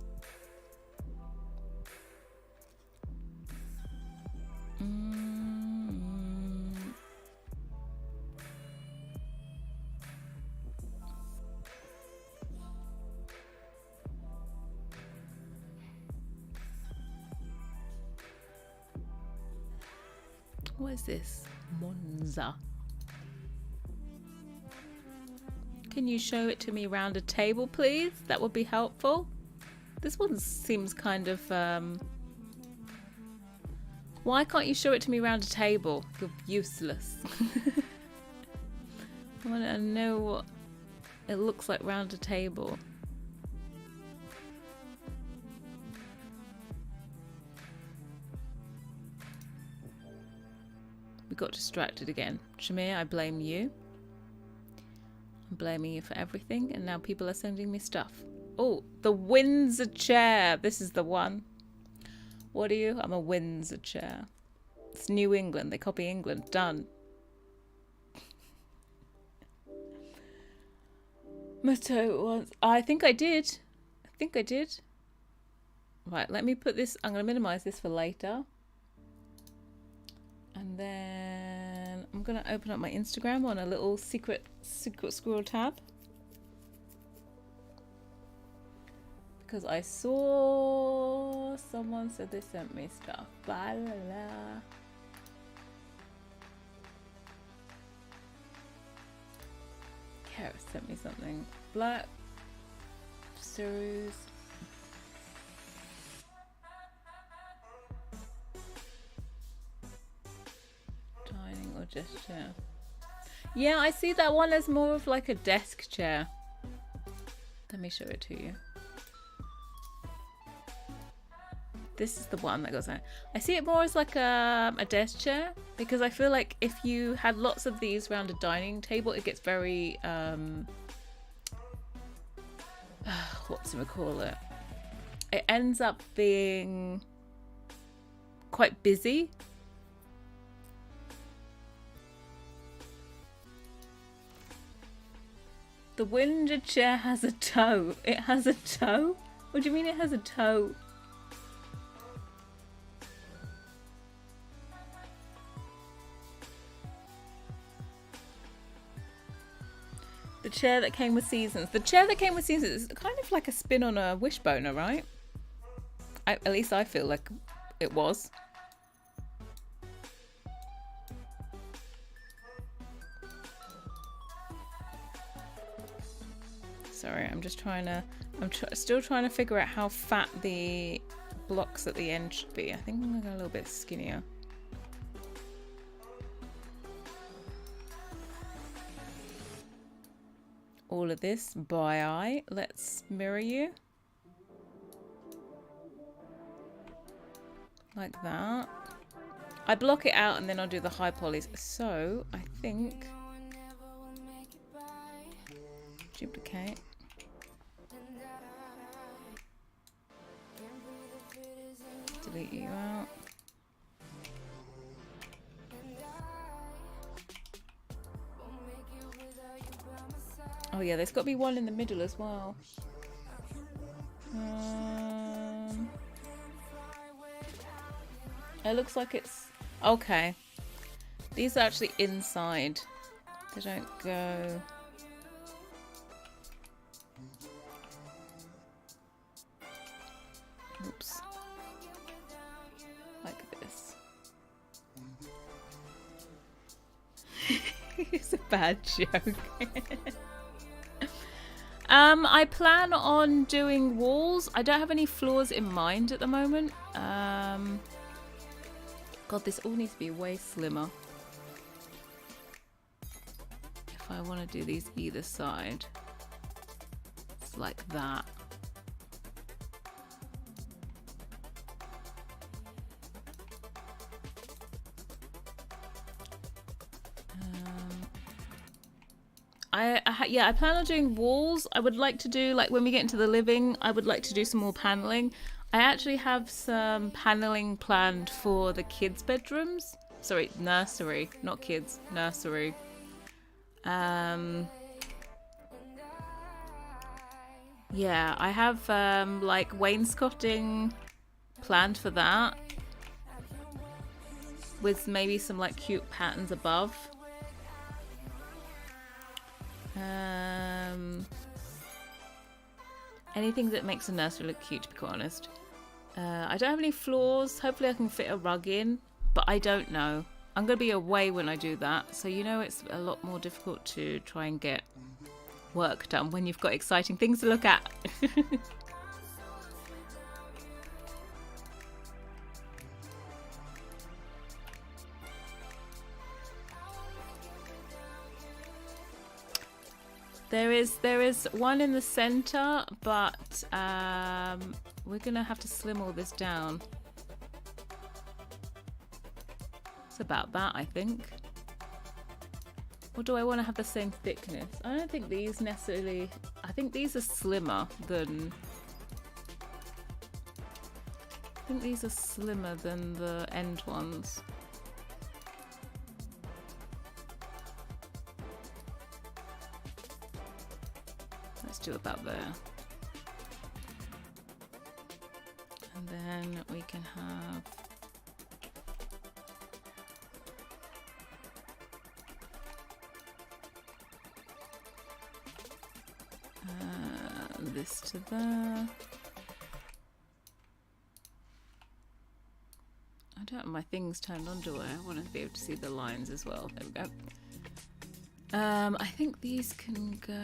Speaker 1: What is this? Monza. Can you show it to me around a table, please? That would be helpful. This one seems kind of... Why can't you show it to me around a table? You're useless. I want to know what it looks like round a table. We got distracted again. Shamir, I blame you. I'm blaming you for everything, and now people are sending me stuff. Oh, the Windsor chair. This is the one. What are you? I'm a Windsor chair. It's New England. They copy England. Done. Motto once. I think I did. I think I did. Right, let me put this. I'm going to minimize this for later. And then I'm going to open up my Instagram on a little secret squirrel tab. Because I saw someone said they sent me stuff. Blah, la, la. Kara sent me something. Black series. Dining or just chair. Yeah, I see that one as more of like a desk chair. Let me show it to you. This is the one that goes on. I see it more as like a desk chair, because I feel like if you had lots of these around a dining table, it gets very what's it call it? It ends up being quite busy. The window chair has a toe. It has a toe? What do you mean it has a toe? The chair that came with seasons. The chair that came with seasons is kind of like a spin on a wishboner, right? At least I feel like it was. Sorry, I'm just trying to... still trying to figure out how fat the blocks at the end should be. I think I'm going to go a little bit skinnier. All of this by eye. Let's mirror you. Like that. I block it out and then I'll do the high polys. So, I think... duplicate. Delete you out. Oh yeah, there's got to be one in the middle as well. It looks like it's... okay. These are actually inside. They don't go... oops. Like this. It's a bad joke. I plan on doing walls. I don't have any floors in mind at the moment. God, this all needs to be way slimmer. If I want to do these either side, it's like that. I plan on doing walls. I would like to do, like when we get into the living, I would like to do some more paneling. I actually have some paneling planned for the kids' bedrooms. Sorry, nursery, not kids, nursery. Yeah, I have like wainscoting planned for that, with maybe some like cute patterns above. Anything that makes a nursery look cute, to be quite honest. I don't have any floors. Hopefully I can fit a rug in, but I don't know. I'm going to be away when I do that, so you know it's a lot more difficult to try and get work done when you've got exciting things to look at. There is one in the center, but we're gonna have to slim all this down. It's about that, I think. Or do I want to have the same thickness? I don't think these necessarily... I think these are slimmer than... I think these are slimmer than the end ones. Let's do about there. And then we can have... this to there. I don't have my things turned on, do I? I want to be able to see the lines as well. There we go. I think these can go...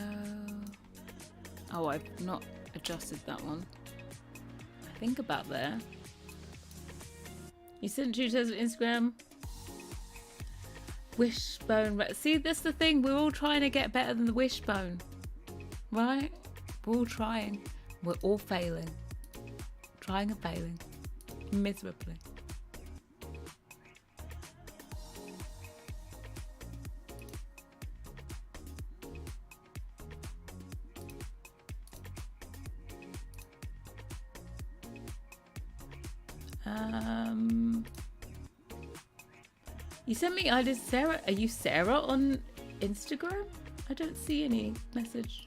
Speaker 1: Oh, I've not adjusted that one. I think about there. You sent 2 tests on Instagram. Wishbone. See, that's the thing. We're all trying to get better than the wishbone. Right? We're all trying. We're all failing. Trying and failing. Miserably. You sent me, Sarah. Are you Sarah on Instagram? I don't see any message.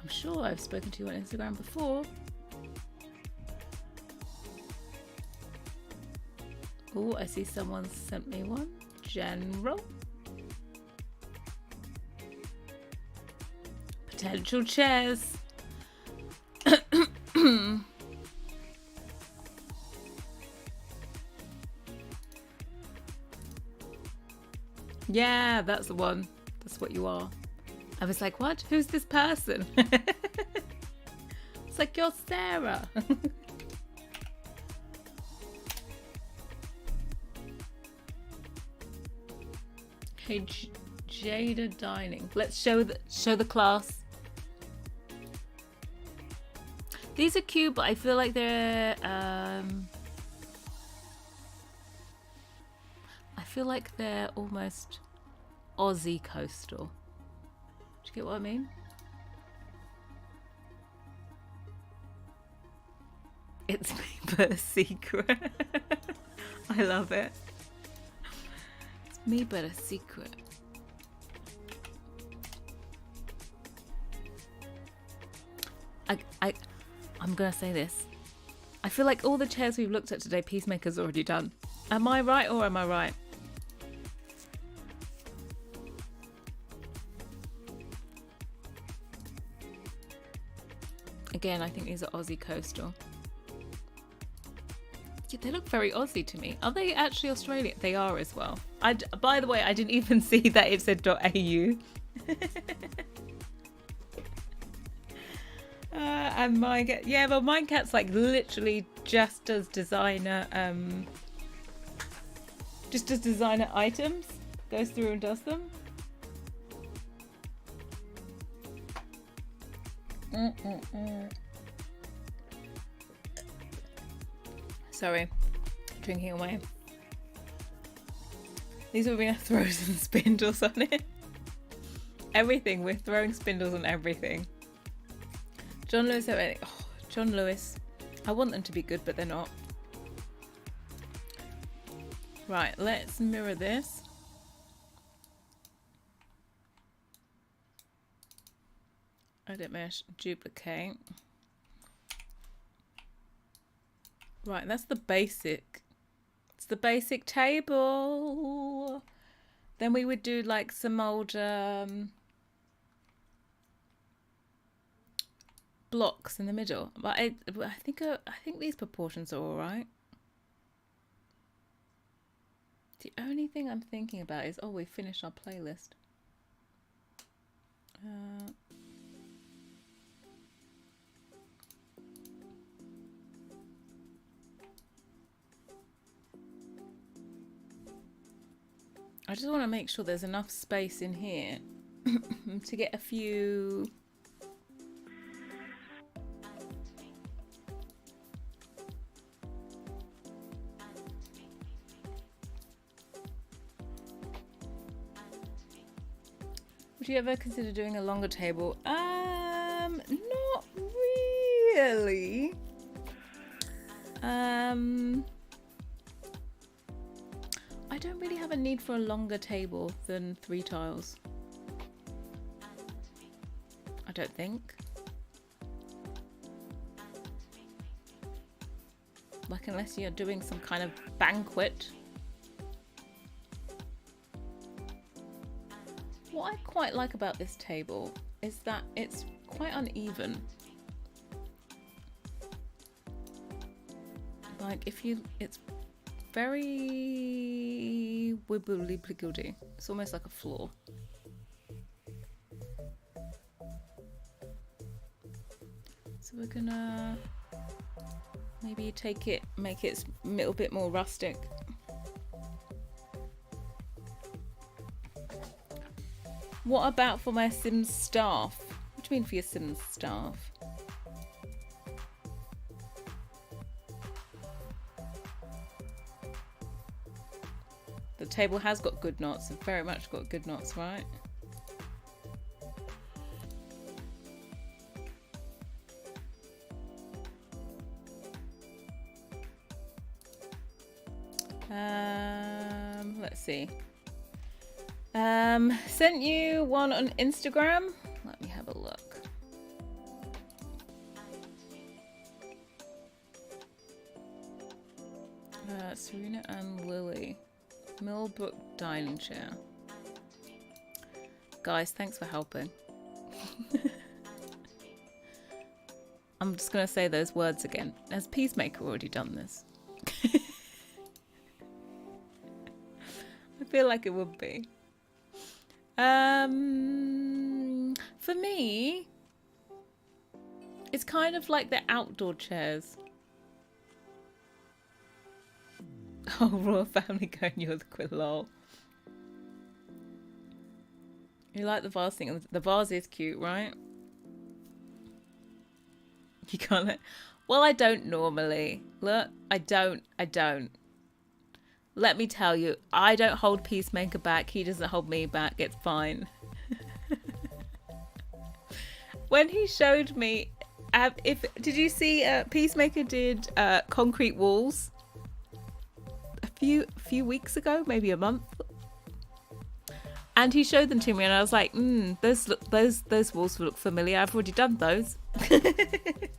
Speaker 1: I'm sure I've spoken to you on Instagram before. Oh, I see someone sent me one. General. Potential chairs. Yeah, that's the one. That's what you are. I was like, what? Who's this person? It's like, you're Sarah. Okay, Jada Dining. Let's show the class. These are cute, but I feel like they're almost Aussie coastal. Do you get what I mean? It's me but a secret. I love it. It's me but a secret. I'm gonna say this. I feel like all the chairs we've looked at today, Peacemaker's already done. Am I right or am I right? Again, I think these are Aussie coastal. Yeah, they look very Aussie to me. Are they actually Australian? They are as well. By the way, I didn't even see that it said .au. And my cat, yeah, well, my cat's like literally just does designer, items. Goes through and does them. Sorry, drinking away. These are going to throw some spindles on it. Everything, we're throwing spindles on everything. John Lewis, John Lewis. I want them to be good, but they're not. Right, let's mirror this. Edit mesh, duplicate. Right, that's the basic. It's the basic table. Then we would do like some old blocks in the middle. But I think these proportions are all right. The only thing I'm thinking about is, we finished our playlist. I just want to make sure there's enough space in here to get a few. Would you ever consider doing a longer table? Not really. I don't really have a need for a longer table than 3 tiles. I don't think. Like, unless you're doing some kind of banquet. What I quite like about this table is that it's quite uneven. Like, it's very wibbly piggledy. It's almost like a floor. So we're gonna maybe make it a little bit more rustic. What about for my Sims staff? do you mean for your Sims staff? The table has got good knots. It's very much got good knots, right? Let's see. Sent you one on Instagram. Let me have a look. Serena and Lily. Millbrook dining chair. Guys, thanks for helping. I'm just going to say those words again. Has Peacemaker already done this? I feel like it would be. For me, it's kind of like the outdoor chairs. Oh, Royal Family going, you're the quill, lol. You like the vase thing? The vase is cute, right? You can't. Well, I don't normally. Look, I don't. Let me tell you, I don't hold Peacemaker back. He doesn't hold me back. It's fine. When he showed me, did you see Peacemaker did concrete walls a few weeks ago, maybe a month, and he showed them to me, and I was like, those walls look familiar. I've already done those. It's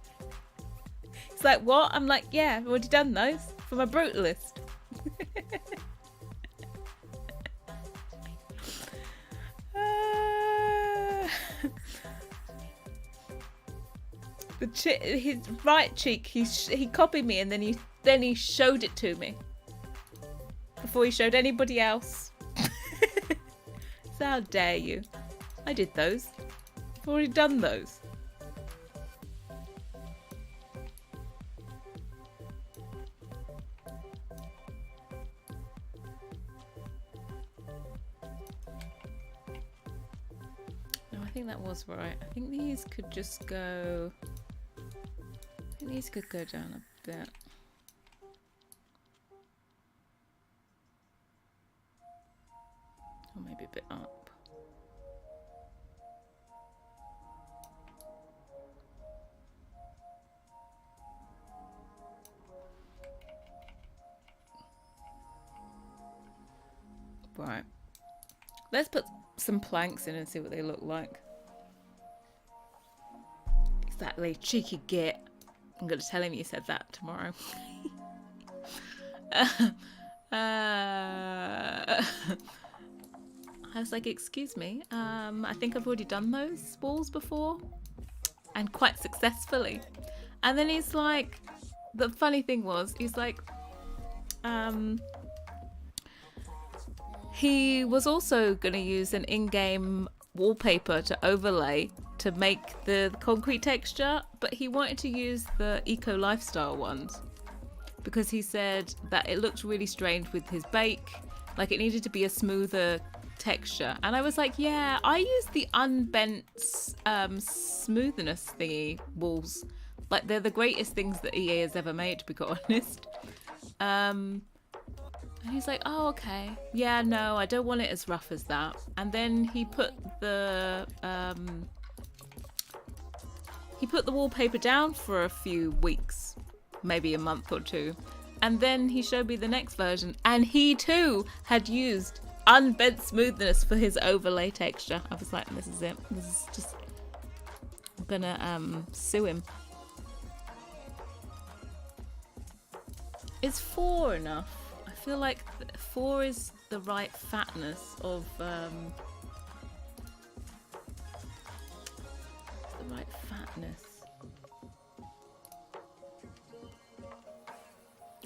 Speaker 1: like, what? I'm like, yeah, I've already done those for my brutalist. His right cheek, he copied me, and then he showed it to me before he showed anybody else. So how dare you? I did those. I've already done those. No, I think that was right. I think these could just go... I think these could go down a bit. Or maybe a bit up. Right. Let's put some planks in and see what they look like. Exactly. Cheeky git. I'm going to tell him you said that tomorrow. I was like, excuse me, I think I've already done those walls before, and quite successfully. And then he's like, the funny thing was, he's like, he was also going to use an in-game wallpaper to overlay to make the concrete texture, but he wanted to use the eco lifestyle ones because he said that it looked really strange with his bake, like it needed to be a smoother texture. And I was like, yeah, I use the unbent smoothness thingy walls, like they're the greatest things that EA has ever made, to be quite honest. And he's like, oh, okay, yeah, no, I don't want it as rough as that. And then he put the wallpaper down for a few weeks, maybe a month or two, and then he showed me the next version, and he too had used unbent smoothness for his overlay texture. I was like, this is it. This is just... I'm gonna sue him. Is 4 enough? I feel like 4 is the right fatness of the right fatness.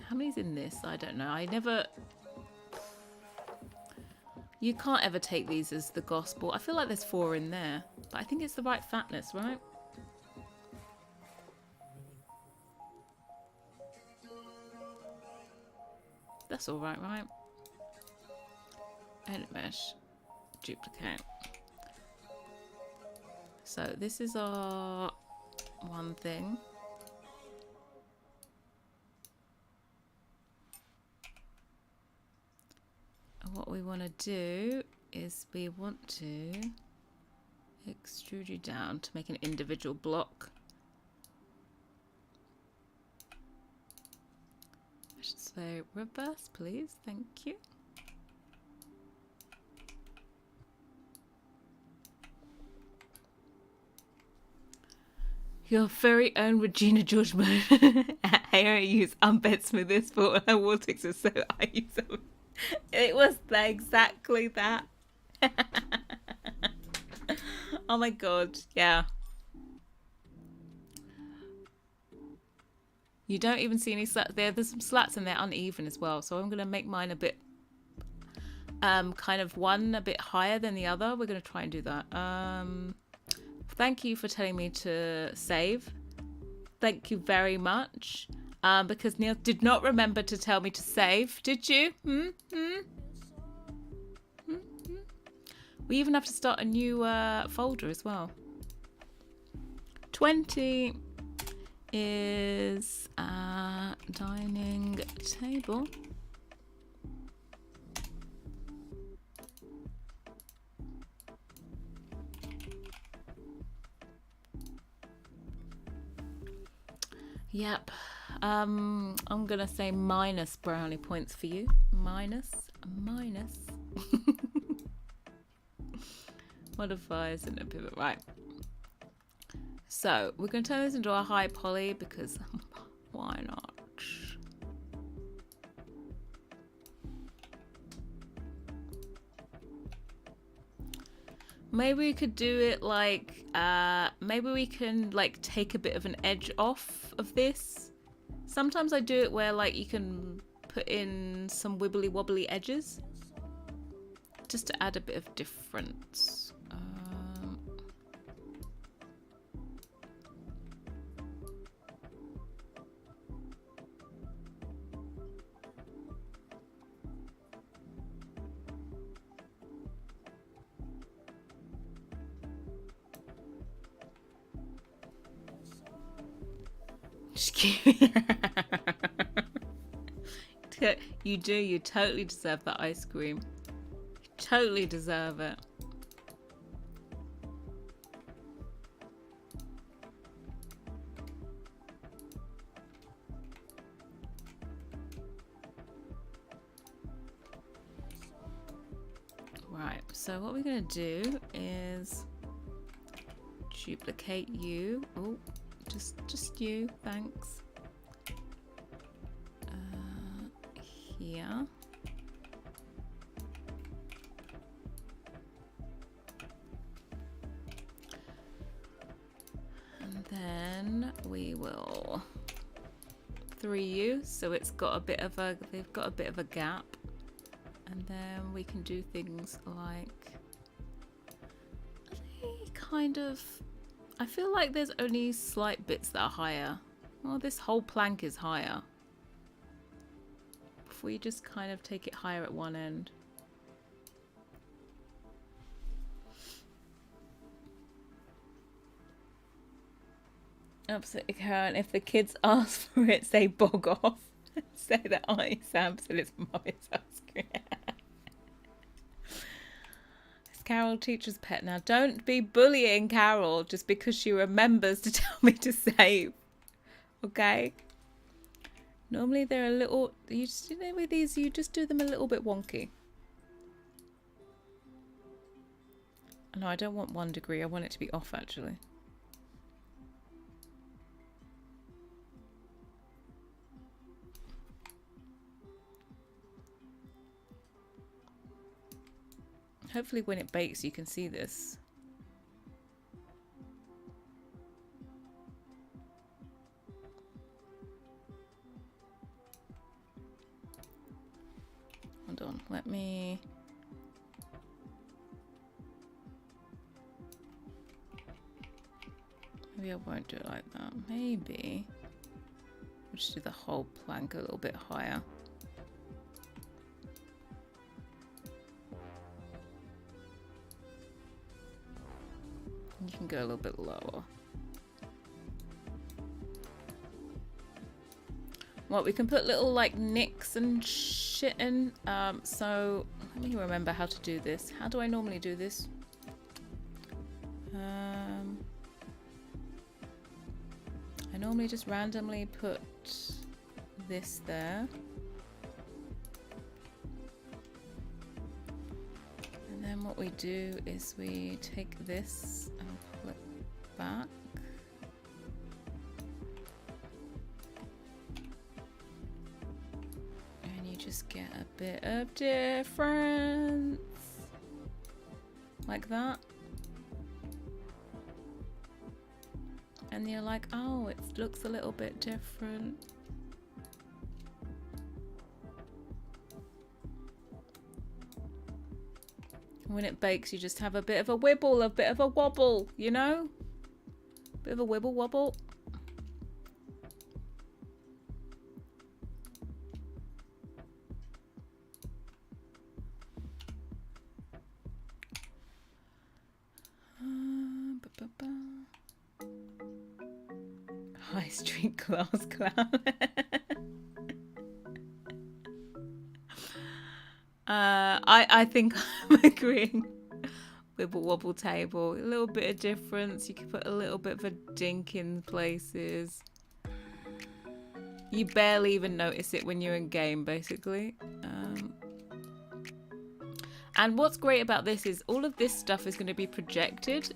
Speaker 1: How many's in this? I don't know. I never... You can't ever take these as the gospel. I feel like there's 4 in there, but I think it's the right fatness, right? That's all right, right? Edit mesh, duplicate. So this is our one thing. And what we want to do is we want to extrude you down to make an individual block. I should say reverse, please. Thank you. Your very own Regina George Harrie used unbed smoothest for her water mixer, so I use them. It was exactly that. Oh my god, yeah. You don't even see any slats. There's some slats and they're uneven as well. So I'm going to make mine a bit, kind of one a bit higher than the other. We're going to try and do that. Thank you for telling me to save. Thank you very much. Because Neil did not remember to tell me to save. Did you? We even have to start a new folder as well. 20 is a dining table. Yep. I'm gonna say minus brownie points for you. Minus. Modifiers and a pivot. Right. So we're going to turn this into a high poly because why not? Maybe we could do it like, maybe we can like take a bit of an edge off of this. Sometimes I do it where like you can put in some wibbly wobbly edges just to add a bit of difference. You do. You totally deserve that ice cream. You totally deserve it. Right. So what we're going to do is duplicate you. Oh, just you. Thanks. Here. And then we will 3U, so it's got a bit of a, they've got a bit of a gap. And then we can do things like, are they kind of, I feel like there's only slight bits that are higher. Well, this whole plank is higher. If we just kind of take it higher at one end. Absolutely, Karen. If the kids ask for it, say bog off. Say that I, Sam, so it's mommy's ice cream. It's Carol teacher's pet now. Don't be bullying Carol just because she remembers to tell me to save. Okay? Normally they're a little, you just, you know, with these, you just do them a little bit wonky. No, I don't want 1 degree. I want it to be off, actually. Hopefully when it bakes, you can see this. Hold on, let me... Maybe I won't do it like that. Maybe we'll just do the whole plank a little bit higher. You can go a little bit lower. Well, we can put little like nicks and shit in. So let me remember how to do this. How do I normally do this? I normally just randomly put this there. And then what we do is we take this and pull it back. And you just get a bit of difference. Like that. And you're like, oh, it looks a little bit different. When it bakes, you just have a bit of a wibble, a bit of a wobble, you know? Bit of a wibble wobble. High street class clown. I think I'm agreeing. Wibble wobble table, a little bit of difference. You can put a little bit of a dink in places. You barely even notice it when you're in game, basically. And what's great about this is all of this stuff is going to be projected.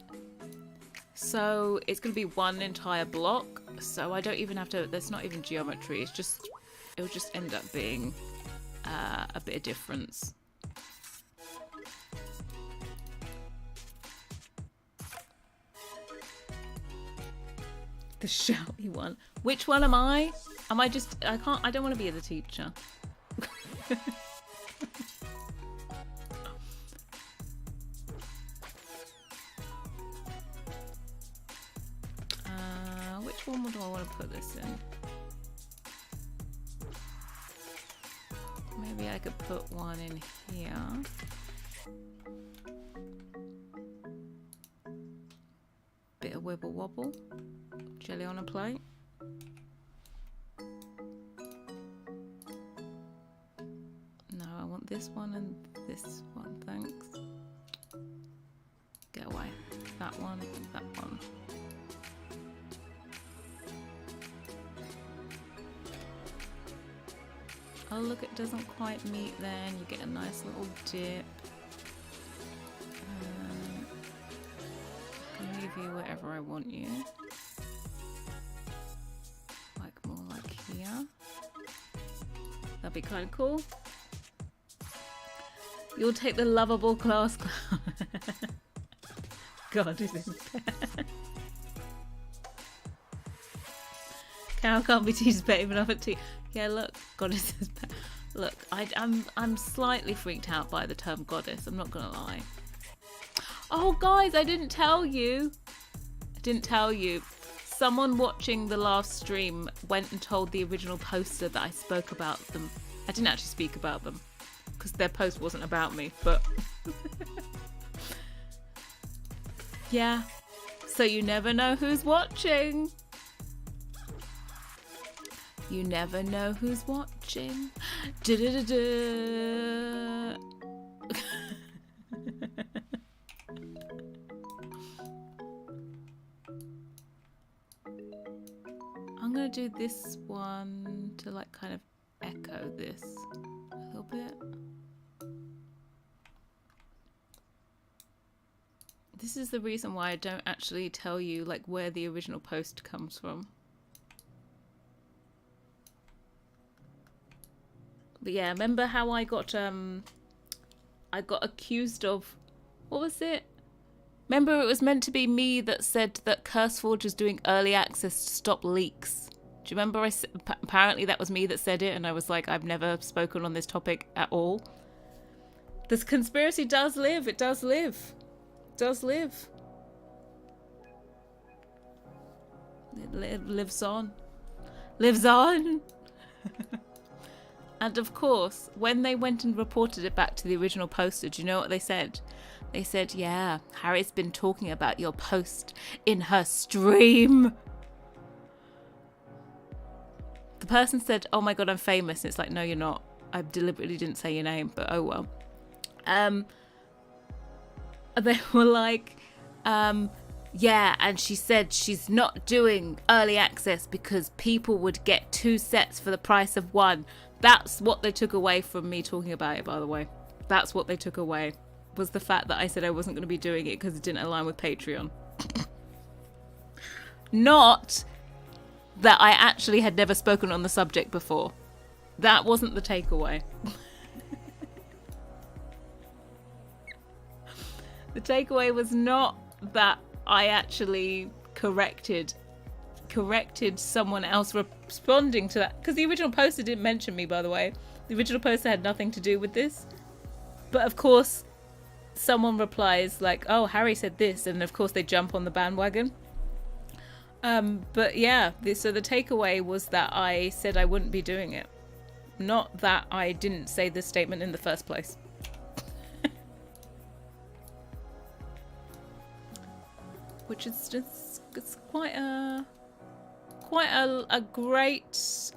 Speaker 1: So it's going to be one entire block. So I don't even have to, there's not even geometry. It's just, it'll just end up being a bit of difference. The shouty one. Which one am I? Am I just, I don't want to be the teacher. Which one do I want to put this in? Maybe I could put one in here. Bit of wibble wobble. Jelly on a plate. No, I want this one and this one, thanks. Get away. That one, that one. Oh look, it doesn't quite meet then. You get a nice little dip. I can leave you wherever I want you. Like more like here. That'd be kind of cool. You'll take the lovable class clown. God, is this bad? Cow can't be teased better enough at tea. Yeah, look, goddess is bad. Look, I'm slightly freaked out by the term goddess. I'm not gonna lie. Oh, guys, I didn't tell you. I didn't tell you. Someone watching the last stream went and told the original poster that I spoke about them. I didn't actually speak about them because their post wasn't about me, but yeah. So you never know who's watching. You never know who's watching. Da-da-da-da. I'm gonna do this one to like kind of echo this a little bit. This is the reason why I don't actually tell you like where the original post comes from. But yeah, remember how I got accused of, what was it? Remember it was meant to be me that said that CurseForge was doing early access to stop leaks. Do you remember apparently that was me that said it, and I was like, I've never spoken on this topic at all. This conspiracy does live. It does live. It does live. It lives on. Lives on. And of course, when they went and reported it back to the original poster, do you know what they said? They said, yeah, Harrie's been talking about your post in her stream. The person said, oh my God, I'm famous. And it's like, no, you're not. I deliberately didn't say your name, but oh well. They were like, yeah, and she said she's not doing early access because people would get 2 sets for the price of 1. That's what they took away from me talking about it, by the way. That's what they took away, was the fact that I said I wasn't going to be doing it because it didn't align with Patreon. Not that I actually had never spoken on the subject before. That wasn't the takeaway. The takeaway was not that I actually corrected someone else responding to that, because the original poster didn't mention me, by the way. The original poster had nothing to do with this, but of course someone replies like, oh, Harrie said this, and of course they jump on the bandwagon. But yeah, so the takeaway was that I said I wouldn't be doing it, not that I didn't say this statement in the first place. Which is just, it's quite a great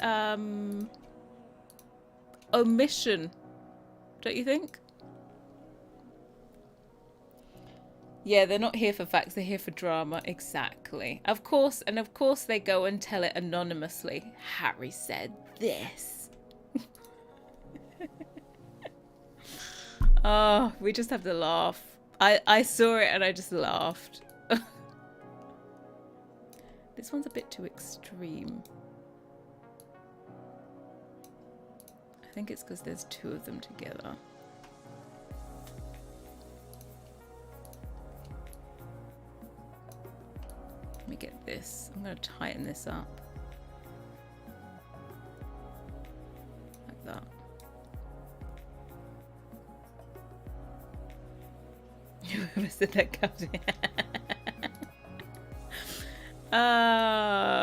Speaker 1: omission, don't you think? Yeah, they're not here for facts, they're here for drama. Exactly. Of course they go and tell it anonymously. Harrie said this. Oh, we just have to laugh. I saw it and I just laughed. This one's a bit too extreme. I think it's because there's 2 of them together. Let me get this. I'm going to tighten this up. Like that. Whoever said that comes in.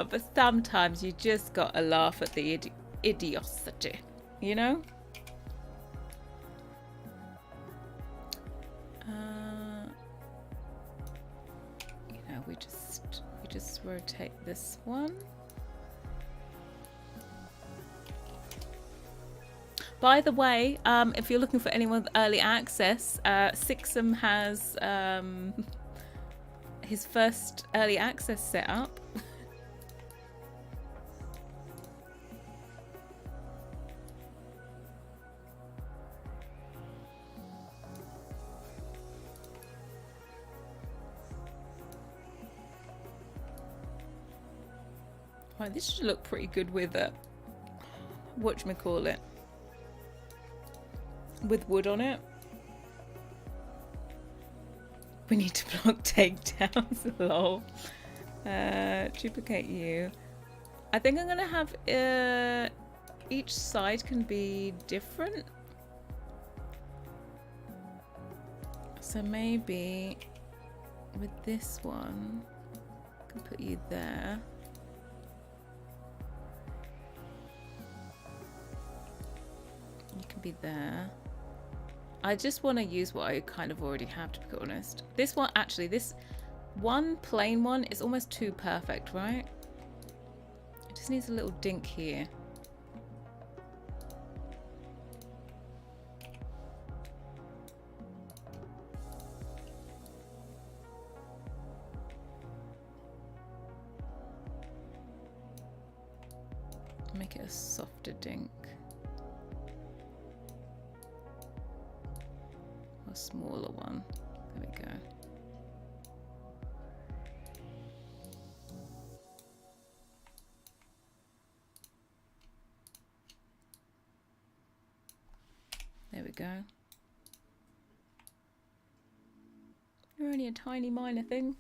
Speaker 1: But sometimes you just gotta laugh at the idiocy, you know? You know, we just rotate this one. By the way, if you're looking for anyone with early access, Sixum has his first early access set up. Right, this should look pretty good with whatchamacallit, with wood on it. We need to block takedowns. Lol. Duplicate you. I think I'm gonna have each side can be different. So maybe with this one, I can put you there. You can be there. I just want to use what I kind of already have, to be honest. This one, actually, this one plain one is almost too perfect, right? It just needs a little dink here. Make it a softer dink. Smaller one. There we go. There we go. You're only a tiny minor thing.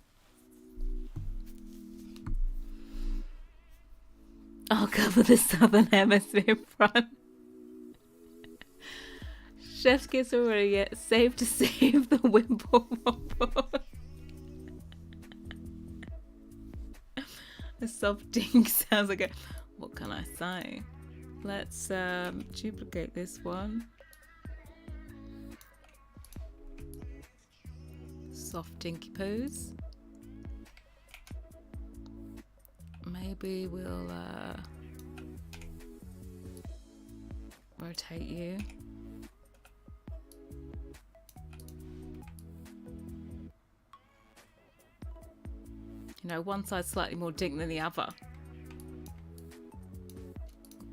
Speaker 1: I'll cover the southern hemisphere front. Chef's kiss already yet. Save to save the wimple wobble. A soft dink sounds like a... What can I say? Let's duplicate this one. soft dinky poos. Maybe we'll rotate you. You know, one side's slightly more dink than the other.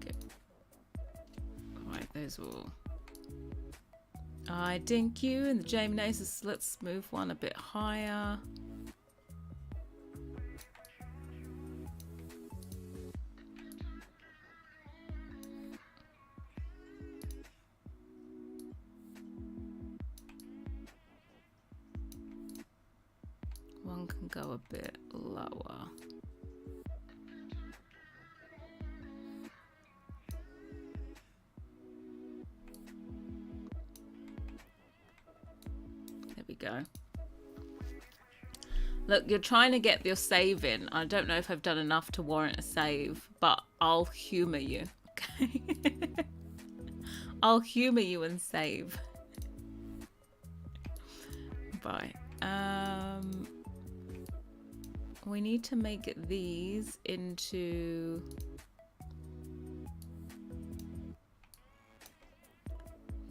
Speaker 1: Okay. Alright, those will... I dink you, and the Jamie noses. Let's move one a bit higher. One can go a bit lower. There we go. Look, you're trying to get your save in. I don't know if I've done enough to warrant a save, but I'll humour you, okay? I'll humour you and save. Right. We need to make these into...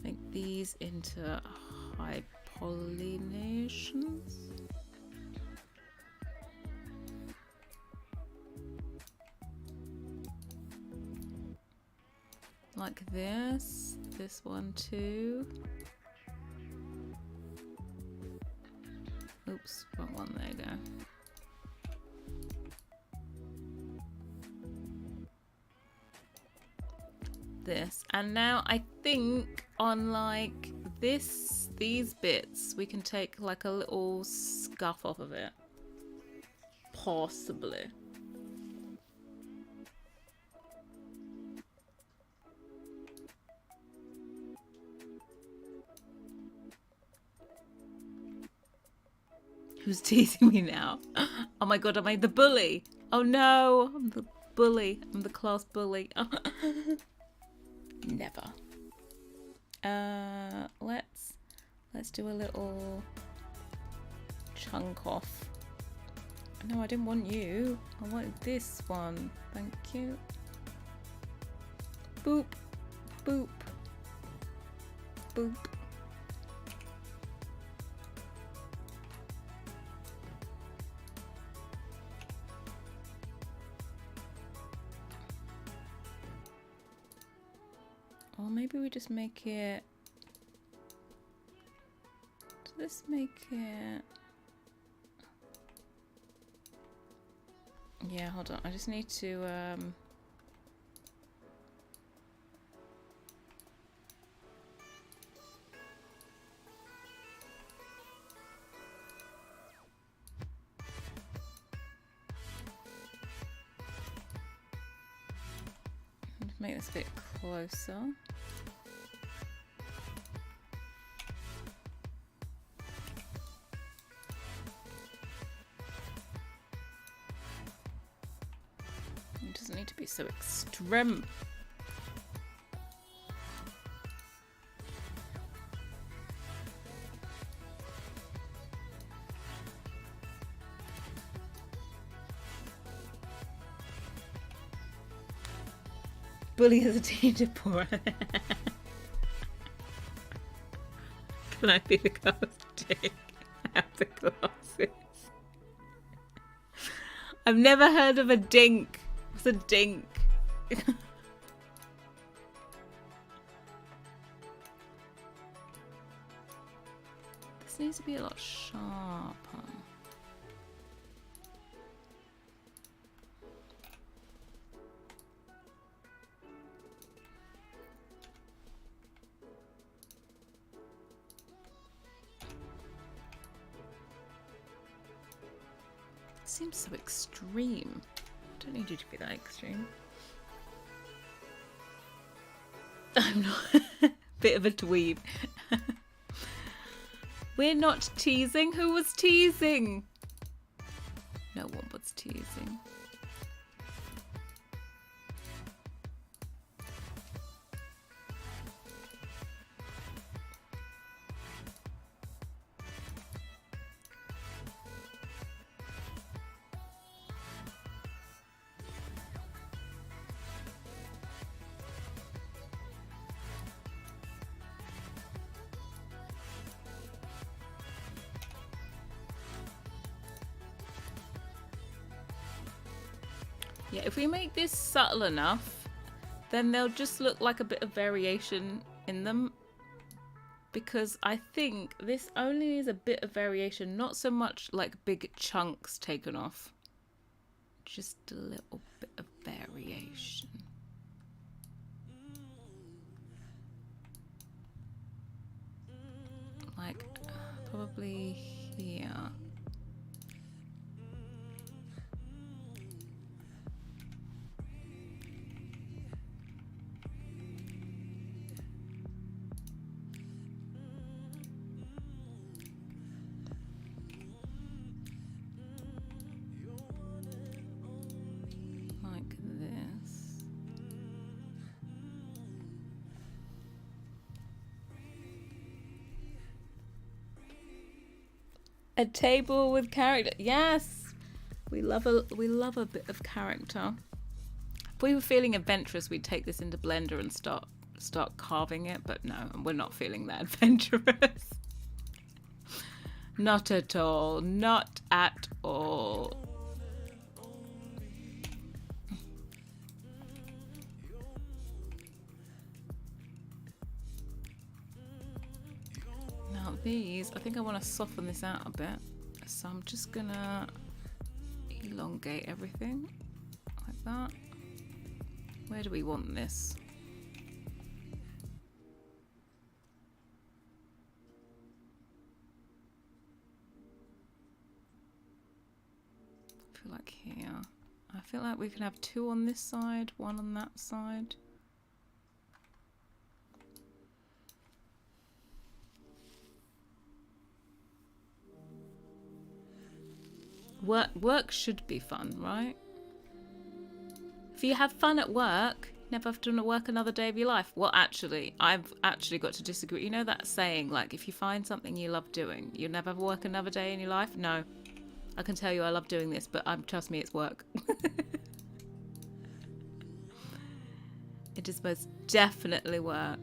Speaker 1: Make these into high pollinations. Like this. This one too. Oops, wrong one, there you go. This, and now I think on like these bits we can take like a little scuff off of it, possibly. Who's teasing me now? Oh my god, am I the bully? Oh no, I'm the bully. I'm the class bully. Never. Let's do a little chunk off. No, I didn't want you. I wanted this one. Thank you. Boop, boop, boop. Or maybe we just make it... Does this make it... Yeah, hold on. I just need to... make this a bit closer. It doesn't need to be so extreme. Bully has a teenager pour. Can I be the glass dick? I have the glasses. I've never heard of a dink. What's a dink? This needs to be a lot sharper. Seems so extreme. I don't need you to be that extreme. I'm not. Bit of a dweeb. We're not teasing. Who was teasing? No one was teasing. Yeah, if we make this subtle enough, then they'll just look like a bit of variation in them. Because I think this only is a bit of variation, not so much like big chunks taken off. Just a little bit of variation. Like, probably here. Like this. A table with character. Yes, we love a bit of character. If we were feeling adventurous, we'd take this into Blender and start carving it. But no, we're not feeling that adventurous. Not at all. Not at all. Now these, I think I want to soften this out a bit. So I'm just gonna elongate everything like that. Where do we want this? I feel like here. I feel like we can have 2 on this side, 1 on that side. Work should be fun, right? If you have fun at work, you never have to work another day of your life. Well, actually, I've actually got to disagree. You know that saying, like, if you find something you love doing, you'll never work another day in your life? No. I can tell you I love doing this, but trust me, it's work. It is most definitely work.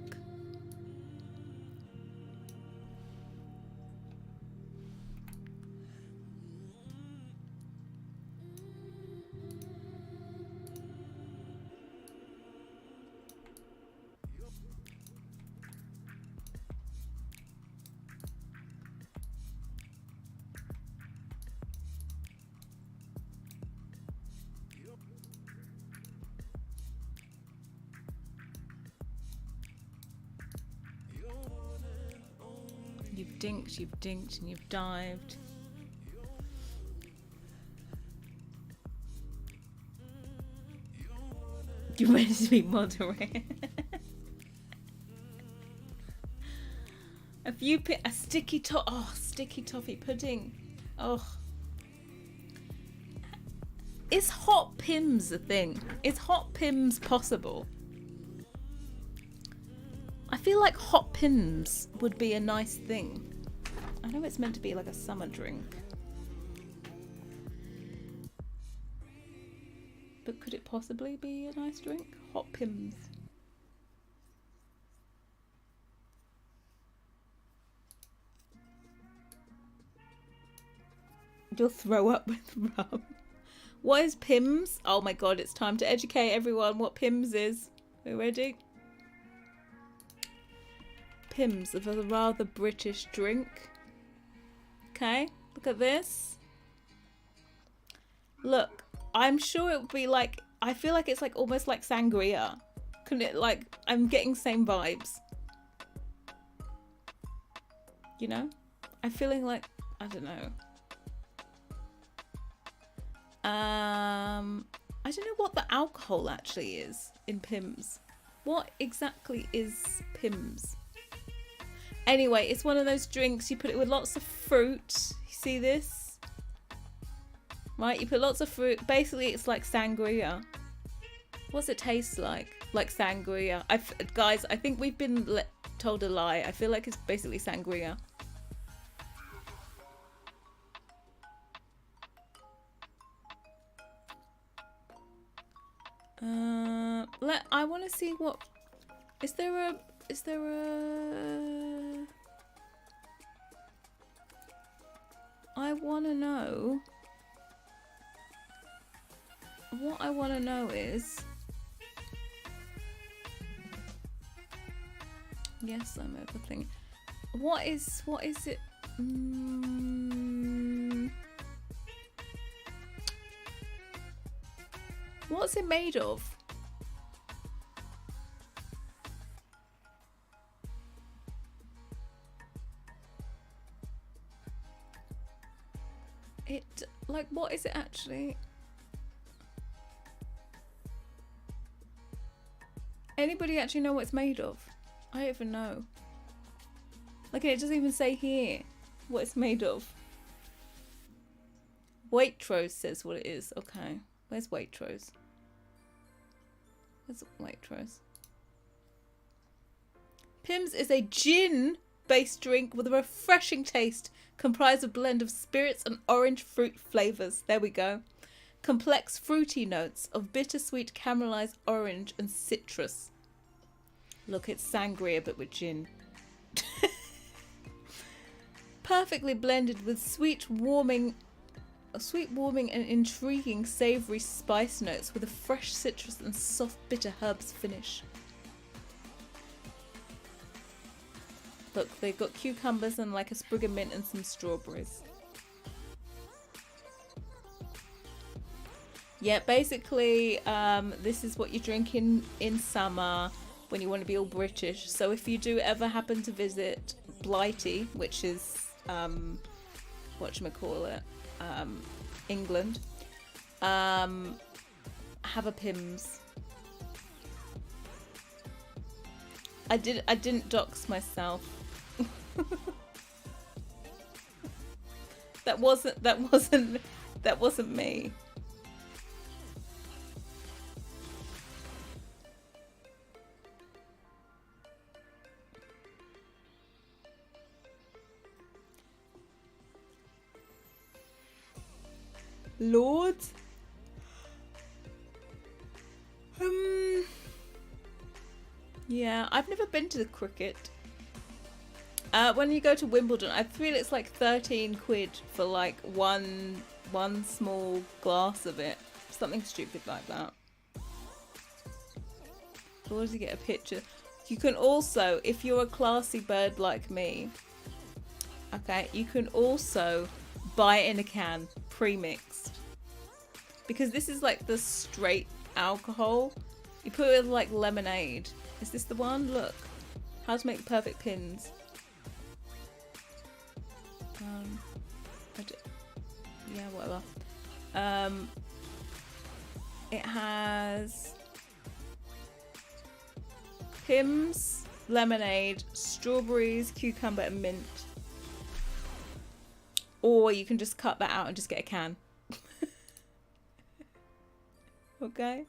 Speaker 1: You've dinked, and you've dived. You're ready to be moderate. A sticky toffee pudding. Oh. Is hot Pims a thing? Is hot Pims possible? I feel like hot Pims would be a nice thing. I know it's meant to be like a summer drink. But could it possibly be a nice drink? Hot Pims. You'll throw up with rum. What is Pims? Oh my god, it's time to educate everyone what Pims is. Are you ready? Pims of a rather British drink. Okay, look at this. Look, I'm sure it would be like, I feel like it's like almost like sangria. Couldn't it, like, I'm getting same vibes. You know? I'm feeling like, I don't know. I don't know what the alcohol actually is in Pims. What exactly is Pims? Anyway, it's one of those drinks, you put it with lots of fruit. You see this? Right, you put lots of fruit. Basically, it's like sangria. What's it taste like? Like sangria. Guys, I think we've been told a lie. I feel like it's basically sangria. I want to see what... Is there a... I want to know what I want to know is... Yes, I'm overthinking. What is it? What's it made of? Like, what is it actually? Anybody actually know what it's made of? I don't even know. Like, it doesn't even say here what it's made of. Waitrose says what it is. Okay. Where's Waitrose? Where's Waitrose? Pimm's is a gin-based drink with a refreshing taste, comprised of a blend of spirits and orange fruit flavours. There we go. Complex fruity notes of bittersweet caramelized orange and citrus. Look, it's sangria but with gin. Perfectly blended with sweet, warming and intriguing savoury spice notes with a fresh citrus and soft bitter herbs finish. Look, they've got cucumbers and like a sprig of mint and some strawberries. Yeah, basically, this is what you drink in summer when you want to be all British. So if you do ever happen to visit Blighty, which is, whatchamacallit, England, have a Pimm's. I didn't dox myself. That wasn't me. Lord. Yeah, I've never been to the cricket. When you go to Wimbledon, I feel it's like 13 quid for like one small glass of it. Something stupid like that. Or does he get a picture? You can also, if you're a classy bird like me, okay, you can also buy it in a can, pre-mixed. Because this is like the straight alcohol. You put it with like lemonade. Is this the one? Look. How to make the perfect pins. Yeah, whatever. It has Pimm's, lemonade, strawberries, cucumber and mint. Or you can just cut that out and just get a can. Okay.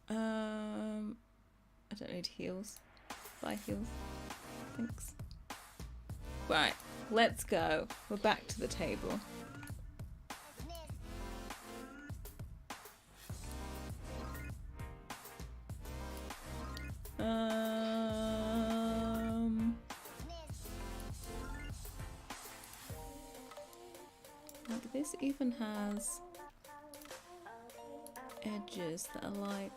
Speaker 1: I don't need heels. Buy heels. Thanks. Right, let's go. We're back to the table. Like this even has edges that are like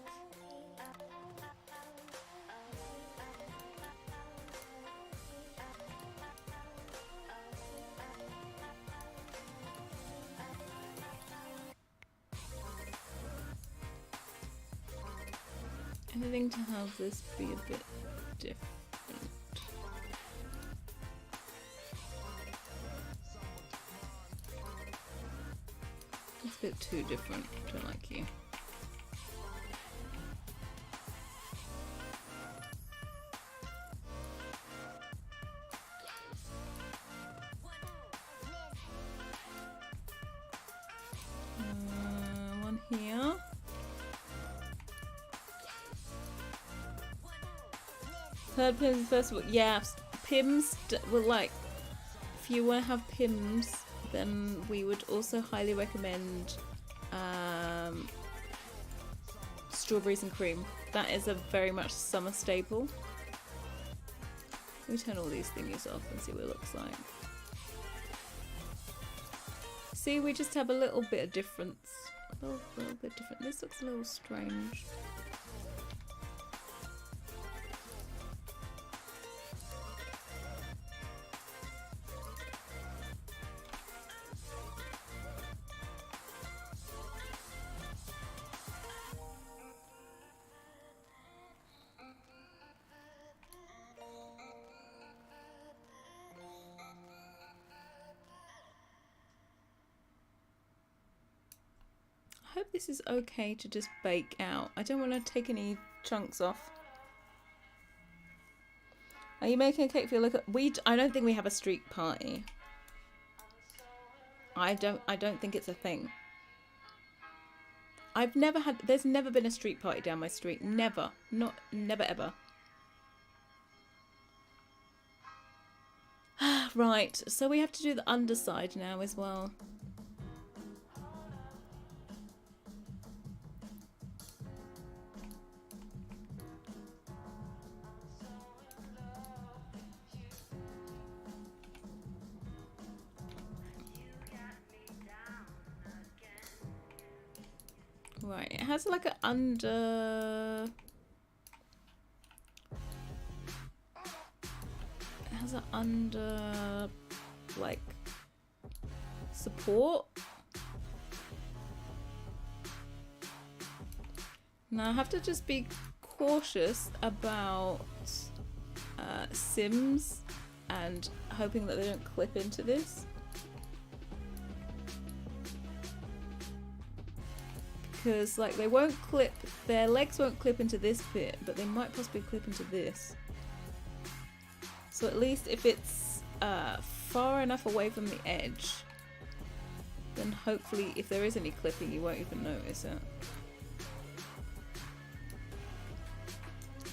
Speaker 1: anything to have this be a bit different. It's a bit too different. I don't like you. One here. Third Pimm's festival. Yeah, Pimm's will like. If you want to have Pimm's, then we would also highly recommend strawberries and cream. That is a very much summer staple. Let me turn all these thingies off and see what it looks like. See, we just have a little bit of difference. A little bit different. This looks a little strange. I hope this is okay to just bake out. I don't want to take any chunks off. Are you making a cake for your local? I don't think we have a street party. I don't think it's a thing. There's never been a street party down my street. Never. Never ever. Right, so we have to do the underside now as well. Right, it has like an under... It has an under... like... support. Now I have to just be cautious about Sims and hoping that they don't clip into this. Because like they won't clip, their legs won't clip into this bit, but they might possibly clip into this. So at least if it's far enough away from the edge, then hopefully if there is any clipping you won't even notice it.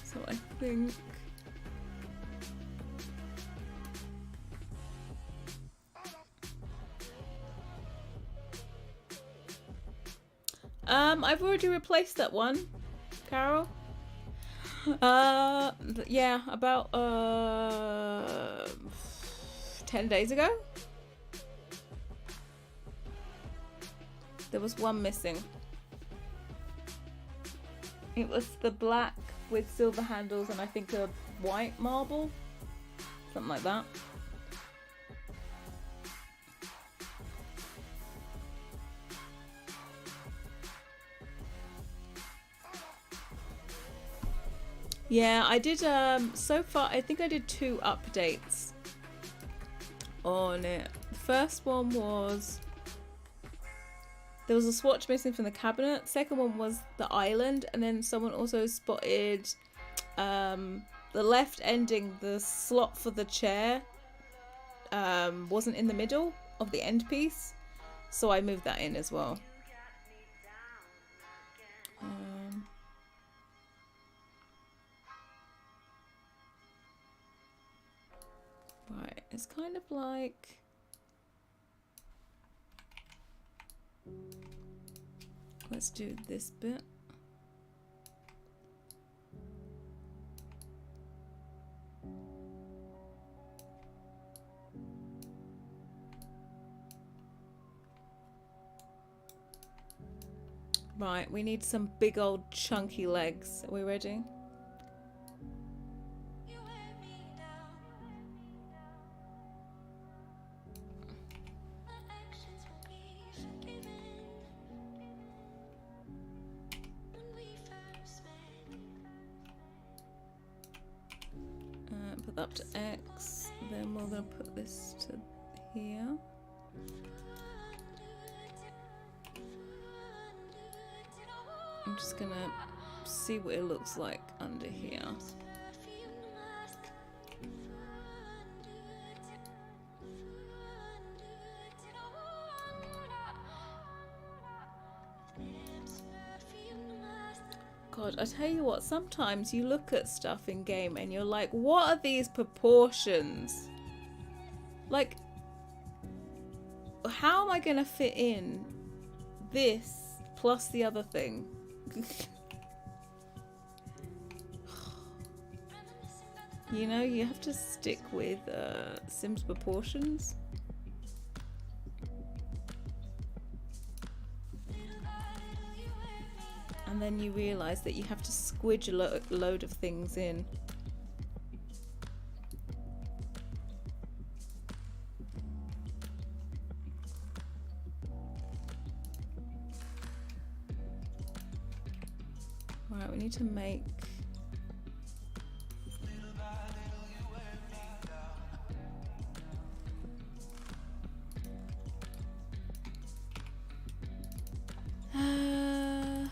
Speaker 1: So I think... I've already replaced that one, Carol. Yeah, about 10 days ago. There was one missing. It was the black with silver handles and I think a white marble, something like that. Yeah, I did, so far, I think I did 2 updates on it. The first one was, there was a swatch missing from the cabinet. Second one was the island, and then someone also spotted the left ending, the slot for the chair wasn't in the middle of the end piece, so I moved that in as well. Right, it's kind of like... Let's do this bit. Right, we need some big old chunky legs. Are we ready? Put that up to X, then we're going to put this to here. I'm just going to see what it looks like under here. God, I tell you what, sometimes you look at stuff in game and you're like, what are these proportions? Like, how am I going to fit in this plus the other thing? You know, you have to stick with Sims proportions. And then you realise that you have to squidge a load of things in. Right, we need to make... Uh,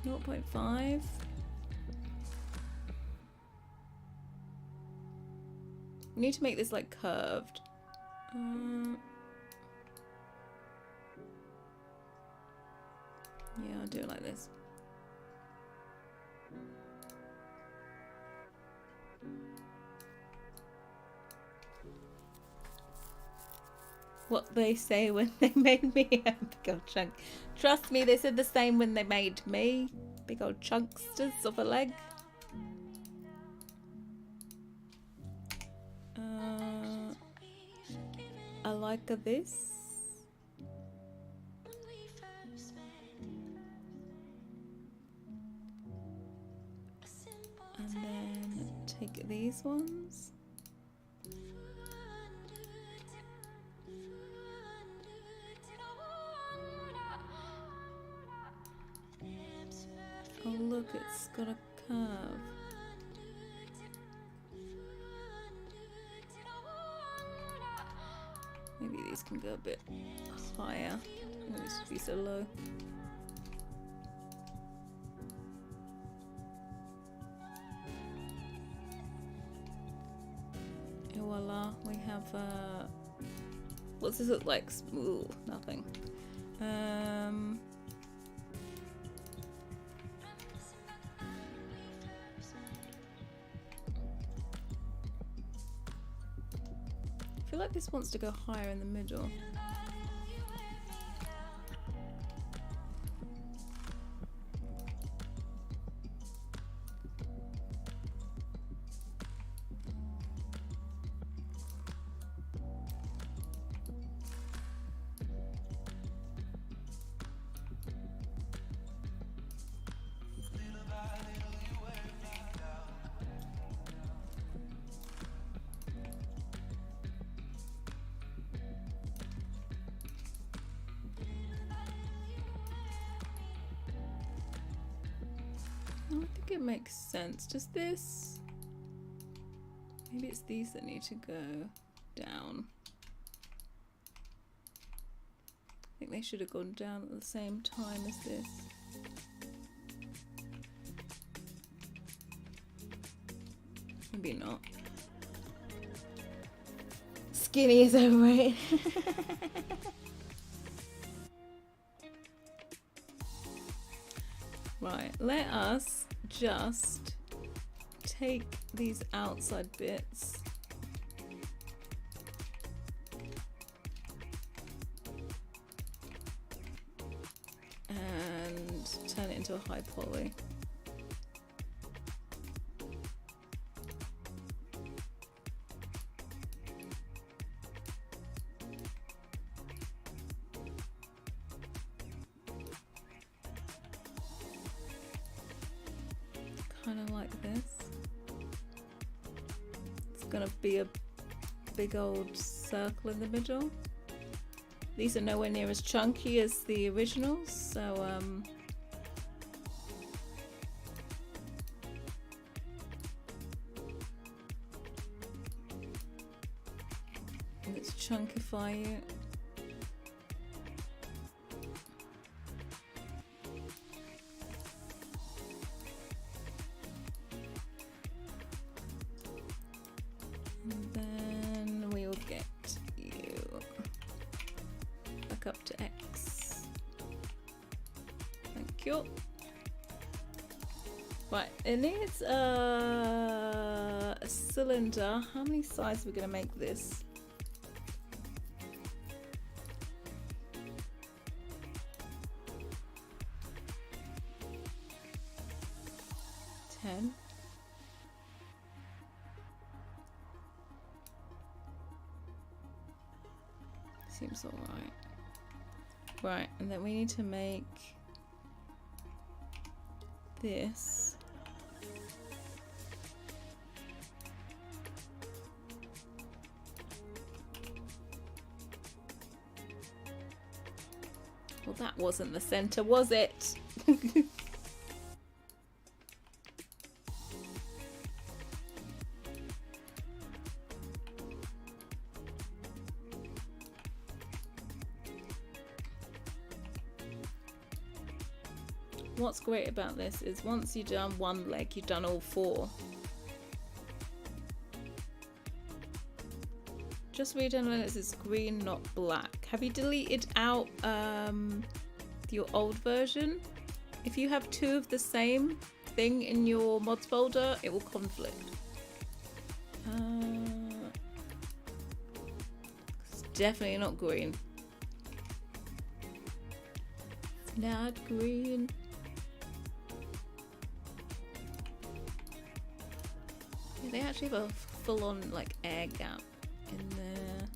Speaker 1: 0.5. We need to make this like curved. Yeah, I'll do it like this. What they say when they made me a big old chunk. Trust me, they said the same when they made me. Big old chunksters of a leg. I like this. And then take these ones. Oh look, it's got a curve. Maybe these can go a bit higher. Oh, this should be so low. Et voila, we have what's this look like? Ooh, nothing. I feel like this wants to go higher in the middle. I think it makes sense. Does this... Maybe it's these that need to go down. I think they should have gone down at the same time as this. Maybe not. Skinny is overrated. Right, let us just take these outside bits and turn it into a high poly. Kind of like this. It's gonna be a big old circle in the middle. These are nowhere near as chunky as the originals, so let's chunkify it. And then we will get you back up to X. Thank you. Right, it needs a cylinder. How many sides are we going to make this? 10. Seems alright. Right, and then we need to make this. Well, that wasn't the center, was it? What's great about this is once you've done one leg, you've done all four. Just read on when it's green, not black. Have you deleted out your old version? If you have two of the same thing in your mods folder, it will conflict. It's definitely not green. It's not green. Yeah, they actually have a full-on like air gap in there.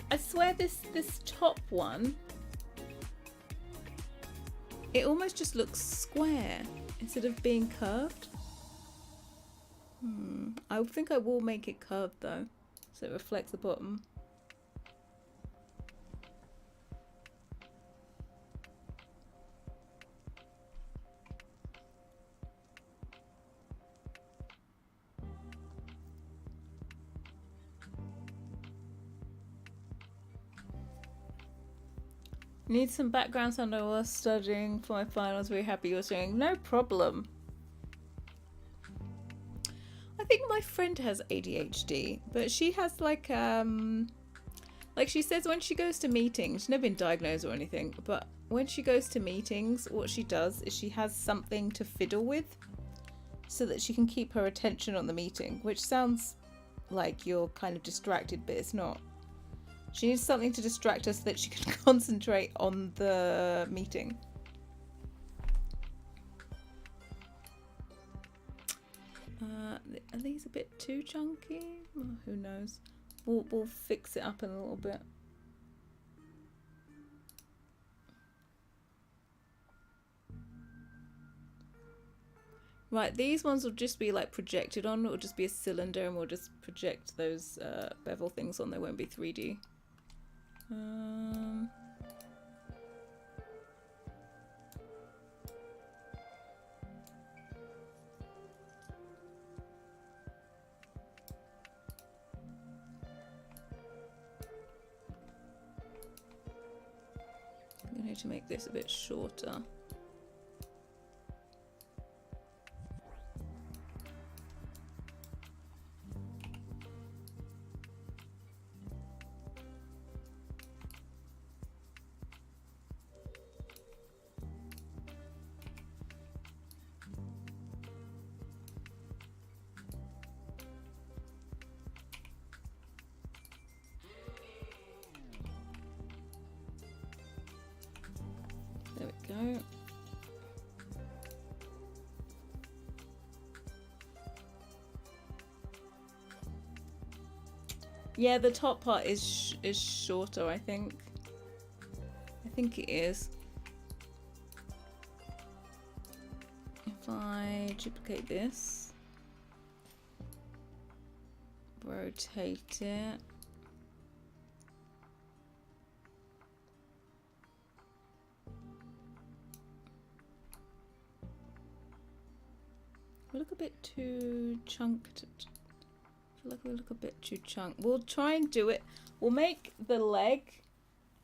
Speaker 1: I swear this top one, it almost just looks square instead of being curved. I think I will make it curved though, so it reflects the bottom. Need some background sound I was studying for my finals. Very happy you're saying no problem. I think my friend has ADHD, but she has like she says when she goes to meetings, she's never been diagnosed or anything, but when she goes to meetings, what she does is she has something to fiddle with so that she can keep her attention on the meeting, which sounds like you're kind of distracted, but it's not. She needs something to distract her so that she can concentrate on the meeting. Are these a bit too chunky? Oh, who knows? We'll fix it up in a little bit. Right, these ones will just be like projected on. It will just be a cylinder and we'll just project those bevel things on. They won't be 3D. I'm going to make this a bit shorter. There we go. Yeah, the top part is shorter, I think. I think it is. If I duplicate this, rotate it. We look a bit too chunked. I feel like we look a bit too chunked. We'll try and do it. We'll make the leg,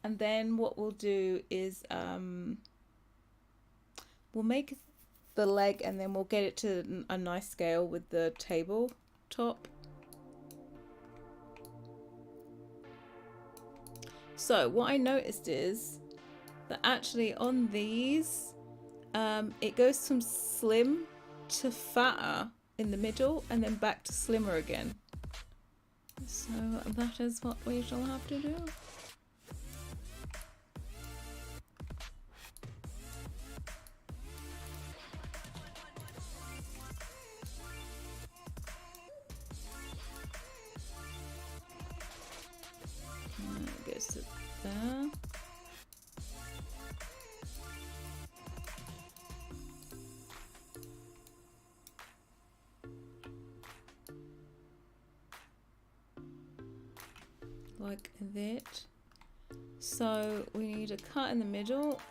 Speaker 1: and then what we'll do is we'll make the leg, and then we'll get it to a nice scale with the table top. So what I noticed is that actually on these, it goes from slim to fatter in the middle and then back to slimmer again. So that is what we shall have to do. It goes to there. like that. So we need a cut in the middle.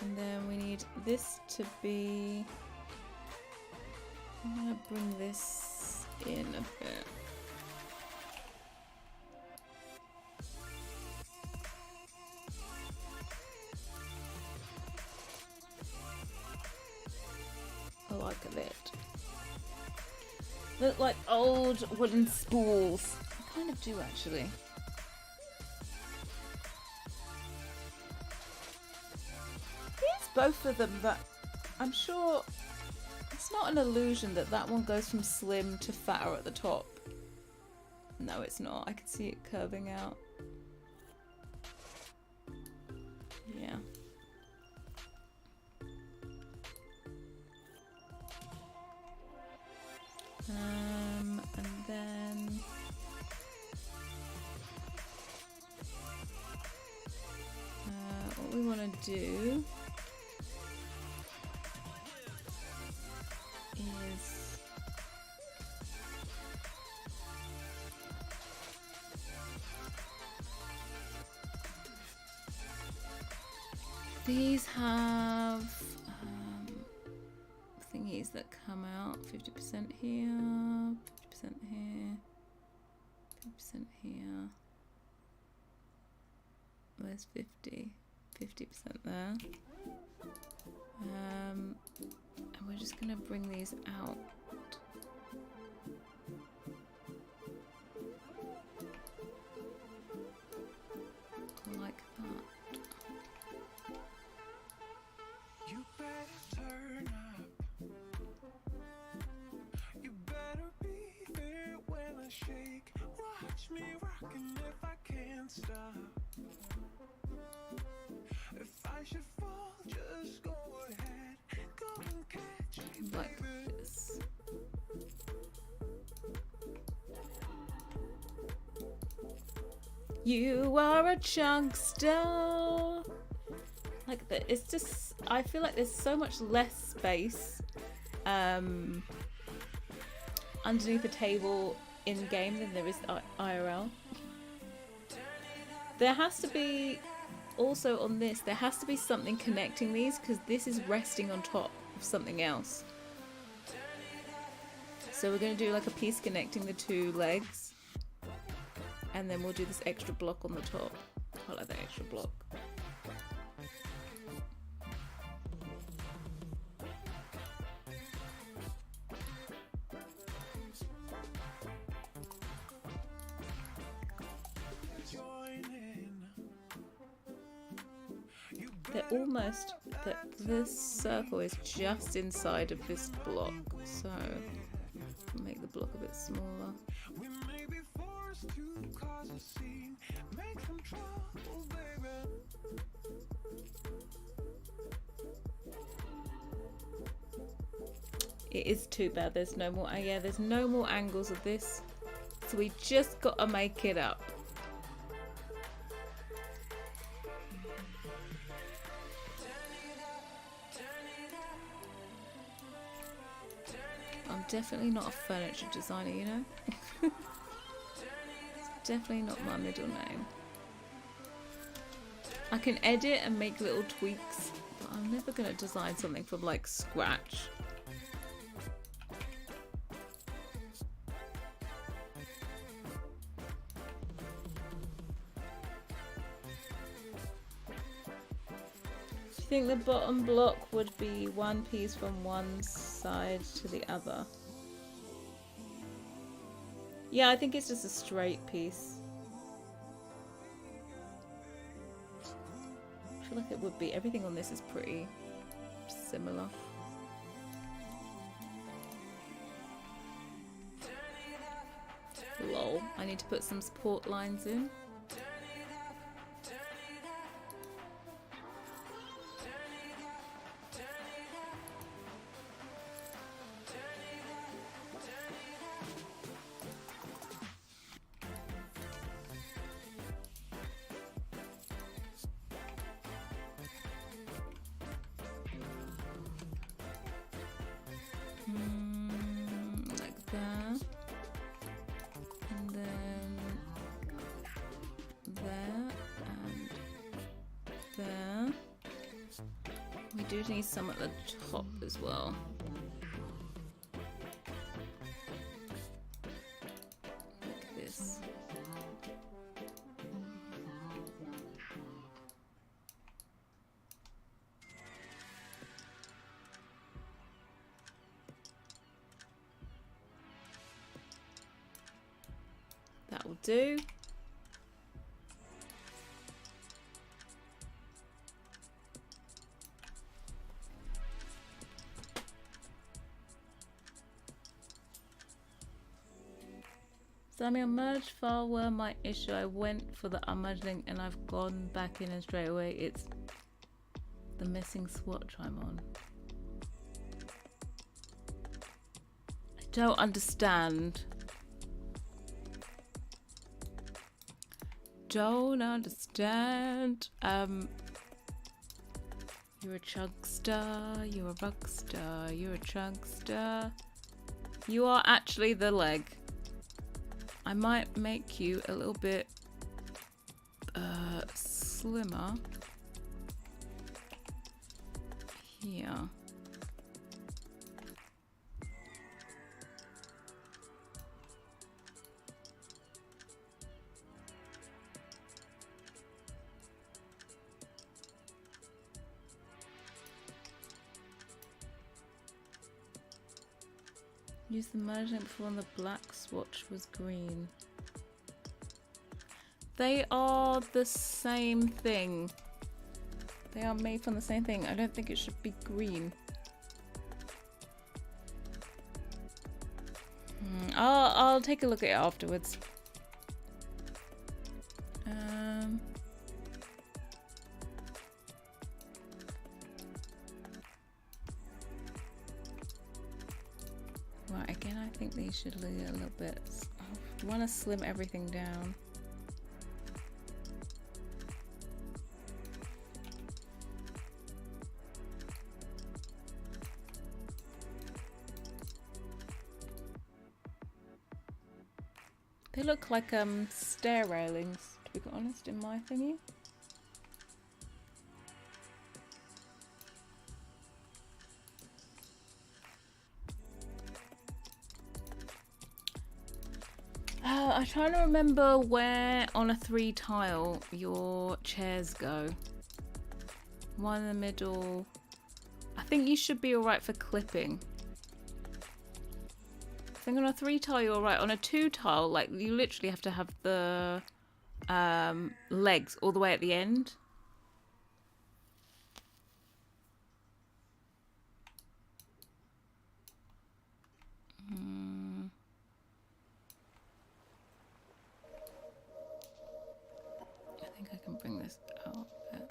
Speaker 1: And then we need this to be, I'm gonna bring this in a bit. I like that. Look like old wooden spools. I kind of do actually. Both of them, but I'm sure it's not an illusion that that one goes from slim to fatter at the top. No, it's not. I can see it curving out. Yeah. And then what we want to do is these have thingies that come out 50% here, 50% here, 50% here. Where's 50% there. And we're just gonna bring these out. Like that. You better turn up. You better be there when I shake. Watch me rockin' if I can't stop. If I should fall, just go ahead. Go and catch me, like this. You are a chunkster. Like that. It's just, I feel like there's so much less space underneath the table in game than there is IRL. There has to be, also on this, there has to be something connecting these because this is resting on top of something else. So we're going to do like a piece connecting the two legs, and then we'll do this extra block on the top. I like that extra block. They're almost, that this circle is just inside of this block, so I'll make the block a bit smaller. We may be forced to cause a scene, make some trouble, baby. It is too bad there's no more, yeah, there's no more angles of this, so we just gotta make it up. I'm definitely not a furniture designer, you know? It's definitely not my middle name. I can edit and make little tweaks, but I'm never going to design something from like scratch. Do you think the bottom block would be one piece from one side to the other? Yeah, I think it's just a straight piece. I feel like it would be. Everything on this is pretty similar. Lol. I need to put some support lines in. Like that. You do need some at the top as well. Like this. That will do. Samuel, merge file were my issue. I went for the unmerged link and I've gone back in and straight away it's the missing swatch I'm on. I don't understand. Don't understand. You're a chunkster, you're a rockstar, you're a chunkster. You are actually the leg. I might make you a little bit slimmer here. Use the merge link before the black swatch was green. They are the same thing. They are made from the same thing. I don't think it should be green. I'll take a look at it afterwards. Right, again, I think these should be a little bit. I want to slim everything down. They look like stair railings, to be honest, in my thingy. I'm trying to remember where on a 3 tile your chairs go. One in the middle. I think you should be alright for clipping. I think on a 3 tile you're alright. On a 2 tile, like, you literally have to have the legs all the way at the end. I think I can bring this out a bit.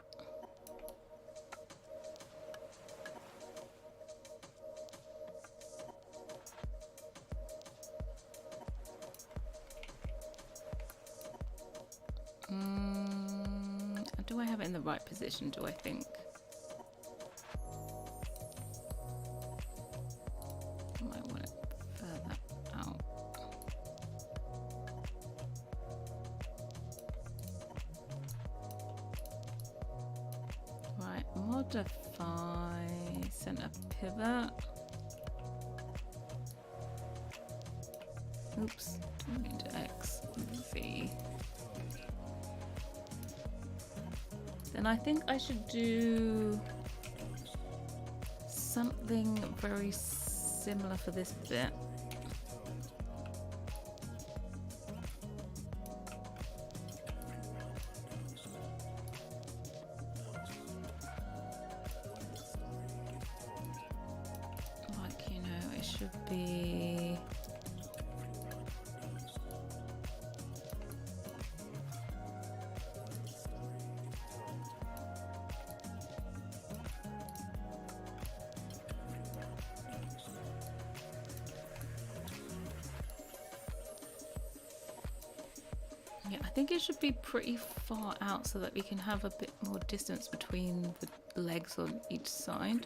Speaker 1: Do I have it in the right position, do I think? I might want it further out. Right, modify center pivot. Oops, turn into X, V. Then I think I should do something very similar for this bit. Like, you know, it should be... I think it should be pretty far out so that we can have a bit more distance between the legs on each side.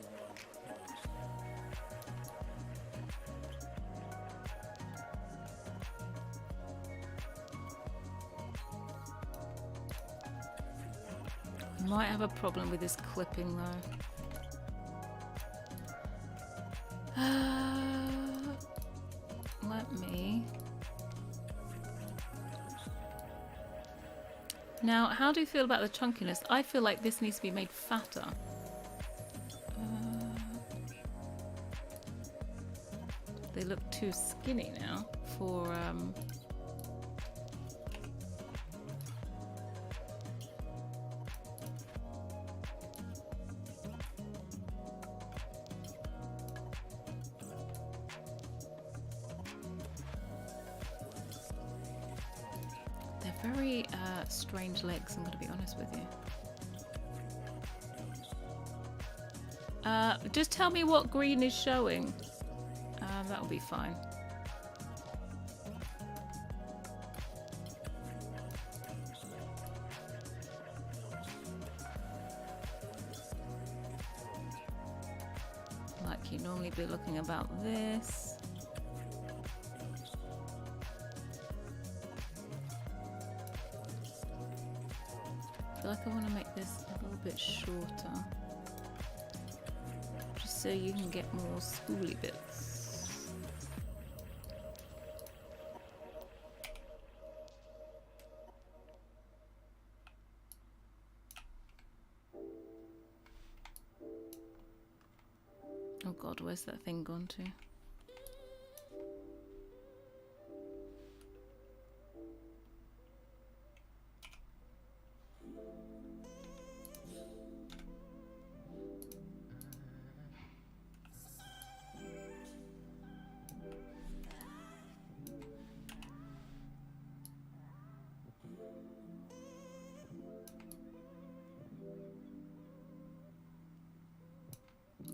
Speaker 1: I might have a problem with this clipping though. Let me... Now, how do you feel about the chunkiness? I feel like this needs to be made fatter. They look too skinny now for... They're very strange legs, I'm going to be honest with you. Just tell me what green is showing. That'll be fine. Like you normally be looking about this. I feel like I want to make this a little bit shorter. Just so you can get more spoolie bits. Oh god, where's that thing gone to?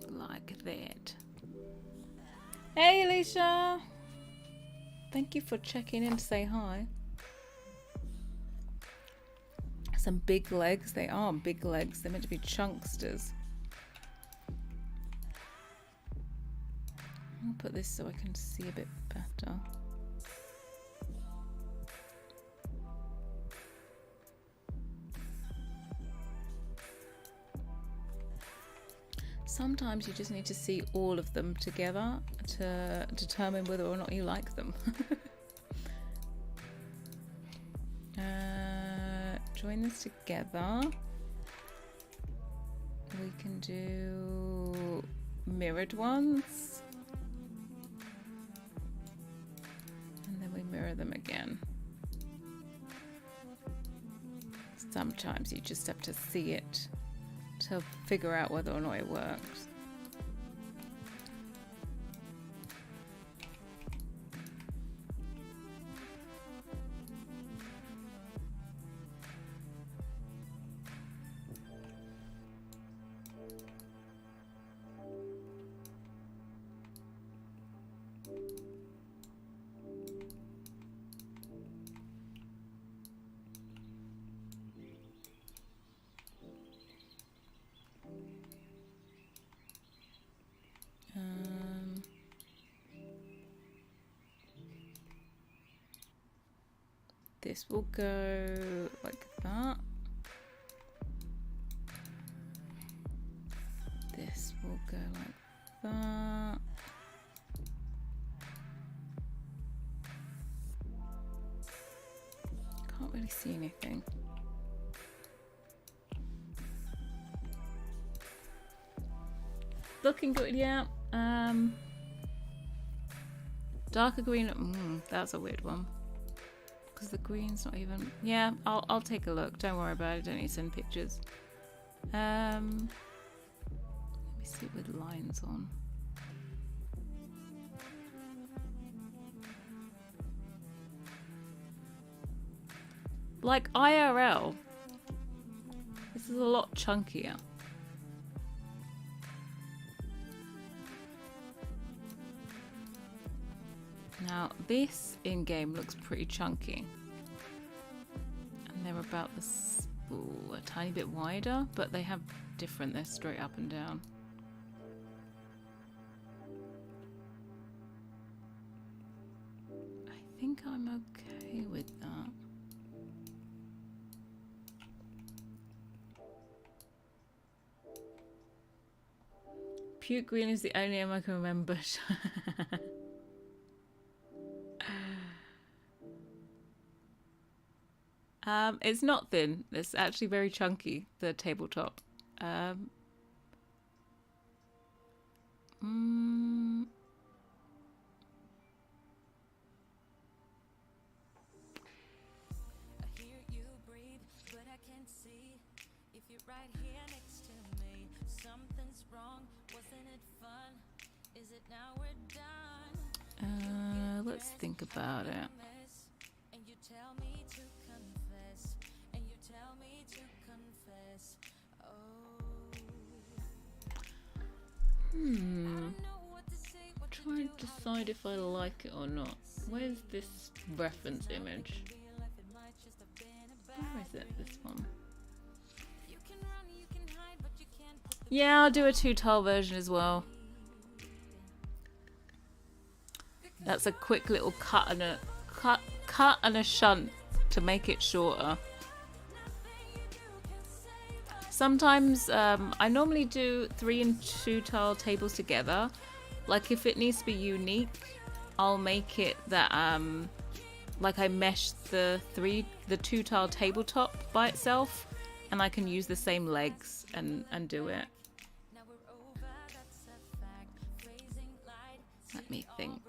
Speaker 1: Like that. Hey Alicia! Thank you for checking in to say hi. Some big legs. They are big legs. They're meant to be chunksters. I'll put this so I can see a bit better. Sometimes you just need to see all of them together to determine whether or not you like them. Join this together. We can do mirrored ones. And then we mirror them again. Sometimes you just have to see it to figure out whether or not it works. This will go like that. This will go like that. Can't really see anything. Looking good, yeah. Darker green. That's a weird one. The green's not even... Yeah, I'll take a look. Don't worry about it. Don't need to send pictures. Let me see with lines on. Like IRL, this is a lot chunkier. Now, this in-game looks pretty chunky. And they're about this, a tiny bit wider, but they have different, they're straight up and down. I think I'm okay with that. Cute green is the only name I can remember. It's not thin. It's actually very chunky, the tabletop. Um, mm, let's think about it. Trying to decide if I like it or not. Where's this reference image? Where is it? This one. Yeah, I'll do a 2-tile version as well. That's a quick little cut and a shunt to make it shorter. Sometimes I normally do 3 and 2 tile tables together. Like if it needs to be unique, I'll make it that like I mesh the 2 tile tabletop by itself, and I can use the same legs and do it. Let me think.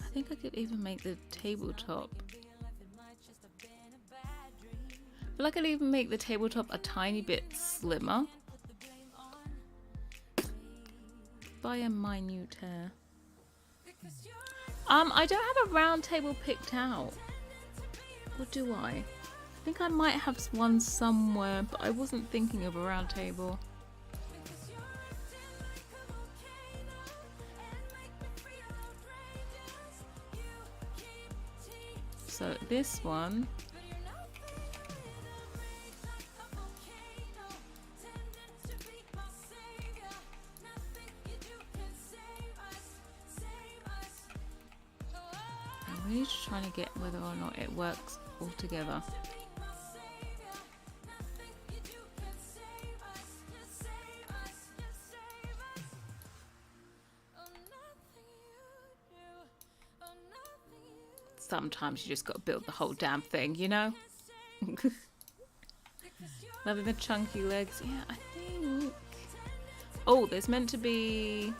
Speaker 1: I think I could even make the tabletop. I feel like I could even make the tabletop a tiny bit slimmer. By a minute hair. I don't have a round table picked out. Or do I? I think I might have one somewhere, but I wasn't thinking of a round table. So this one, I'm really just trying to get whether or not it works all together. Sometimes you just got to build the whole damn thing, you know? Loving the chunky legs. Yeah, I think... Oh, there's meant to be...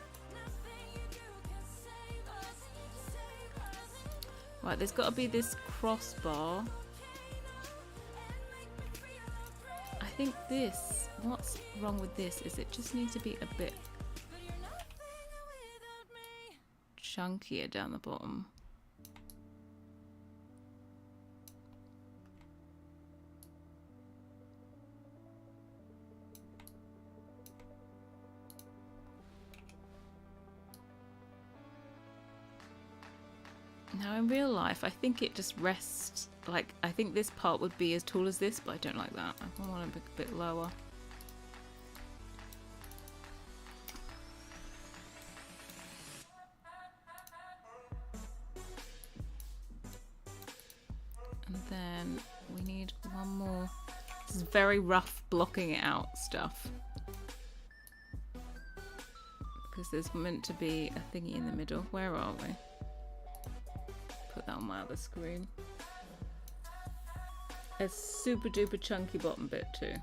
Speaker 1: Right, there's got to be this crossbar. I think this... What's wrong with this is it just needs to be a bit chunkier down the bottom. Now in real life, I think it just rests, like, I think this part would be as tall as this, but I don't like that. I want it a bit lower. And then we need one more. This is very rough blocking it out stuff. Because there's meant to be a thingy in the middle. Where are we? Put that on my other screen. A super duper chunky bottom bit too.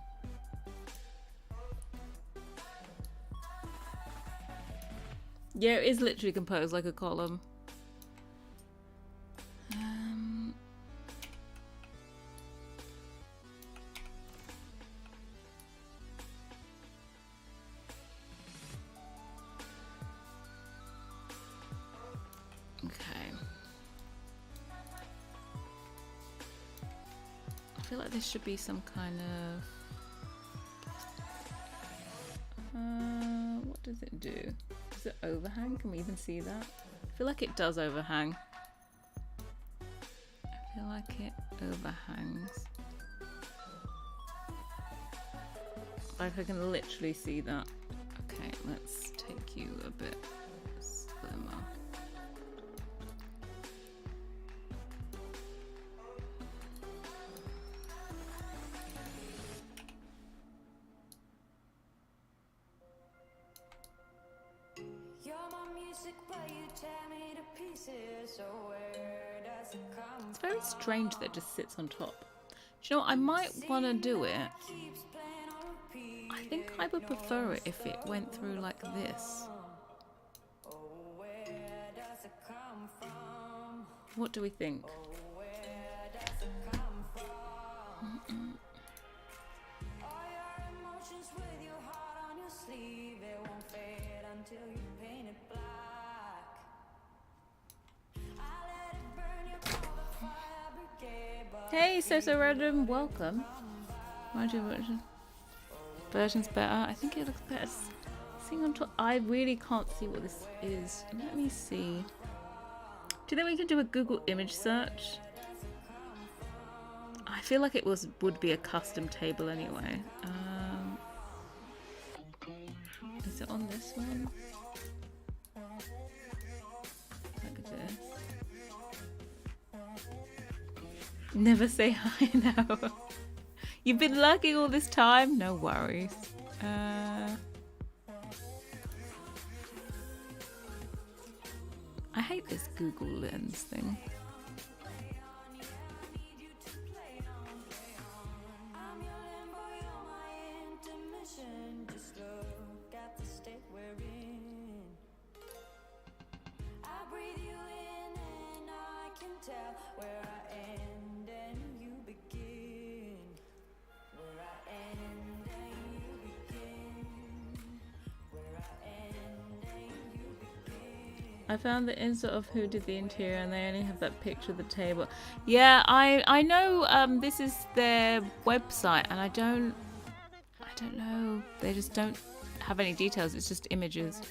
Speaker 1: Yeah, it is literally composed like a column. I feel like this should be some kind of... what does it do? Does it overhang? Can we even see that? I feel like it does overhang. I feel like it overhangs. Like I can literally see that. Okay, let's take you a bit slimmer. It's very strange that it just sits on top. Do you know what? I might want to do it. I think I would prefer it if it went through like this. What do we think? Hey, so random, welcome. Version's better. I think it looks better. Seeing on top, I really can't see what this is. Let me see. Do you think we can do a Google image search? I feel like it would be a custom table anyway. Is it on this one? Look at this. Never say hi now. You've been lurking all this time? No worries. I hate this Google Lens thing. I found the insert of who did the interior and they only have that picture of the table. Yeah, I know this is their website and I don't know. They just don't have any details. It's just images.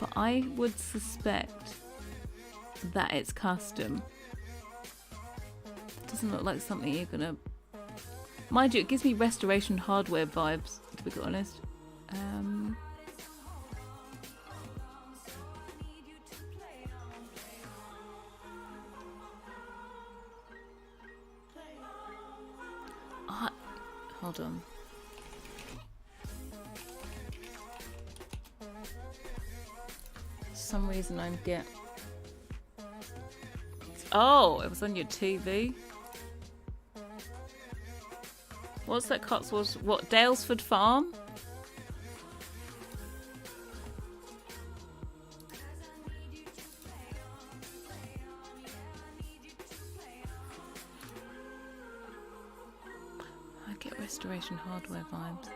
Speaker 1: But I would suspect that it's custom. It doesn't look like something you're gonna... Mind you, it gives me Restoration Hardware vibes, to be honest. Hold on. For some reason I get... Oh, it was on your TV. What's that Cotswolds? What, Dalesford Farm? Restoration Hardware vibes.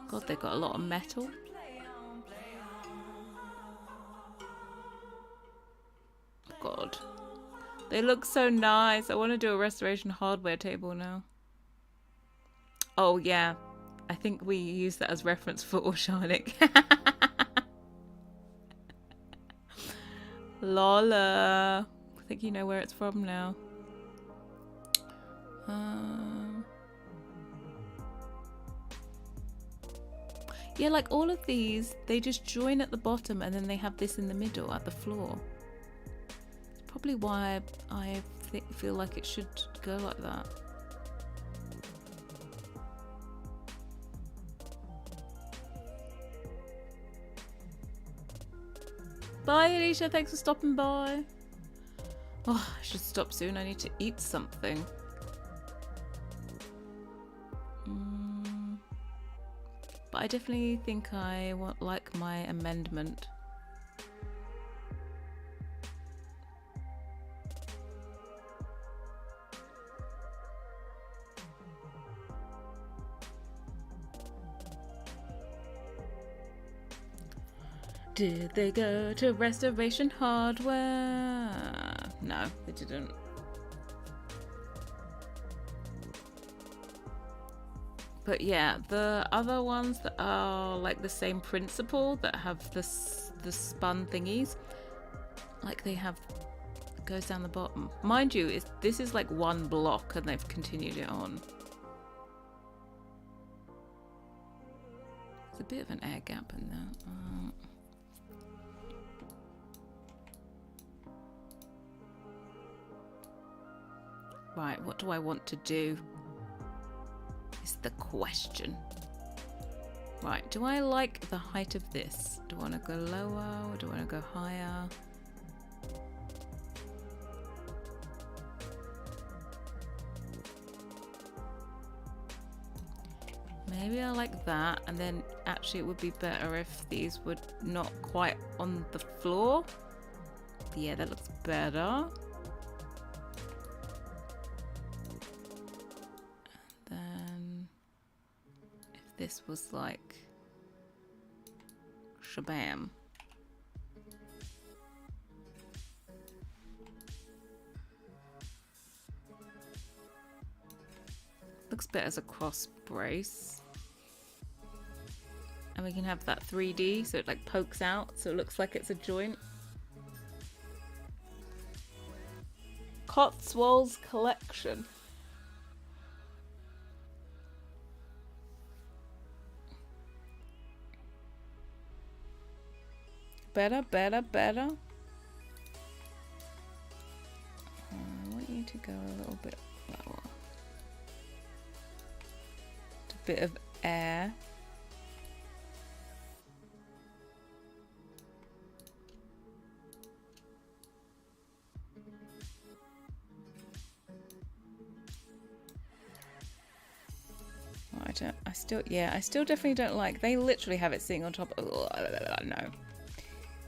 Speaker 1: God, they've got a lot of metal. God. They look so nice. I want to do a Restoration Hardware table now. Oh, yeah. I think we use that as reference for Orshanik. Lola. I think you know where it's from now. Yeah, like all of these, they just join at the bottom and then they have this in the middle at the floor. It's probably why I feel like it should go like that. Bye, Alicia. Thanks for stopping by. Oh, I should stop soon. I need to eat something. But I definitely think I like my amendment. Did they go to Restoration Hardware? No, they didn't. But yeah, the other ones that are like the same principle, that have the spun thingies, like they have goes down the bottom. Mind you, this is like one block and they've continued it on. There's a bit of an air gap in there. Right, what do I want to do? Is the question. Right, do I like the height of this? Do I want to go lower or do I want to go higher? Maybe I like that, and then actually it would be better if these were not quite on the floor. Yeah, that looks better. And then if this was like shabam. Looks better as a cross brace. And we can have that 3D so it like pokes out so it looks like it's a joint. Cotswolds collection. Better, better, better. I want you to go a little bit lower. A bit of air. I still definitely don't like. They literally have it sitting on top. Oh, no,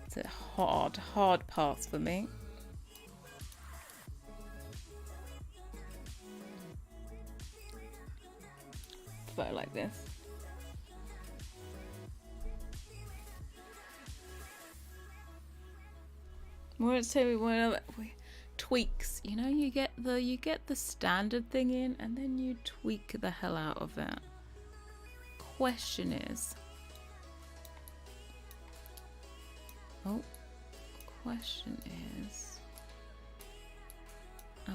Speaker 1: it's a hard pass for me. But I like this. More tweaks. You know, you get the standard thing in, and then you tweak the hell out of it. Question is, am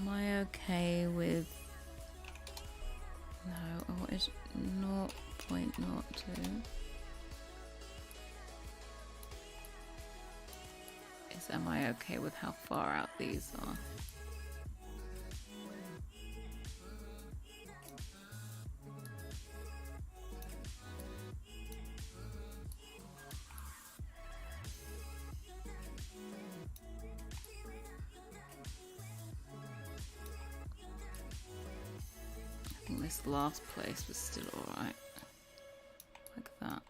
Speaker 1: I okay with? No, what is 0.02? Am I okay with how far out these are? I think this last place was still alright. Like that.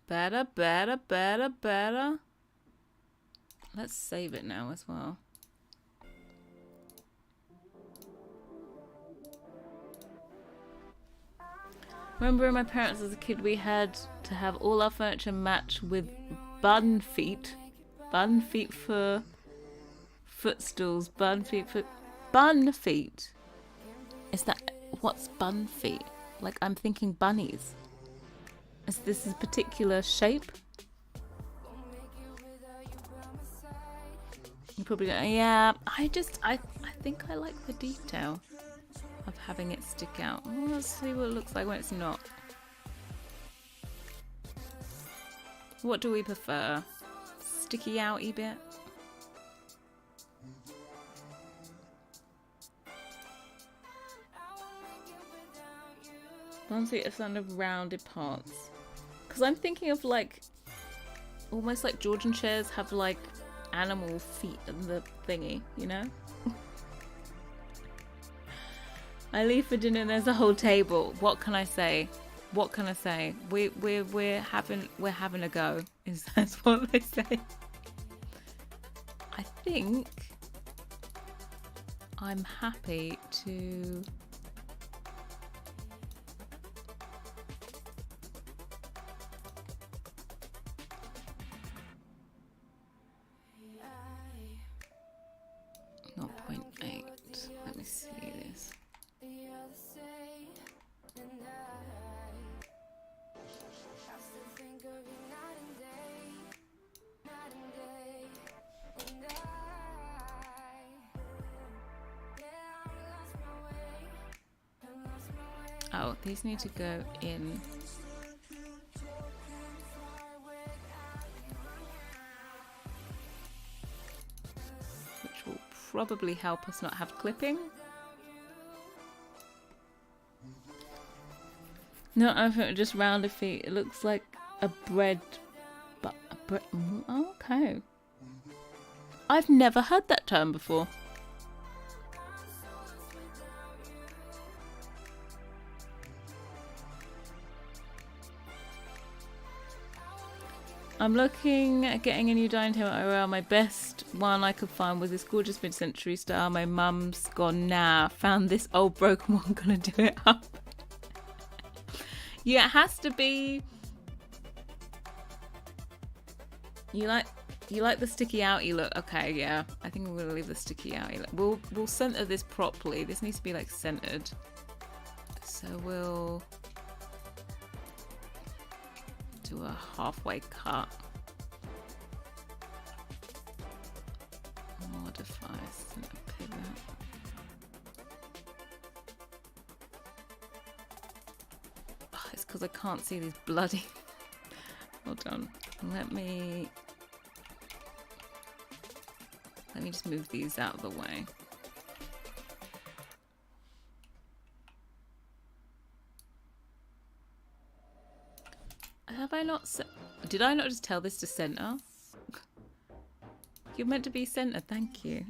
Speaker 1: Better, better, better, better. Let's save it now as well. Remember my parents as a kid, we had to have all our furniture match with bun feet. Bun feet for footstools. Bun feet for... Bun feet? Is that... What's bun feet? Like, I'm thinking bunnies. Is this a particular shape? You probably don't. Yeah, I think I like the detail of having it stick out. Well, let's see what it looks like when it's not. What do we prefer? Sticky outy bit? Honestly, it's kind of rounded parts. Because I'm thinking of like, almost like Georgian chairs have like animal feet in the thingy, you know? I leave for dinner and there's a whole table. What can I say? What can I say? We're having a go. Is that what they say? I think I'm happy to... Let me see this. out. These need to go in. Which will probably help us not have clipping. No, I think just round of feet. It looks like a bread. But a bread. Okay. I've never heard that term before. I'm looking at getting a new dining table around. My best one I could find was this gorgeous mid-century style. My mum's gone now. Found this old broken one. Gonna do it up. Yeah, it has to be. You like the sticky outy look? Okay, yeah. I think I'm gonna leave the sticky outy look. We'll center this properly. This needs to be like centered. So we'll do a halfway cut. Modify center pivot. Oh, it's because I can't see these bloody. Hold on. Let me just move these out of the way. Have I not did I not just tell this to center? You're meant to be centered, thank you.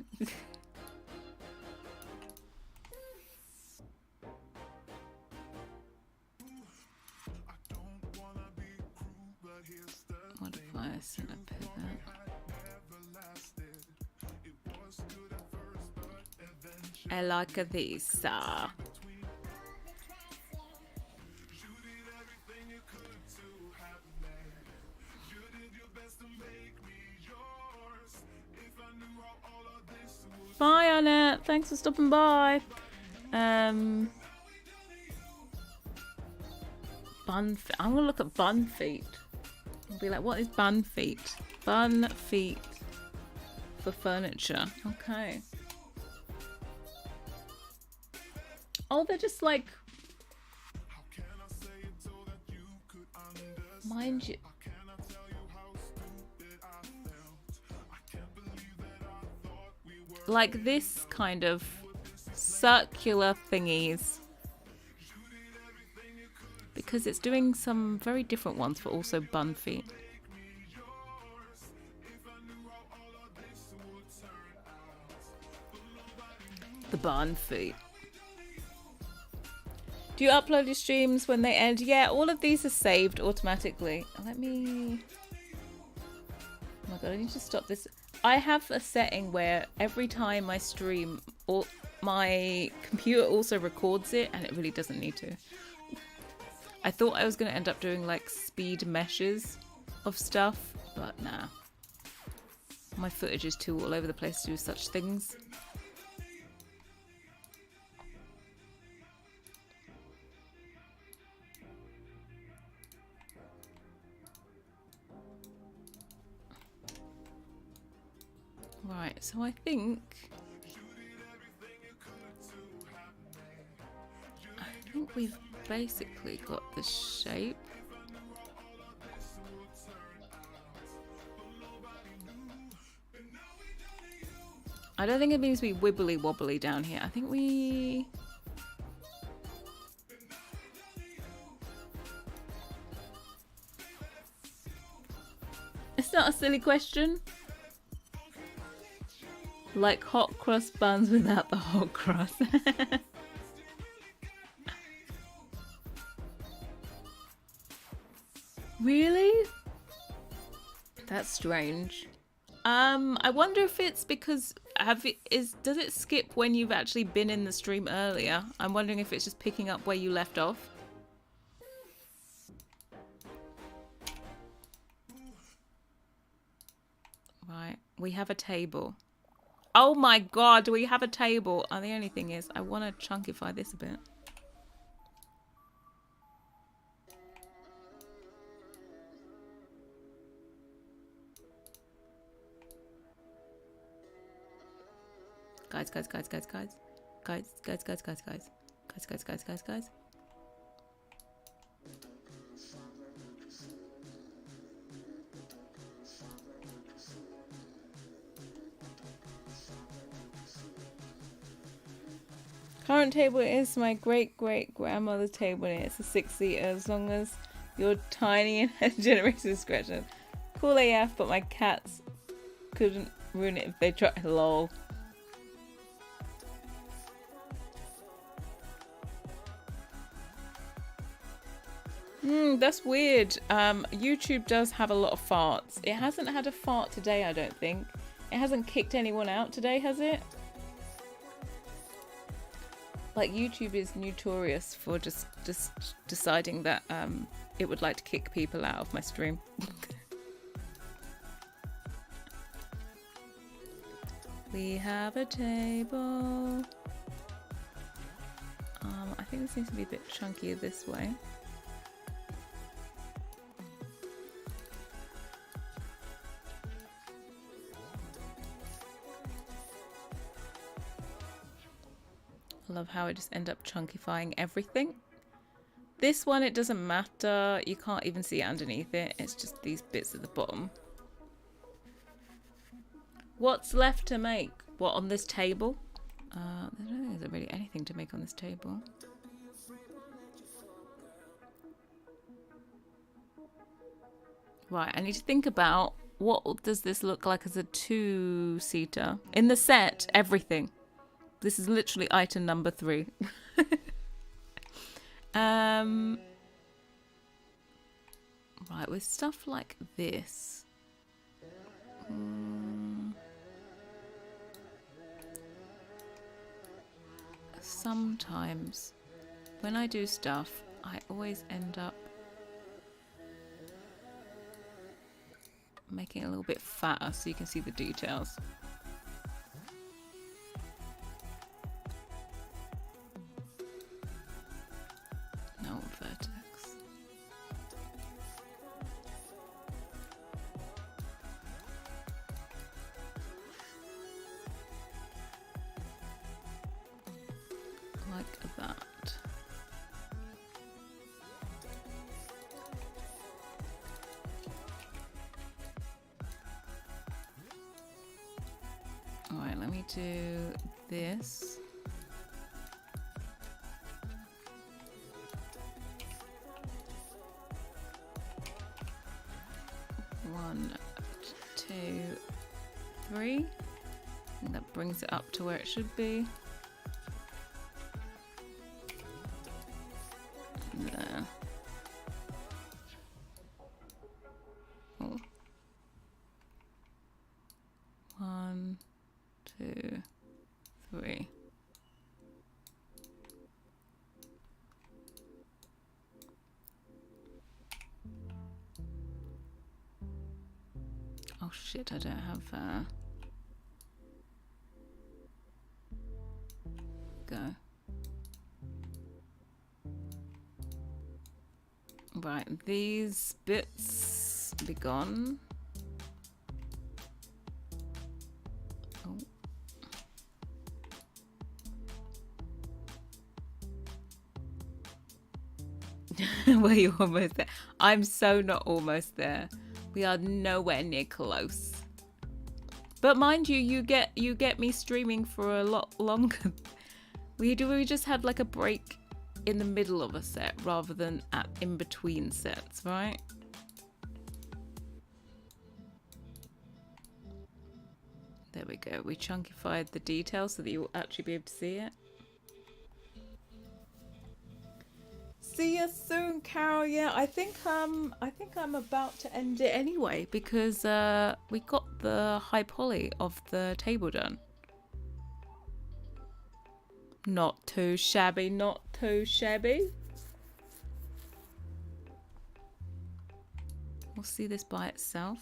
Speaker 1: Modify center pivot. I like these. Bye, Annette. Thanks for stopping by. Bun. I'm gonna look at bun feet. I'll be like, what is bun feet? Bun feet for furniture. Okay. Oh, they're just like. Mind you. Like this kind of circular thingies. Because it's doing some very different ones for also bun feet. The bun feet. Do you upload your streams when they end? Yeah, all of these are saved automatically. Let me... Oh my god, I need to stop this. I have a setting where every time I stream, my computer also records it, and it really doesn't need to. I thought I was going to end up doing like speed meshes of stuff, but nah. My footage is too all over the place to do such things. Right, so I think we've basically got the shape. I don't think it means we wibbly wobbly down here. I think we... It's not a silly question. Like hot cross buns without the hot cross. Really? That's strange. I wonder if it's because does it skip when you've actually been in the stream earlier? I'm wondering if it's just picking up where you left off. Right, we have a table. Oh my god, do we have a table? Oh, the only thing is, I want to chunkify this a bit. Guys. Current table is my great-great-grandmother's table, and it's a 6-seater. As long as you're tiny and has generated scratching. Cool AF, but my cats couldn't ruin it if they tried. Lol. That's weird. YouTube does have a lot of farts. It hasn't had a fart today, I don't think. It hasn't kicked anyone out today, has it? Like, YouTube is notorious for just deciding that it would like to kick people out of my stream. We have a table. I think this needs to be a bit chunkier this way. I love how I just end up chunkifying everything. This one, it doesn't matter. You can't even see it underneath it. It's just these bits at the bottom. What's left to make? What, on this table? I don't think there's really anything to make on this table. Right, I need to think about what does this look like as a 2-seater. In the set, everything. This is literally item number 3. Right, with stuff like this. Sometimes when I do stuff, I always end up making it a little bit fatter so you can see the details. No vertex. Like that. Alright, let me do this. One, two, three. I think that brings it up to where it should be. There. Oh. 1, 2, 3. Oh shit, I don't have go. Right, these bits be gone. Oh. Were you almost there? I'm so not almost there. We are nowhere near close. But mind you, you get me streaming for a lot longer. We just had like a break in the middle of a set rather than in between sets, right? There we go. We chunkified the details so that you'll actually be able to see it. See you soon, Carol. Yeah, I think I'm about to end it anyway because we got the high poly of the table done. Not too shabby, not too shabby. We'll see this by itself.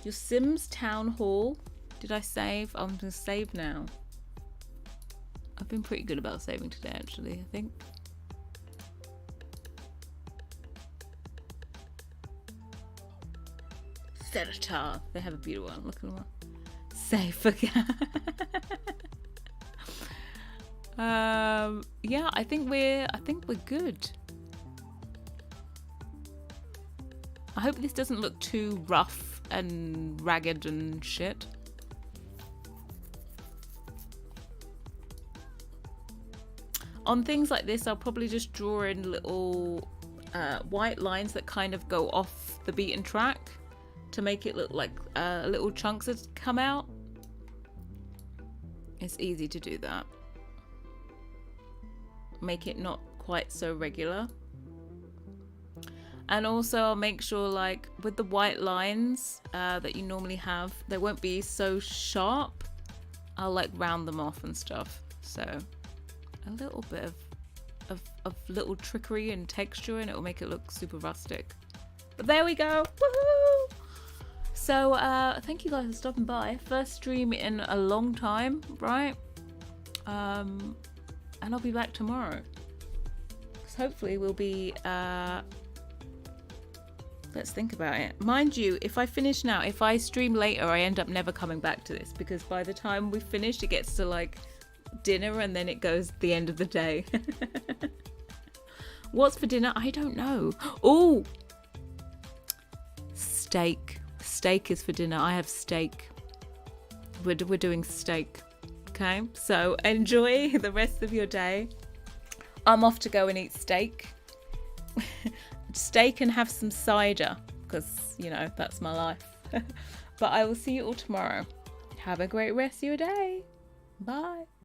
Speaker 1: Your Sims Town Hall. Did I save? I'm gonna save now. I've been pretty good about saving today, actually, I think. Senator. They have a beautiful one. Look at them. Save again. Yeah, I think we're good. I hope this doesn't look too rough and ragged and shit. On things like this, I'll probably just draw in little white lines that kind of go off the beaten track to make it look like little chunks that come out. It's easy to do that. Make it not quite so regular. And also I'll make sure, like, with the white lines that you normally have, they won't be so sharp. I'll like round them off and stuff. So a little bit of little trickery and texture, and it will make it look super rustic. But there we go. Woohoo! So thank you guys for stopping by. First stream in a long time, right? And I'll be back tomorrow. So hopefully we'll be let's think about it. Mind you, if I finish now, if I stream later, I end up never coming back to this, because by the time we've finished, it gets to like dinner and then it goes the end of the day. What's for dinner? I don't know. Oh, steak. Steak is for dinner. I have steak. We're doing steak. Okay, so enjoy the rest of your day. I'm off to go and eat steak. Steak and have some cider, because, you know, that's my life. But I will see you all tomorrow. Have a great rest of your day. Bye.